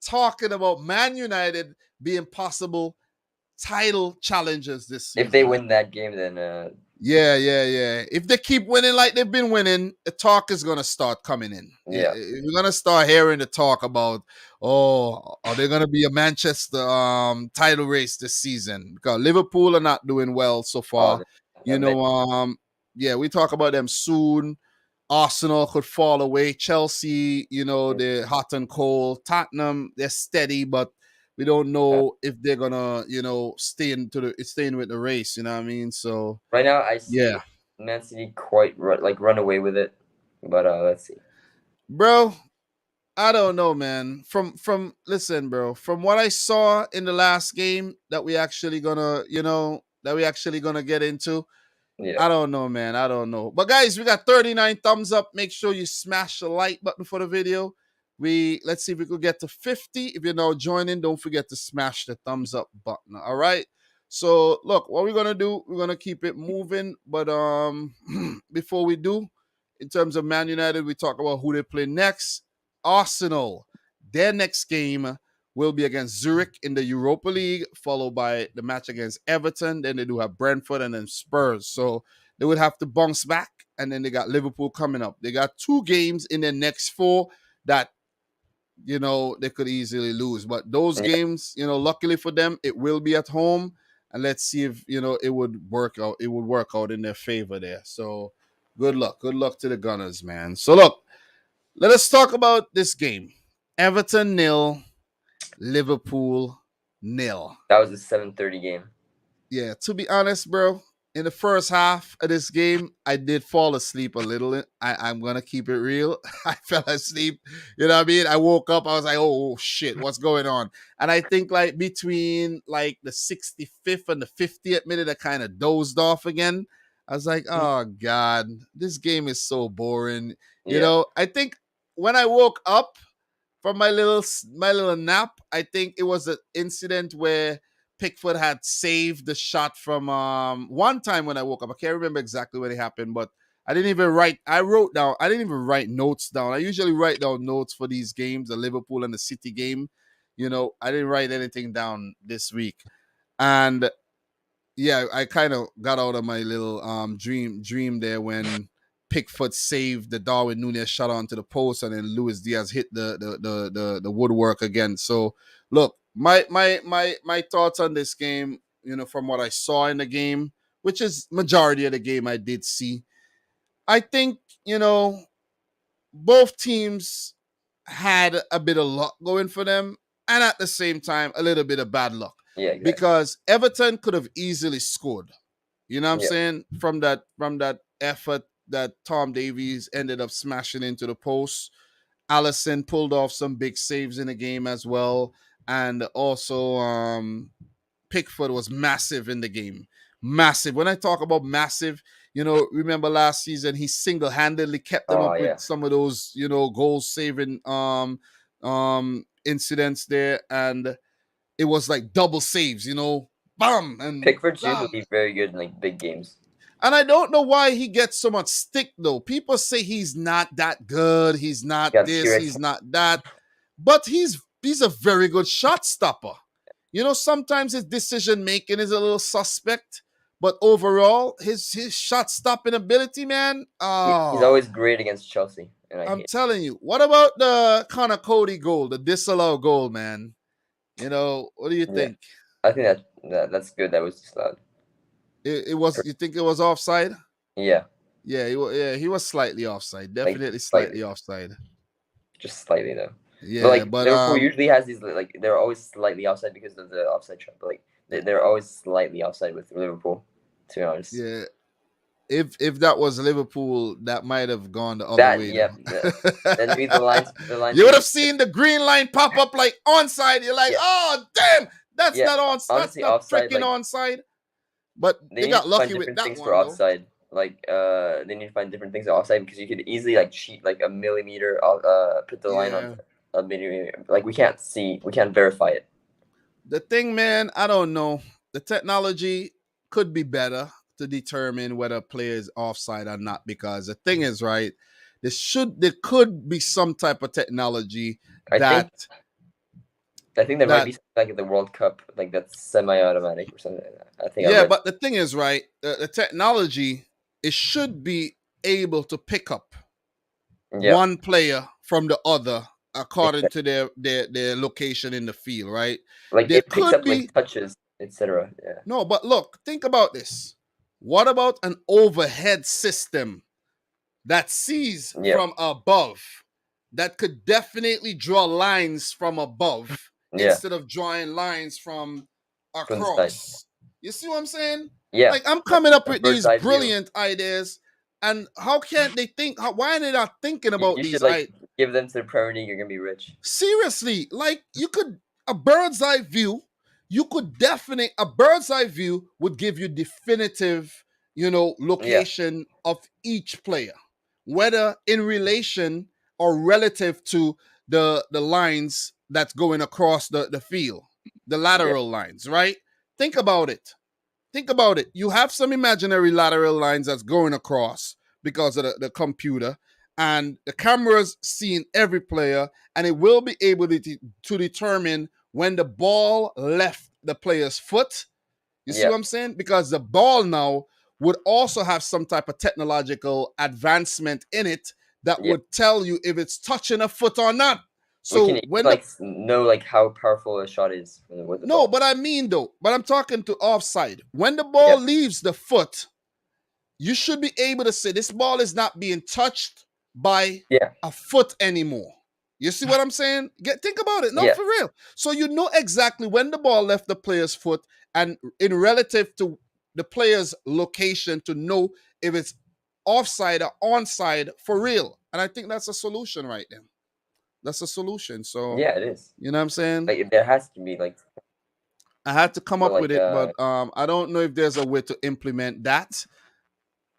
talking about Man United being possible title challengers this season? If they win that game, then yeah. If they keep winning like they've been winning, the talk is gonna start coming in. Yeah, we're gonna start hearing the talk about, are they gonna be a Manchester title race this season? Because Liverpool are not doing well so far. We talk about them soon. Arsenal could fall away. Chelsea, they're hot and cold. Tottenham, they're steady, but we don't know if they're gonna, stay with the race. You know what I mean? So right now, I see Man City quite run away with it, but let's see, bro. I don't know, man. Listen, bro. From what I saw in the last game that we actually gonna get into. Yeah. I don't know, man. I don't know. But guys, we got 39 thumbs up. Make sure you smash the like button for the video. Let's see if we could get to 50. If you're now joining, don't forget to smash the thumbs up button. All right. So look, what we're gonna do, we're gonna keep it moving. But before we do, in terms of Man United, we talk about who they play next. Arsenal, their next game will be against Zurich in the Europa League, followed by the match against Everton. Then they do have Brentford and then Spurs. So they would have to bounce back. And then they got Liverpool coming up. They got 2 games in their next 4 that they could easily lose. But those games, luckily for them, it will be at home. And let's see if, it would work out. It would work out in their favor there. So good luck. Good luck to the Gunners, man. So look, let us talk about this game. Everton 0, Liverpool 0. That was a 7:30 game. Yeah, to be honest, bro, in the first half of this game, I did fall asleep a little. I'm gonna keep it real. I fell asleep. You know what I mean? I woke up. I was like, "Oh shit, what's going on?" And I think like between like the 65th and the 50th minute, I kind of dozed off again. I was like, "Oh god, this game is so boring." You Yeah. know, I think when I woke up from my little nap, I think it was an incident where Pickford had saved the shot from one time when I woke up. I can't remember exactly when it happened, but I didn't even write. I didn't even write notes down. I usually write down notes for these games, the Liverpool and the City game. You know, I didn't write anything down this week, and yeah, I kind of got out of my little dream there when Pickford saved the Darwin Núñez shot onto the post, and then Luis Diaz hit the woodwork again. So look, my thoughts on this game, you know, from what I saw in the game, which is majority of the game I did see, I think, you know, both teams had a bit of luck going for them, and at the same time a little bit of bad luck, Yeah. Exactly. because Everton could have easily scored. You know what I'm Yeah. saying? From that effort that Tom Davies ended up smashing into the post. Allison pulled off some big saves in the game as well. And also Pickford was massive in the game. Massive. When I talk about massive, you know, remember last season he single-handedly kept them Oh up with yeah. some of those, you know, goal saving incidents there, and it was like double saves, you know, bam and Pickford's bam. usually very good in like big games. And I don't know why he gets so much stick though. People say he's not that good, he's not Got this, Shearer. he's not that, but he's a very good shot stopper. You know, sometimes his decision making is a little suspect, but overall, his shot stopping ability, man. He's Oh, always great against Chelsea, and I I'm hate. telling you. What about the Connor Cody goal, the disallowed goal, man? You know, what do you Yeah. think? I think that's good. That was just loud. It was. You think it was offside? Yeah. Yeah, he was slightly offside. Like Definitely slightly, slightly offside. just slightly though. But Yeah, like but Liverpool usually has these like they're always slightly offside because of the offside trap. But like they're always slightly offside with Liverpool. To be honest, yeah, if that was Liverpool, that might have gone the other that way yeah, though. then maybe the lines You would would be have seen the green line pop up like onside. You're like, yeah oh damn, that's yeah. not on. That's Honestly, not offside freaking like onside. But they they need got to find lucky with different that things for one though. offside. Like they need to find different things for offside because you could easily like cheat like a millimeter. Put the line on Yeah. a millimeter. Like we can't verify it. The thing, man, I don't know. The technology could be better to determine whether a player is offside or not. Because the thing is, right, there could be some type of technology I think that I think there might that be something like in the World Cup, like that's semi-automatic or something like that. I think I yeah, read. but the thing is, right, the technology, it should be able to pick up Yeah, one player from the other according exactly. to their location in the field, right? Like There it picks could up like be touches, etc. Yeah, no, but look, think about this. What about an overhead system that sees yeah, from above, that could definitely draw lines from above yeah. instead of drawing lines from From the side. across? You see what I'm saying? Yeah, Like I'm like coming up a with bird's these eye view. brilliant ideas, and how can't they think? Why are they not thinking about You should these? like give them to the Premier League. You're gonna be rich. Seriously, like you could a bird's eye view, you could definitely a bird's eye view would give you definitive, you know, Yeah, location of each player, whether in relation or relative to the lines that's going across the field, the yeah, lateral lines, right? Think about it. Think about it. You have some imaginary lateral lines that's going across because of the computer, and the camera's seeing every player, and it will be able to determine when the ball left the player's foot. You see yeah, what I'm saying? Because the ball now would also have some type of technological advancement in it that yeah. would tell you if it's touching a foot or not. We can So even when the like know like how powerful a shot is with the no, ball. but I mean though, but I'm talking to offside. When the Yeah, ball leaves the foot, you should be able to say this ball is not being touched by yeah, a foot anymore. You see what I'm saying? Think about it. No, Yeah. for real. So you know exactly when the ball left the player's foot and in relative to the player's location to know if it's offside or onside for real. And I think that's a solution right there. That's a solution. So, Yeah, it is. you know what I'm saying? Like there has to be like. I had to come But up with like it, but I don't know if there's a way to implement that.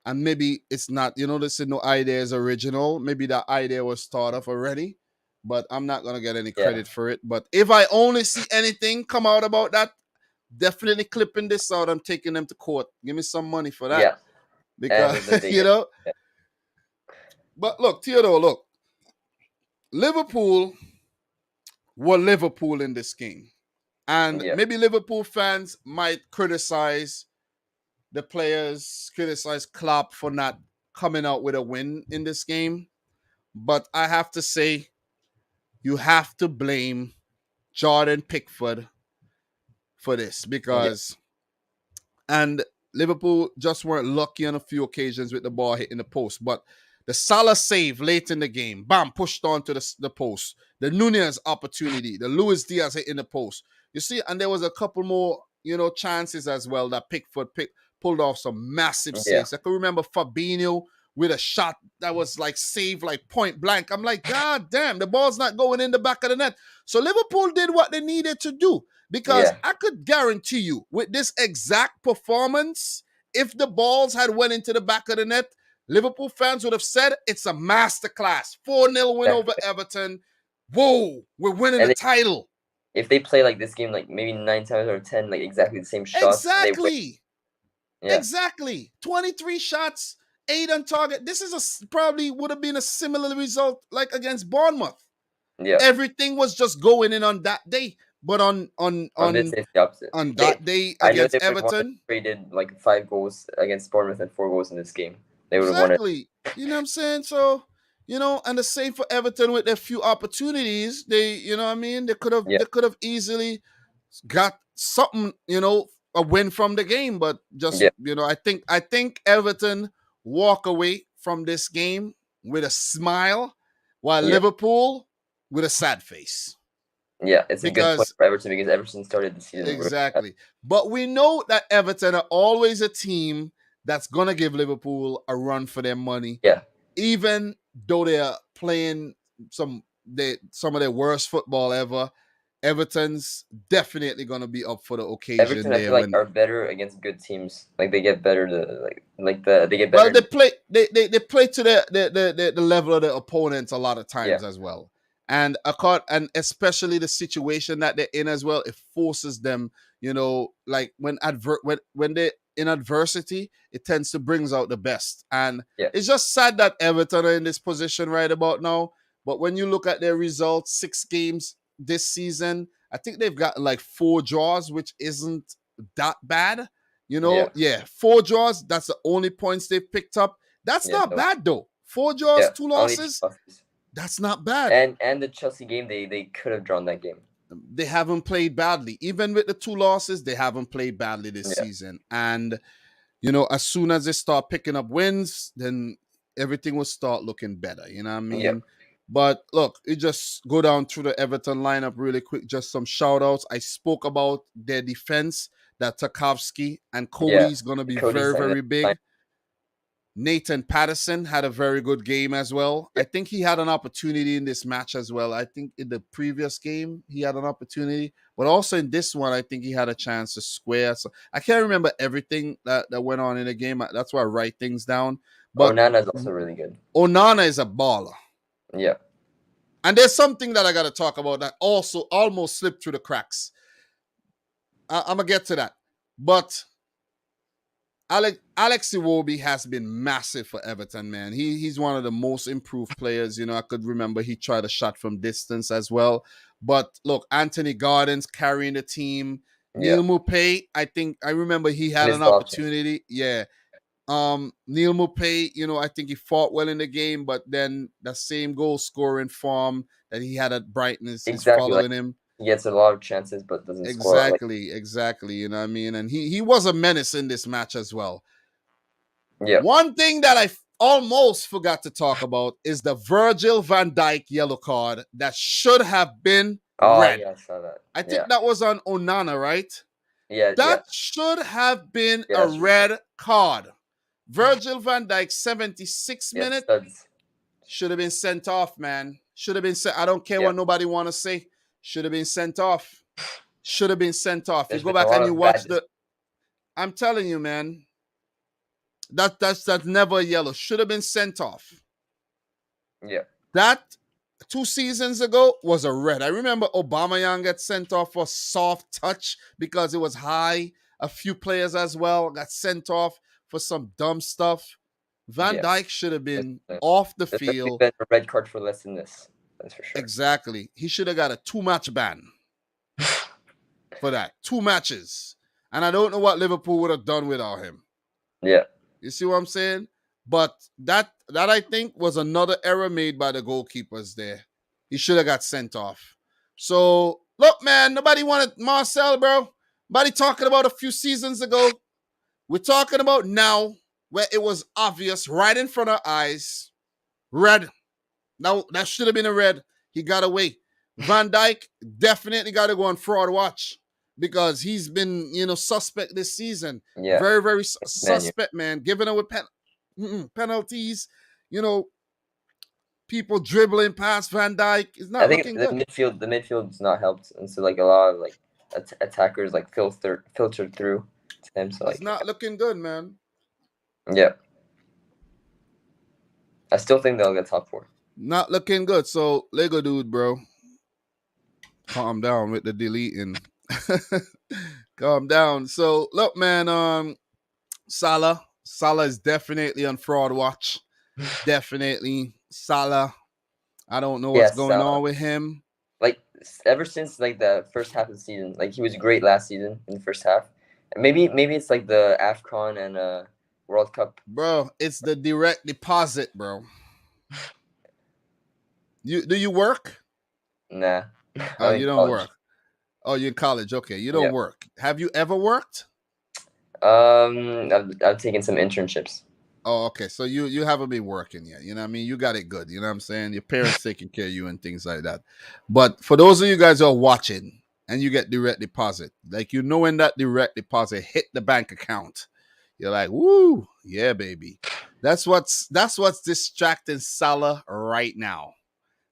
And maybe it's not, this is no idea is original. Maybe that idea was thought of already, but I'm not going to get any credit for it. But if I only see anything come out about that, definitely clipping this out. I'm taking them to court. Give me some money for that. Yeah. Because, And Yeah. But look, Theodore, look. Liverpool were Liverpool in this game. And maybe Liverpool fans might criticize the players, criticize Klopp for not coming out with a win in this game. But I have to say, you have to blame Jordan Pickford for this because, and Liverpool just weren't lucky on a few occasions with the ball hitting the post. But the Salah save late in the game, bam, pushed onto the post. The Nunez opportunity, the Luis Diaz hitting the post. You see, and there was a couple more, chances as well that Pickford pulled off some massive saves. I can remember Fabinho with a shot that was like saved like point blank. I'm like, God damn, the ball's not going in the back of the net. So Liverpool did what they needed to do because I could guarantee you with this exact performance, if the balls had went into the back of the net, Liverpool fans would have said it's a masterclass. 4-0 win over Everton. Whoa, we're winning the title. If they play like this game, like maybe 9 times out of 10, like exactly the same shots. Exactly. Exactly. 23 shots, 8 on target. This is probably would have been a similar result like against Bournemouth. Yeah. Everything was just going in on that day. But on this it's the opposite. On that day against Everton, they did like 5 goals against Bournemouth and 4 goals in this game. They would have won it. You know what I'm saying? So, and the same for Everton with their few opportunities. They, you know what I mean? They could have easily got something, a win from the game, but just I think Everton walk away from this game with a smile, while Liverpool with a sad face. Yeah, it's a good point for Everton because Everton started the season. Exactly. But we know that Everton are always a team that's going to give Liverpool a run for their money. Yeah. Even though they are playing some of their worst football ever, Everton's definitely going to be up for the occasion. Everton, I feel like, are better against good teams. Like they get better they get better. Well, they play to the level of the opponents a lot of times as well. And especially the situation that they're in as well, it forces them, like when they're in adversity, it tends to brings out the best. And it's just sad that Everton are in this position right about now. But when you look at their results, 6 games this season, I think they've got like 4 draws, which isn't that bad. 4 draws. That's the only points they've picked up. That's not bad though. 4 draws, 2 losses. That's not bad. And the Chelsea game, they could have drawn that game. They haven't played badly. Even with the 2 losses, they haven't played badly this season. And, as soon as they start picking up wins, then everything will start looking better. You know what I mean? Yeah. But look, you just go down through the Everton lineup really quick. Just some shout outs. I spoke about their defense, that Tarkowski and Cody's going to be very, very big. Nathan Patterson had a very good game as well. I think he had an opportunity in this match as well. I think in the previous game, he had an opportunity. But also in this one, I think he had a chance to square. So I can't remember everything that went on in the game. That's why I write things down. But Onana is also really good. Onana is a baller. Yeah. And there's something that I got to talk about that also almost slipped through the cracks. I'm going to get to that. But Alex Iwobi has been massive for Everton, man. He's one of the most improved players. I could remember he tried a shot from distance as well. But look, Anthony Gordon's carrying the team. Neil Maupay, I remember he had an opportunity. Yeah. Neil Maupay, I think he fought well in the game, but then the same goal scoring form that he had at Brighton is following him. He gets a lot of chances, but doesn't score. Exactly. And he was a menace in this match as well. Yeah. One thing that almost forgot to talk about is the Virgil van Dijk yellow card that should have been Oh red. yeah, I saw that. I think that was on Onana, right? Yeah. That should have been Yeah, a red card. Virgil van Dijk, 76 minutes, should have been sent off, man. Should have been sent. I don't care what nobody want to say. Should have been sent off. Should have been sent off. There's you go back and you watch the. I'm telling you, man. That's never a yellow. Should have been sent off. Yeah. That 2 seasons ago was a red. I remember Aubameyang got sent off for soft touch because it was high. A few players as well got sent off for some dumb stuff. Van Dijk should have been off the field. A red card for less than this. That's for sure. Exactly. He should have got a 2-match ban for that. 2 matches. And I don't know what Liverpool would have done without him. Yeah. You see what I'm saying? But that I think was another error made by the goalkeepers there. He should have got sent off. So, look, man, nobody wanted Marcel, bro. Nobody talking about a few seasons ago. We're talking about now where it was obvious right in front of our eyes. Red. Now, that should have been a red. He got away. Van Dijk definitely got to go on fraud watch because he's been, suspect this season. Yeah. Very, very suspect, man. Giving away penalties, people dribbling past Van Dijk. It's not looking good. The midfield's not helped. And so, like, a lot of, like, attackers, like, filtered through to him. So, like, it's not looking good, man. Yeah. I still think they'll get top 4. Not looking good. So, Lego dude, bro. Calm down with the deleting. Calm down. So, look, man, Salah is definitely on fraud watch. Definitely. Salah. I don't know what's going on with him. Like, ever since, like, the first half of the season, like, he was great last season in the first half. And maybe it's, like, the AFCON and World Cup. Bro, it's the direct deposit, bro. Do you work? Nah. Oh, you don't work. Oh, you're in college. Okay, you don't work. Have you ever worked? I've taken some internships. Oh, okay. So you haven't been working yet. You know what I mean? You got it good. You know what I'm saying? Your parents taking care of you and things like that. But for those of you guys who are watching and you get direct deposit, like when that direct deposit hit the bank account, you're like, woo, yeah, baby. That's what's distracting Salah right now.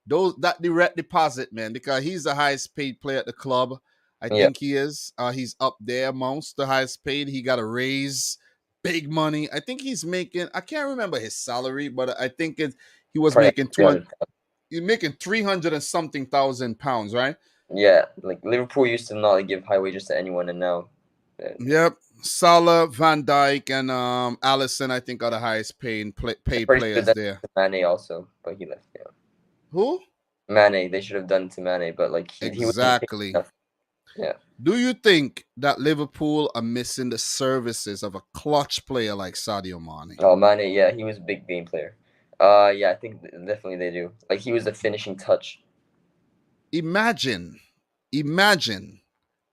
That direct deposit, man, because he's the highest paid player at the club. I think he is. He's up there amongst the highest paid. He got a raise, big money. I think he's making. I can't remember his salary, but I think he was making 200. He's making 300 and something thousand pounds, right? Yeah, like Liverpool used to not give high wages to anyone, and now. Yep, Salah, Van Dijk, and Alisson, I think, are the highest paid players there. Mane also, but he left. Yeah. Who? Mane. They should have done to Mane, but like exactly. Yeah. Do you think that Liverpool are missing the services of a clutch player like Sadio Mane? Oh, Mane, yeah, he was a big game player. Yeah, I think definitely they do. Like, he was the finishing touch. Imagine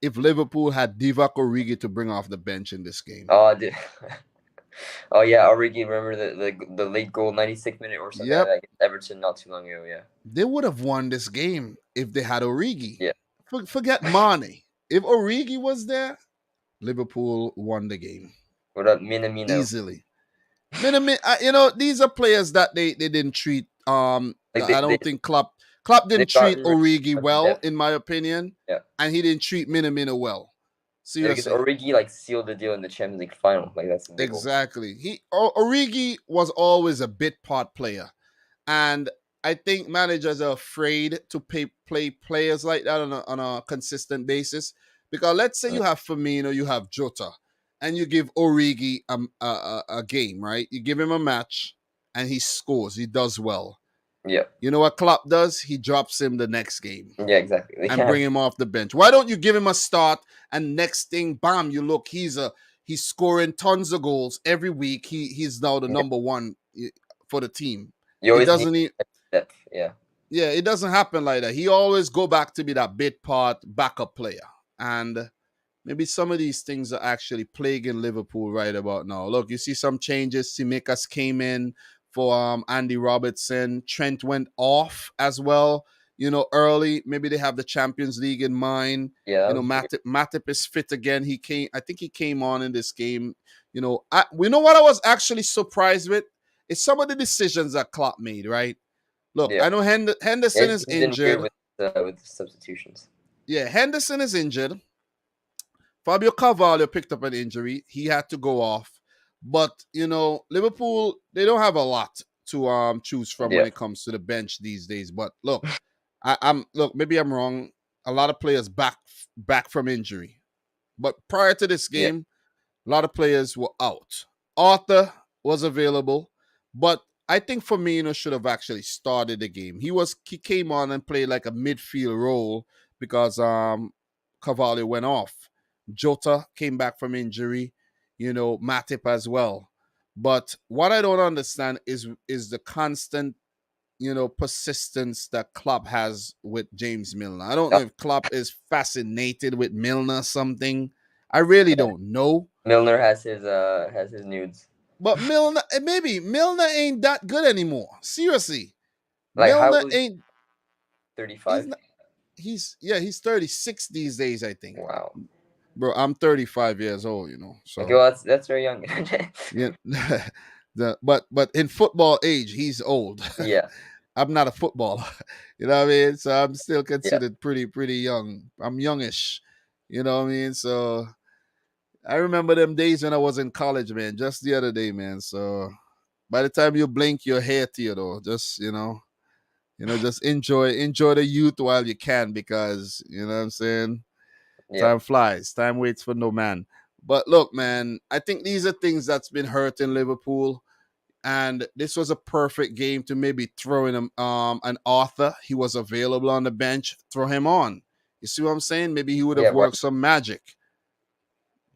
if Liverpool had Divock Origi to bring off the bench in this game. Oh, oh yeah, Origi. Remember the late goal, 96th minute or something like that against Everton not too long ago. Yeah, they would have won this game if they had Origi. Yeah, forget Mane. If Origi was there, Liverpool won the game. What up, Minamino? Easily. These are players that they didn't treat. I don't think Klopp didn't treat Origi well, in my opinion. Yeah, and he didn't treat Minamino well. Seriously. Yeah, because Origi sealed the deal in the Champions League final. Like, that's exactly. Origi was always a bit part player, and I think managers are afraid to play players like that on a consistent basis. Because let's say you have Firmino, you have Jota, and you give Origi a game, right? You give him a match, and he scores. He does well. Yeah. You know what Klopp does? He drops him the next game. Yeah, exactly. And bring him off the bench. Why don't you give him a start and next thing, bam, you look, he's scoring tons of goals every week. He's now the number one for the team. It doesn't need depth. Yeah. Yeah, it doesn't happen like that. He always go back to be that bit part backup player. And maybe some of these things are actually plaguing Liverpool right about now. Look, you see some changes. Tsimikas came in for Andy Robertson. Trent went off as well, early. Maybe they have the Champions League in mind. Yeah, that was Matip is fit again. I think he came on in this game. We know what I was actually surprised with? It's some of the decisions that Klopp made, right? Look, yeah. I know Henderson is He's been weird injured. with the substitutions. Yeah, Henderson is injured. Fabio Carvalho picked up an injury. He had to go off. But, Liverpool, they don't have a lot to choose from when it comes to the bench these days. But look, maybe I'm wrong. A lot of players back from injury. But prior to this game, a lot of players were out. Arthur was available, but I think Firmino should have actually started the game. He came on and played like a midfield role because Carvalho went off. Jota came back from injury, Matip as well. But what I don't understand is the constant, persistence that Klopp has with James Milner. I don't know if Klopp is fascinated with Milner or something. I really don't know. Milner has his nudes. But Milner ain't that good anymore. Seriously. Like, Milner ain't 35. He's 36 these days, I think. Wow. Bro, I'm 35 years old, So okay, well, that's very young. yeah. But in football age, he's old. Yeah. I'm not a footballer. You know what I mean? So I'm still considered pretty young. I'm youngish. You know what I mean? So I remember them days when I was in college, man. Just the other day, man. So by the time you blink, your hair to you, though. Just just enjoy the youth while you can, because you know what I'm saying. Time flies. Time waits for no man. But look, man, I think these are things that's been hurting Liverpool, and this was a perfect game to maybe throw in an Arthur. He was available on the bench. Throw him on. You see what I'm saying? Maybe he would have worked some magic.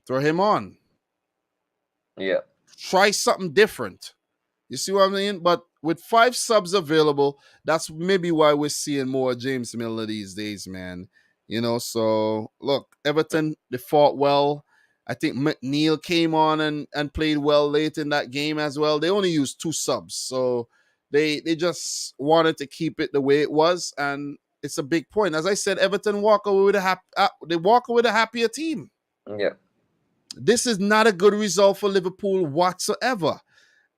Throw him on. Yeah. Try something different. You see what I mean? But with 5 subs available, that's maybe why we're seeing more James Milner these days, man. So look, Everton, they fought well. I think McNeil came on and played well late in that game as well. They only used 2 subs, so they just wanted to keep it the way it was, and it's a big point. As I said, Everton walk away with a happier team. Yeah. This is not a good result for Liverpool whatsoever.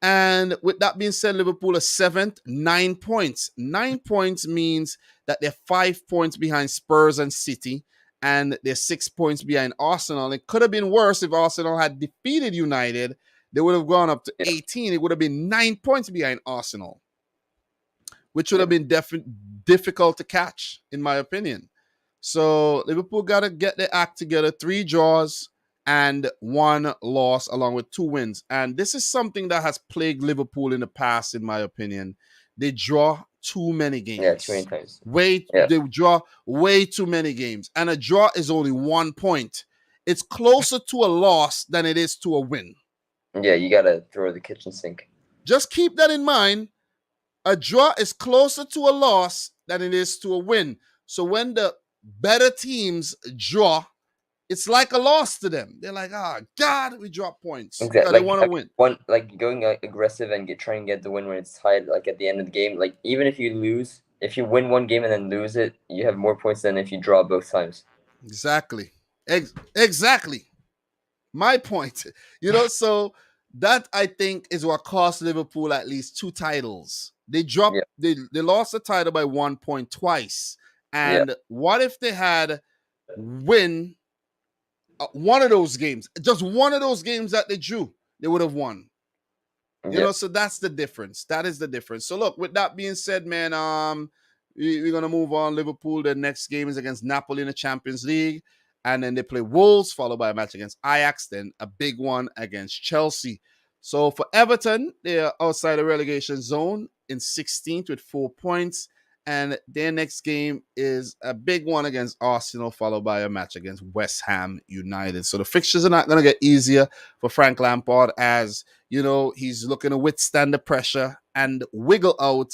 And with that being said, Liverpool are 7th, 9 points. 9 points means that they're 5 points behind Spurs and City, and they're 6 points behind Arsenal. It could have been worse if Arsenal had defeated United. They would have gone up to 18. It would have been 9 points behind Arsenal, which would have been difficult to catch, in my opinion. So Liverpool got to get their act together. 3 draws and 1 loss, along with 2 wins. And this is something that has plagued Liverpool in the past, in my opinion. They draw too many games. Yeah, too many times. They draw way too many games. And a draw is only 1 point. It's closer to a loss than it is to a win. Yeah, you got to throw the kitchen sink. Just keep that in mind. A draw is closer to a loss than it is to a win. So when the better teams draw, it's like a loss to them. They're like, God, we drop points. Exactly. They want to win. Going aggressive and trying to get the win when it's tied, like at the end of the game. Like, even if you lose, if you win one game and then lose it, you have more points than if you draw both times. Exactly. Exactly. My point. So that, I think, is what cost Liverpool at least 2 titles. They dropped. They lost the title by 1 point twice. And what if they had win one of those games, just one of those games that they drew, they would have won. So that's the difference. That is the difference. So look, with that being said, man, we're gonna move on. Liverpool, their next game is against Napoli in the Champions League, and then they play Wolves, followed by a match against Ajax, then a big one against Chelsea. So for Everton, they're outside the relegation zone in 16th with 4 points. And their next game is a big one against Arsenal, followed by a match against West Ham United. So the fixtures are not going to get easier for Frank Lampard, as, he's looking to withstand the pressure and wiggle out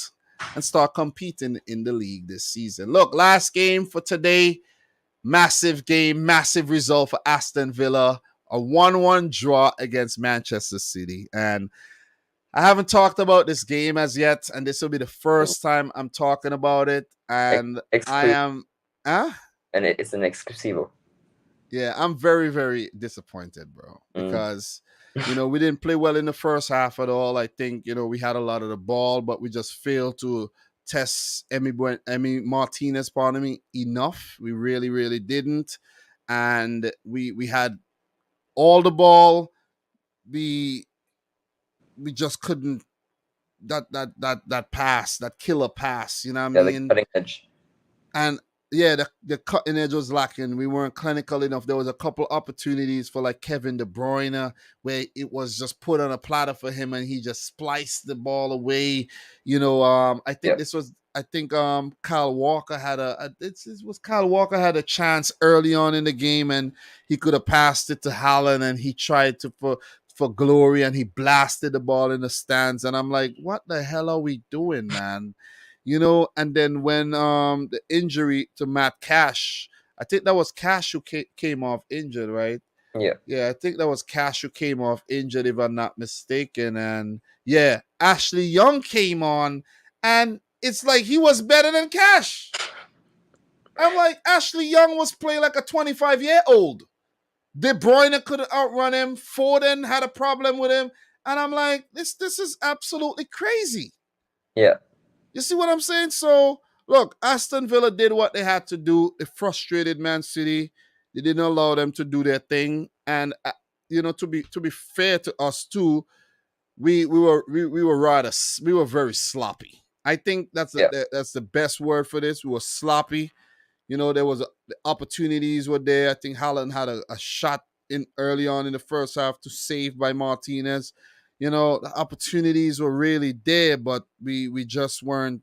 and start competing in the league this season. Look, last game for today, massive game, massive result for Aston Villa, a 1-1 draw against Manchester City. And I haven't talked about this game as yet, and this will be the first time I'm talking about it. And I Exclusive, am, huh? and it's an exclusivo. Yeah, I'm very, very disappointed, bro, Mm. because we didn't play well in the first half at all. I think we had a lot of the ball, but we just failed to test Emmy Martinez, pardon me, enough. We really, really didn't, and we had all the ball. We just couldn't that pass, that killer pass. You know what I Yeah, the mean? cutting edge. And yeah, the cutting edge was lacking. We weren't clinical enough. There was a couple opportunities for like Kevin De Bruyne where it was just put on a platter for him and he just spliced the ball away. I think Yeah, this was I think Kyle Walker had Kyle Walker had a chance early on in the game and he could have passed it to Haaland and he tried to for glory and he blasted the ball in the stands and I'm like, what the hell are we doing, man? And then when the injury to Matt Cash, I think that was Cash who came off injured, right? yeah, Yeah, I think that was Cash who came off injured, if I'm not mistaken. And yeah, Ashley Young came on, and it's like he was better than Cash. I'm like, Ashley Young was playing like a 25-year-old. De Bruyne could outrun him. Foden had a problem with him. And I'm like, this is absolutely crazy. yeah, You see what I'm saying? So, look, Aston Villa did what they had to do. It frustrated Man City. They didn't allow them to do their thing. And to be fair to us too, we were very sloppy. I think yeah, that's the best word for this. We were sloppy. The opportunities were there. I think Haaland had a shot in early on in the first half to save by Martinez. The opportunities were really there, but we just weren't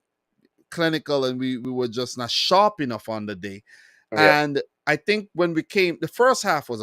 clinical and we were just not sharp enough on the day. yeah, And I think when we came, the first half was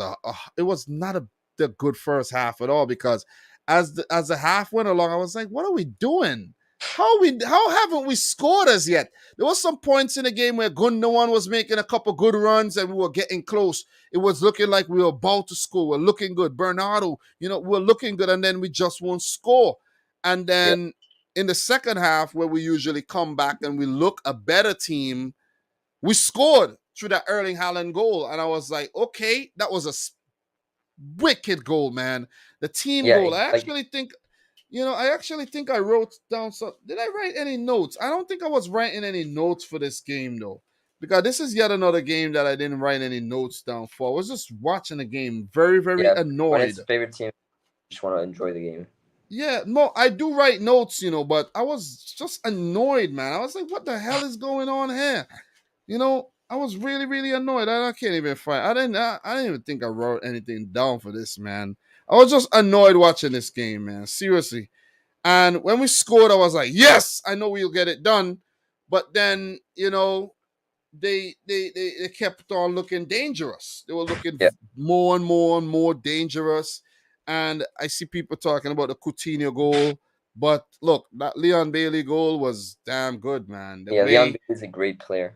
it was not the good first half at all because as the half went along, I was like, what are we doing? How haven't we scored as yet? There was some points in the game where Gundogan was making a couple good runs and we were getting close. It was looking like we were about to score. We're looking good. Bernardo, we're looking good, and then we just won't score. And yeah, then in the second half, where we usually come back and we look a better team, we scored through that Erling Haaland goal. And I was like, okay, that was a wicked goal, man. The team yeah. goal. Like, I actually think I wrote down some. Did I write any notes? I don't think I was writing any notes for this game, though. Because this is yet another game that I didn't write any notes down for. I was just watching the game, very, very yeah, when it's annoyed. a favorite team, you just want to enjoy the game. Yeah, no, I do write notes, but I was just annoyed, man. I was like, what the hell is going on here? I was really, really annoyed. I can't even find. I didn't even think I wrote anything down for this, man. I was just annoyed watching this game, man. Seriously. And when we scored, I was like, yes, I know we'll get it done. But then, they kept on looking dangerous. They were looking Yeah, more and more and more dangerous. And I see people talking about the Coutinho goal. But look, that Leon Bailey goal was damn good, man. The yeah. Leon way, Bailey is a great player.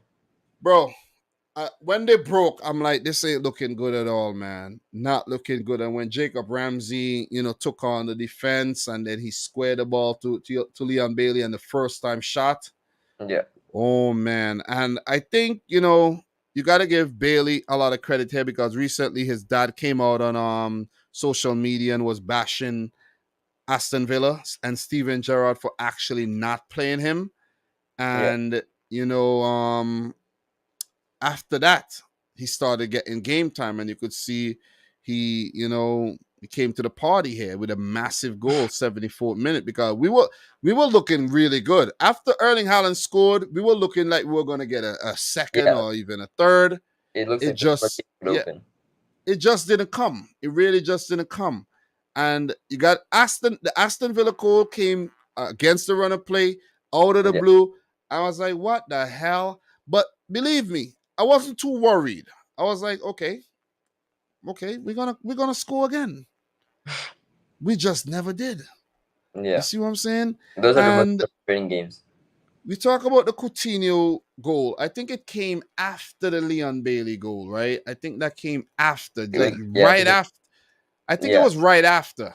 bro, when they broke, I'm like, this ain't looking good at all, man. Not looking good. And when Jacob Ramsey, took on the defense and then he squared the ball to Leon Bailey and the first time shot, Yeah, oh man. And I think, you got to give Bailey a lot of credit here because recently his dad came out on social media and was bashing Aston Villa and Steven Gerrard for actually not playing him. yeah, And after that, he started getting game time, and you could see he came to the party here with a massive goal, 74th minute, because we were looking really good. After Erling Haaland scored, we were looking like we were gonna get a second yeah. or even a third. It looks It like the just floodgates would yeah, open. it just didn't come. It really just didn't come. And you got the Aston Villa goal came against the run of play out of the Yeah, blue. I was like, what the hell? But believe me, I wasn't too worried. I was like, okay, we're gonna score again. We just never did. You yeah. see what I'm saying? Those are the most And frustrating games. we talk about the Coutinho goal. I think it came after the Leon Bailey goal, right? I think that came after, like Yeah, I right think after. I think it yeah, was right after.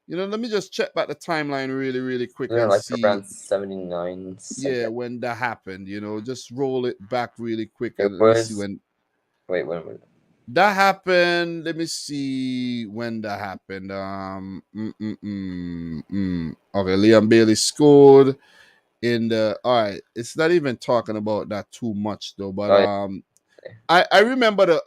Let me just check back the timeline really, really quick They're and like see. around 79 Yeah, seconds. when that happened. Just roll it back really quick It and let me see was when when that happened. Let me see when that happened. Okay, Liam Bailey scored in the. All right, it's not even talking about that too much though, but oh I remember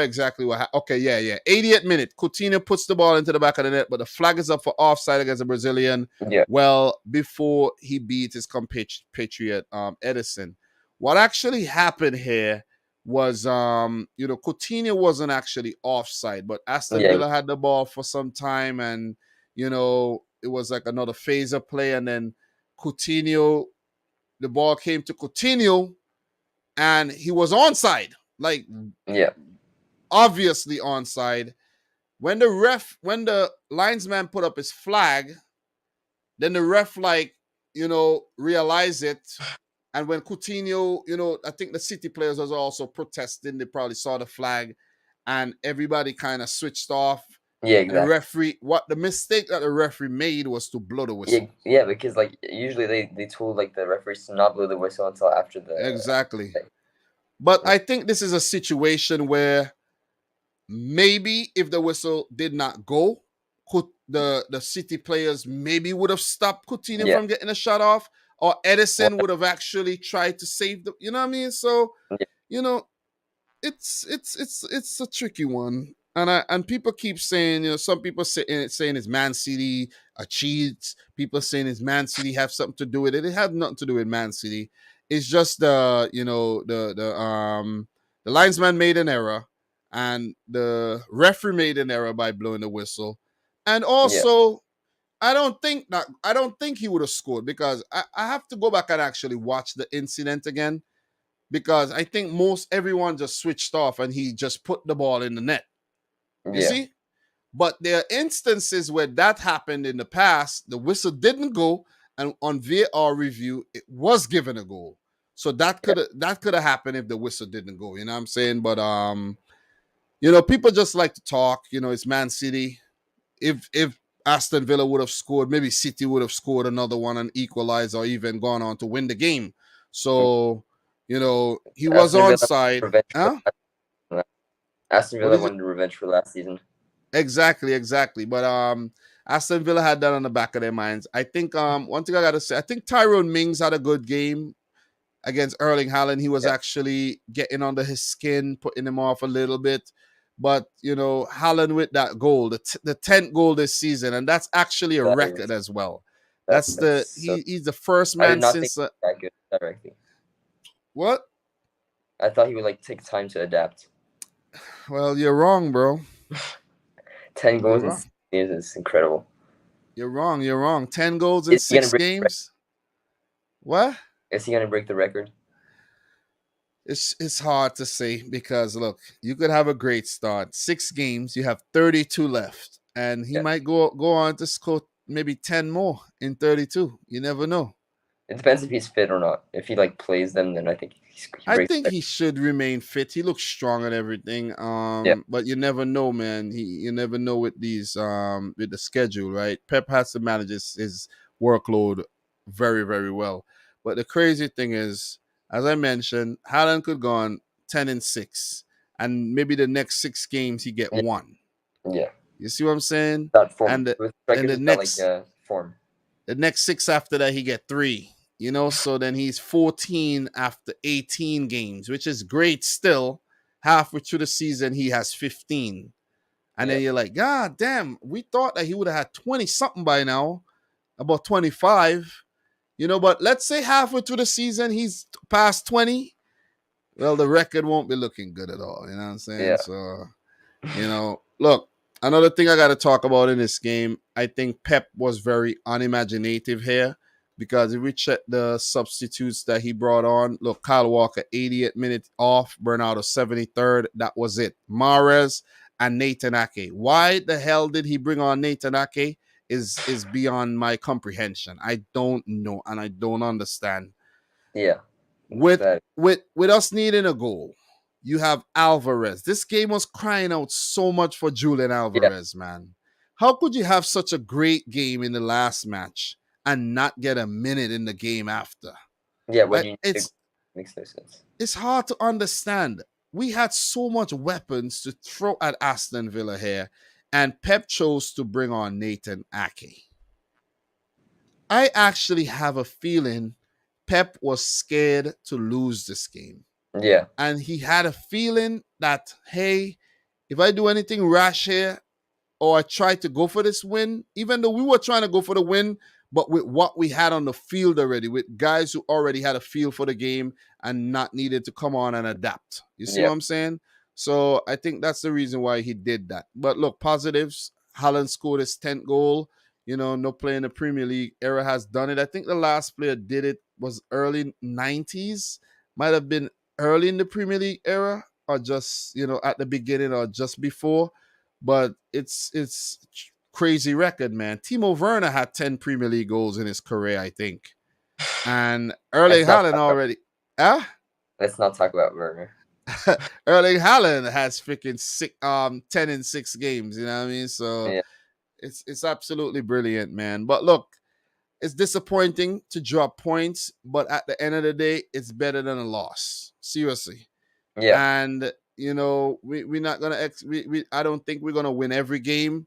exactly what happened. Okay, yeah. 80th minute. Coutinho puts the ball into the back of the net, but the flag is up for offside against the Brazilian. yeah Well, before he beat his compatriot Edison. What actually happened here was Coutinho wasn't actually offside, but Aston yeah Villa had the ball for some time, and it was like another phase of play, and then Coutinho, the ball came to Coutinho and he was onside, like yeah obviously onside. When the linesman put up his flag, then the ref realized it. And when Coutinho, I think the City players was also protesting. They probably saw the flag, and everybody kind of switched off. yeah And the exactly referee, what the mistake that the referee made was to blow the yeah whistle. yeah because like usually they told like the referees to not blow the whistle until after the Exactly. But yeah I think this is a situation where maybe if the whistle did not go, could the City players maybe would have stopped Coutinho yeah from getting a shot off, or well, Edison would have actually tried to save the. You know what I mean? So yeah you know, it's a tricky one, and people keep saying, some people saying it's Man City a cheat. People saying it's Man City have something to do with it. It had nothing to do with Man City. It's just the linesman made an error, and the referee made an error by blowing the whistle, and yeah also. I don't think he would have scored because I have to go back and actually watch the incident again because I think most everyone just switched off and he just put the ball in the net. You yeah see? But there are instances where that happened in the past. The whistle didn't go, and on VAR review, it was given a goal. So yeah that could have happened if the whistle didn't go. You know what I'm saying? But people just like to talk. It's Man City. If Aston Villa would have scored, maybe City would have scored another one and equalized or even gone on to win the game. So, he was Aston Villa onside. revenge for Huh? Aston What Villa is it? wanted revenge for last season. Exactly. But Aston Villa had that on the back of their minds. I think one thing I gotta say, I think Tyrone Mings had a good game against Erling Haaland. He was Yeah, actually getting under his skin, putting him off a little bit. But Haaland with that goal, the 10th goal this season, and that's actually a that record is as well. that's so. He's the first I did man not think since he was that good directly. what? I thought he would like take time to adapt. Well, you're wrong, bro. 10 goals You're in wrong. 6 games is incredible. You're wrong. 10 goals in Is he gonna six break? games. What? Is he gonna break the record? It's hard to say because look, you could have a great start. 6 games, you have 32 left, and he Yeah, might go on to score maybe 10 more in 32. You never know. it depends if he's fit or not. If he like plays them, then I think he I breaks think the he should remain fit. He looks strong and everything. record. But you never know, man. You never know with these with the schedule, right? Pep has to manage his workload very, very well. But the crazy thing is, as I mentioned, Haaland could go on 10-6, and maybe the next 6 games he get Yeah, one. yeah. You see what I'm saying? Not form. And the, With and strikers, it's not like form. the next 6 after that he get 3. So then he's 14 after 18 games, which is great still. Halfway through the season he has 15. And Yeah, then you're like, God damn, we thought that he would have had 20 something by now, about 25. But let's say halfway through the season he's past 20. Well, the record won't be looking good at all. You know what I'm saying? yeah, So look, another thing I got to talk about in this game, I think Pep was very unimaginative here because if we check the substitutes that he brought on, look, Kyle Walker, 80th minute off, Bernardo, 73rd. That was it. Mahrez and Nathan Ake. Why the hell did he bring on Nathan Ake is beyond my comprehension. I don't know and I don't understand. yeah. With That with us needing a goal, you have Alvarez. This game was crying out so much for Julian yeah. Alvarez, man. How could you have such a great game in the last match and not get a minute in the game after? Yeah, when you need to, It's makes no sense. it's hard to understand. We had so much weapons to throw at Aston Villa here, and Pep chose to bring on Nathan Ake. I actually have a feeling Pep was scared to lose this game. Yeah, And he had a feeling that, hey, if I do anything rash here, or I tried to go for this win, even though we were trying to go for the win, but with what we had on the field already, with guys who already had a feel for the game and not needed to come on and adapt. You see yeah, what I'm saying? So I think that's the reason why he did that. But look, positives. Haaland scored his 10th goal. No player in the Premier League era has done it. I think the last player did it was early 90s. Might have been early in the Premier League era or just, at the beginning or just before. But it's crazy record, man. Timo Werner had 10 Premier League goals in his career, I think. And Erling let's not Haaland talk about, already. Ah? let's not talk about Werner. Erling Haaland has freaking 10 in 6 games, you know what I mean? So Yeah, it's absolutely brilliant, man. But look, it's disappointing to drop points, but at the end of the day, it's better than a loss. Seriously. yeah, And we're not gonna I don't think we're gonna win every game,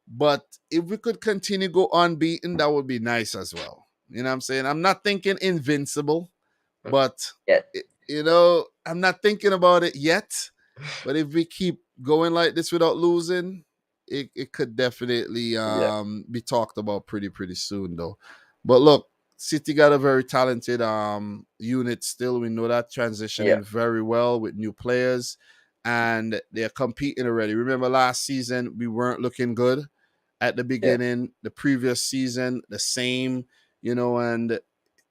but if we could continue go unbeaten, that would be nice as well. You know what I'm saying? I'm not thinking invincible, but yeah, I'm not thinking about it yet. But if we keep going like this without losing, it could definitely yeah, be talked about pretty soon though. But look, City got a very talented unit still. We know that yeah, transitioning very well with new players, and they're competing already. Remember last season we weren't looking good at the yeah, beginning. The previous season the same, and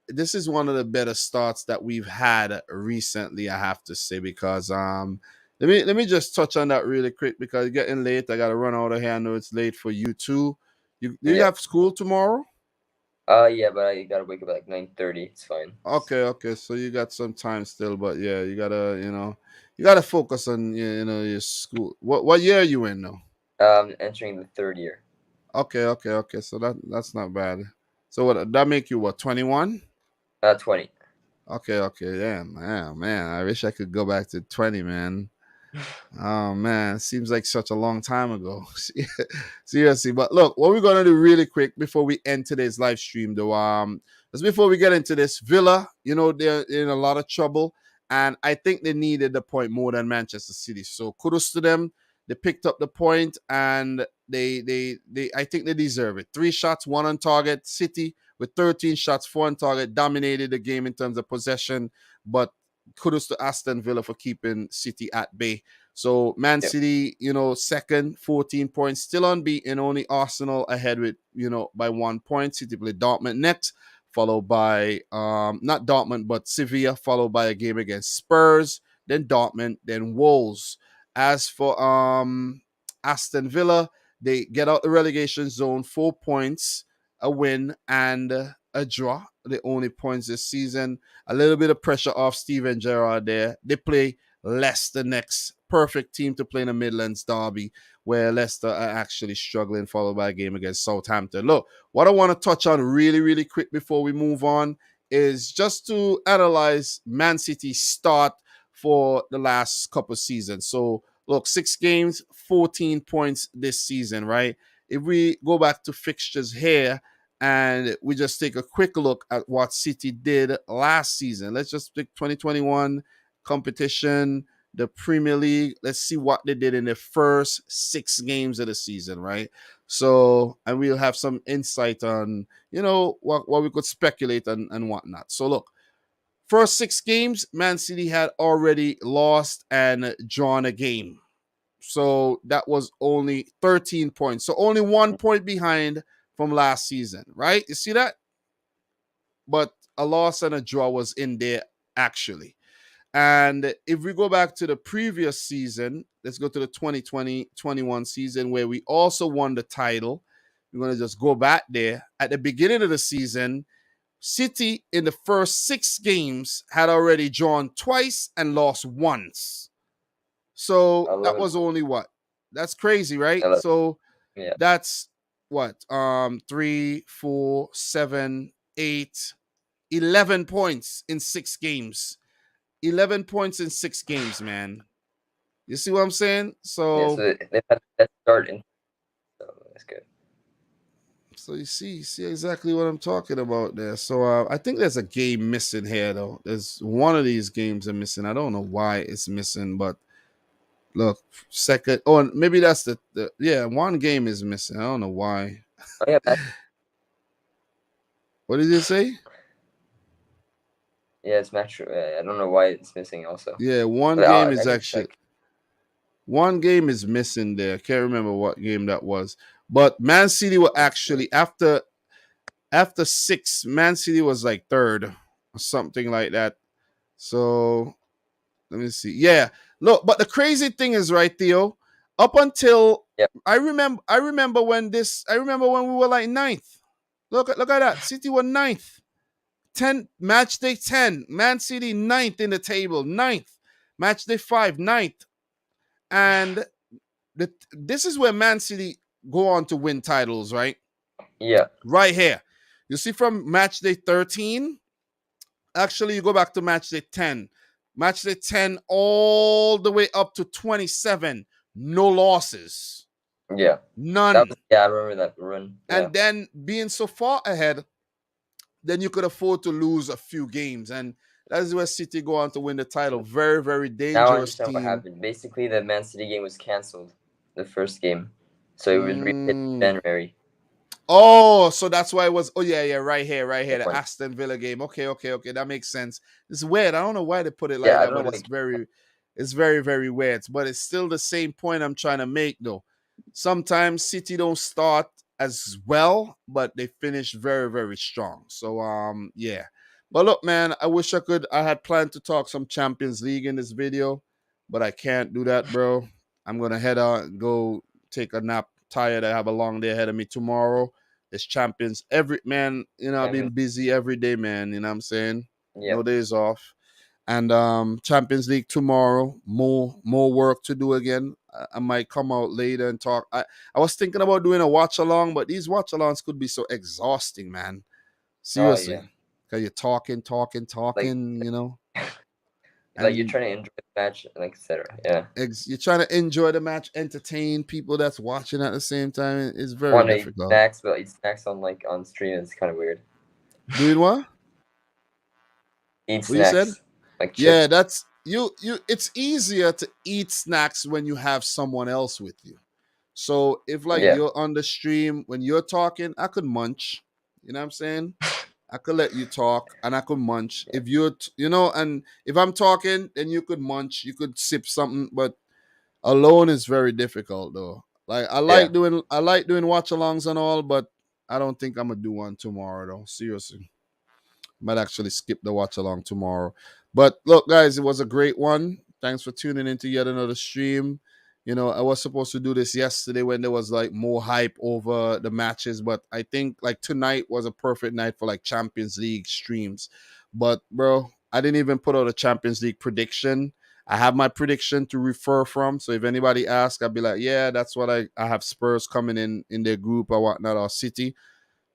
this is one of the better starts that we've had recently, I have to say, because let me just touch on that really quick because it's getting late. I gotta run out of here. I know it's late for you too. Do you yeah. have school tomorrow? Yeah, but I gotta wake up at like 9:30. It's fine. Okay, so you got some time still, but yeah, you gotta focus on your school. What year are you in now? Entering the third year. Okay. So that's not bad. So what that make you what 21? 20. Okay. Yeah, man. I wish I could go back to 20, man. Oh man, seems like such a long time ago. Seriously, but look, what we're gonna do really quick before we end today's live stream, though, just before we get into this, Villa, they're in a lot of trouble, and I think they needed the point more than Manchester City. So kudos to them. They picked up the point, and they I think they deserve it. 3 shots, 1 on target. City with 13 shots, 4 on target, dominated the game in terms of possession, but kudos to Aston Villa for keeping City at bay. So Man Yeah, City, second, 14 points, still unbeaten, only Arsenal ahead with, by 1 point. City play Dortmund next, followed by not Dortmund, but Sevilla, followed by a game against Spurs, then Dortmund, then Wolves. As for Aston Villa, they get out the relegation zone, 4 points, a win, and a draw. The only points this season. A little bit of pressure off Steven Gerrard there. They play Leicester next. Perfect team to play in the Midlands derby, where Leicester are actually struggling, followed by a game against Southampton. Look, what I want to touch on really quick before we move on is just to analyze Man City's start for the last couple of seasons. So, look, 6 games, 14 points this season, right? If we go back to fixtures here, and we just take a quick look at what City did last season. Let's just pick 2021 competition, the Premier League. Let's see what they did in the first 6 games of the season, right? So, and we'll have some insight on, what we could speculate and whatnot. So, look, first 6 games, Man City had already lost and drawn a game. So that was only 13 points. So only 1 point behind from last season, right? You see that? But a loss and a draw was in there actually. And if we go back to the previous season, let's go to the 2020-21 season where we also won the title. We're going to just go back there. At the beginning of the season, City in the first 6 games had already drawn twice and lost once. So that 11 was points. only what? That's crazy, right? 11. So Yeah. That's what? 3, 4, 7, 8, 11 points in 6 games. 11 points in 6 games, man. You see what I'm saying? Yeah. So So they've had that start, so that's good. So you see exactly what I'm talking about there. So I think there's a game missing here though. There's one of these games are missing. I don't know why it's missing, but look, second. Oh, and maybe that's the yeah. One game is missing. I don't know why. Oh yeah, What did you say? yeah, it's match. I don't know why it's missing also, Yeah, one but game I is can actually check. one game is missing there. Can't remember what game that was. But Man City were Let's see. actually after 6. Man City was like third or something like that. So let me see. Yeah. Look, but the crazy thing is, right, Theo, up until Yeah, I remember when we were like ninth. Look at that. City were ninth. 10 match day 10. Man City ninth in the table. Ninth. Match day 5, ninth. And this is where Man City go on to win titles, right? yeah, Right here. You see from match day 13, actually you go back to match day 10. Match day 10 all the way up to 27. No losses. yeah. None. Yeah, I remember that run. Yeah. And then being so far ahead, then you could afford to lose a few games. And that's where City go on to win the title. Very, very Now I dangerous understand what team. happened. Basically, the Man City game was canceled, the first game, so it was replayed in Mm. January. Oh, so that's why it was. Oh, yeah, right here, That the point. Aston Villa game. Okay, that makes sense. It's weird. I don't know why they put it like Yeah, I that, don't know but why. it's very, very weird. But it's still the same point I'm trying to make, though. Sometimes City don't start as well, but they finish very, very strong. So, yeah. But look, man, I had planned to talk some Champions League in this video, but I can't do that, bro. I'm gonna head out and go take a nap. Tired. I have a long day ahead of me tomorrow. It's champions every man. I've been Champions. busy every day, man. You know what I'm saying? Yeah. No days off. And Champions League tomorrow. More work to do again. I might come out later and talk. I was thinking about doing a watch along, but these watch alongs could be so exhausting, man. Oh yeah. Seriously. Cause you're talking, Like you're and trying to enjoy the match, like etc. Yeah. you're trying to enjoy the match, entertain people that's watching at the same time. It's very Want to eat difficult. snacks, but eat snacks on stream is kind of weird. Doing what? Eat What you said? snacks like Yeah, chips. that's you it's easier to eat snacks when you have someone else with you. So if like Yeah. you're on the stream when you're talking, I could munch. You know what I'm saying? I could let you talk and I could munch. Yeah. If and if I'm talking, then you could munch, you could sip something, but alone is very difficult though. Like Yeah. I like doing watch alongs and all, but I don't think I'm gonna do one tomorrow though. Seriously. Might actually skip the watch along tomorrow. But look, guys, it was a great one. Thanks for tuning into yet another stream. I was supposed to do this yesterday when there was like more hype over the matches, but I think like tonight was a perfect night for like Champions League streams. But bro, I didn't even put out a Champions League prediction. I have my prediction to refer from. So if anybody asks, I'll be like, yeah, that's what I have Spurs coming in their group or whatnot, or City.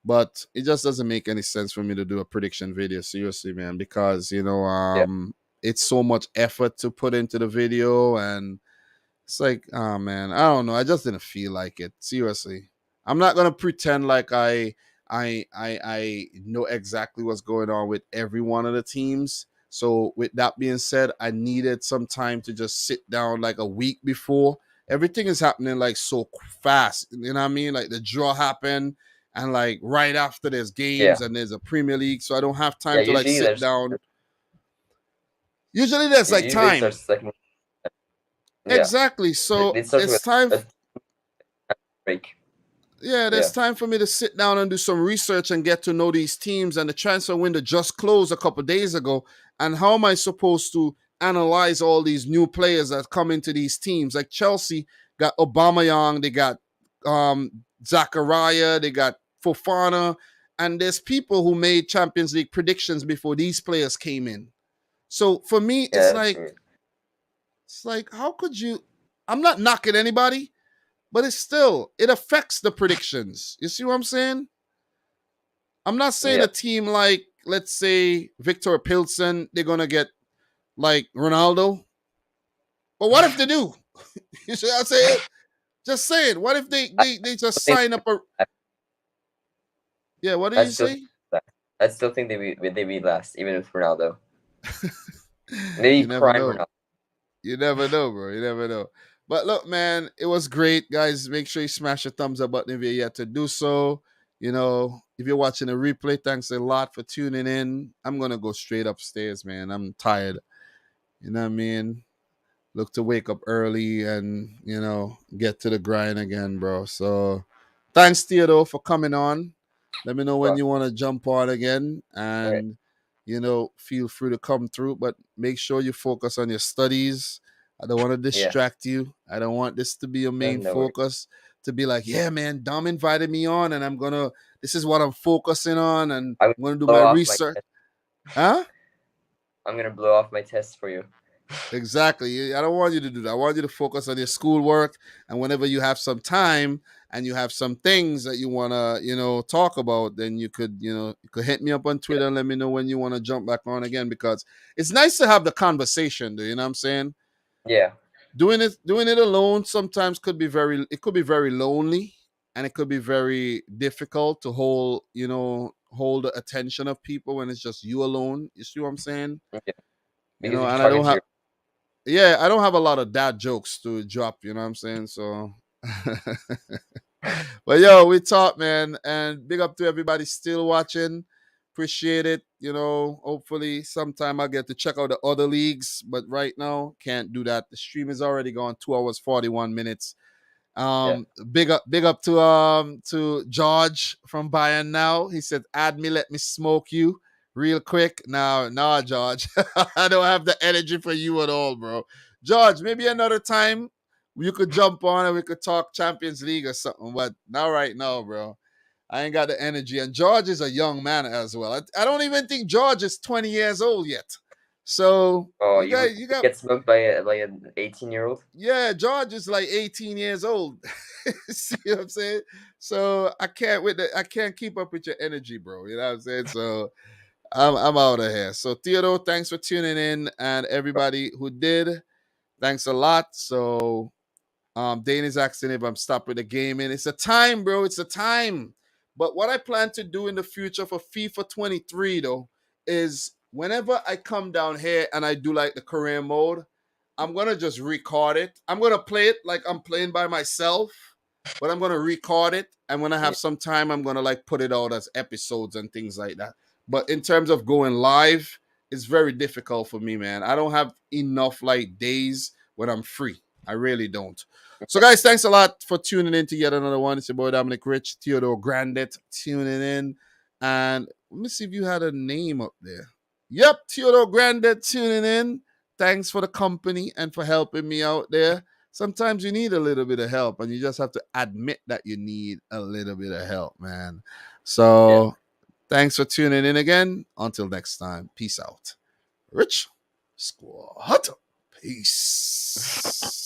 But it just doesn't make any sense for me to do a prediction video, seriously, man, because Yeah. it's so much effort to put into the video, and it's like, oh man, I don't know. I just didn't feel like it. Seriously. I'm not gonna pretend like I know exactly what's going on with every one of the teams. So with that being said, I needed some time to just sit down like a week before. Everything is happening like so fast. You know what I mean? Like the draw happened and like right after there's Yeah. games and there's a Premier League. So I don't have Yeah. time to like Usually sit there's down. Usually there's like usually it time. starts like yeah. Exactly. So It starts it's with time. a break. Yeah, there's Yeah. time for me to sit down and do some research and get to know these teams. And the transfer window just closed a couple days ago. And how am I supposed to analyze all these new players that come into these teams? Like Chelsea got Aubameyang, they got Zachariah, they got Fofana, and there's people who made Champions League predictions before these players came in. So for me, Yeah. That's weird. it's like how could you? I'm not knocking anybody, but it affects the predictions. You see what I'm saying? I'm not saying Yeah. a team like, let's say, Victor Pilsen, they're gonna get like Ronaldo. But what if they do? You see what I'm saying? Just saying. What if they just think sign up a? Yeah. What do I you still say? I still think they be last, even with Ronaldo. Maybe You never prime know. Ronaldo. You never know, bro. You never know. But look, man, it was great, guys. Make sure you smash the thumbs up button if you're yet to do so. You know, if you're watching a replay, thanks a lot for tuning in. I'm gonna go straight upstairs, man. I'm tired. You know what I mean? Look to wake up early and get to the grind again, bro. So thanks, Theodore, for coming on. Let me know when Well, you want to jump on again, all right. and feel free to come through, but make sure you focus on your studies. I don't want to Yeah. distract you. I don't want this to be your main No worries. focus, to be like, yeah, man, Dom invited me on and this is what I'm focusing on, and I'm I'm gonna do blow my off my research. test. Huh? I'm gonna blow off my test for you. Exactly. I don't want you to do that. I want you to focus on your schoolwork, and whenever you have some time and you have some things that you want to, talk about, then you could hit me up on Yeah. Twitter and let me know when you want to jump back on again, because it's nice to have the conversation, you know what I'm saying? Yeah. Doing it alone sometimes could be very lonely, and it could be very difficult to hold the attention of people when it's just you alone. You see what I'm saying? Yeah. Because if you're And I talking don't to have your I don't have a lot of dad jokes to drop, you know what I'm saying? So but yo, we talk, man, and big up to everybody still watching. Appreciate it. Hopefully sometime I get to check out the other leagues, but right now can't do that. The stream is already gone 2 hours 41 minutes. yeah. Big up to George from Bayern now. He said, add me, let me smoke you real quick. Now, nah, George. I don't have the energy for you at all, bro. George, maybe another time you could jump on and we could talk Champions League or something, but not right now, bro. I ain't got the energy. And George is a young man as well. I don't even think George is 20 years old yet. So Oh, you you would guys, you got get smoked by an 18-year-old? yeah, George is like 18 years old. See what I'm saying? So I can't keep up with your energy, bro. You know what I'm saying? So I'm out of here. So Theodore, thanks for tuning in, and everybody who did, thanks a lot. So Dane is asking if I'm stopping the gaming. It's a time, bro. It's a time. But what I plan to do in the future for FIFA 23 though is whenever I come down here and I do like the career mode, I'm gonna just record it. I'm gonna play it like I'm playing by myself, but I'm gonna record it. And when I Yeah. have some time, I'm gonna like put it out as episodes and things like that. But in terms of going live, it's very difficult for me, man. I don't have enough like days when I'm free. I really don't. So, guys, thanks a lot for tuning in to yet another one. It's your boy Dominic Rich, Theodore Grandet tuning in. And let me see if you had a name up there. Yep, Theodore Grandet tuning in. Thanks for the company and for helping me out there. Sometimes you need a little bit of help, and you just have to admit that you need a little bit of help, man. Yeah. So, thanks for tuning in again. Until next time, peace out. Rich Squad. Peace.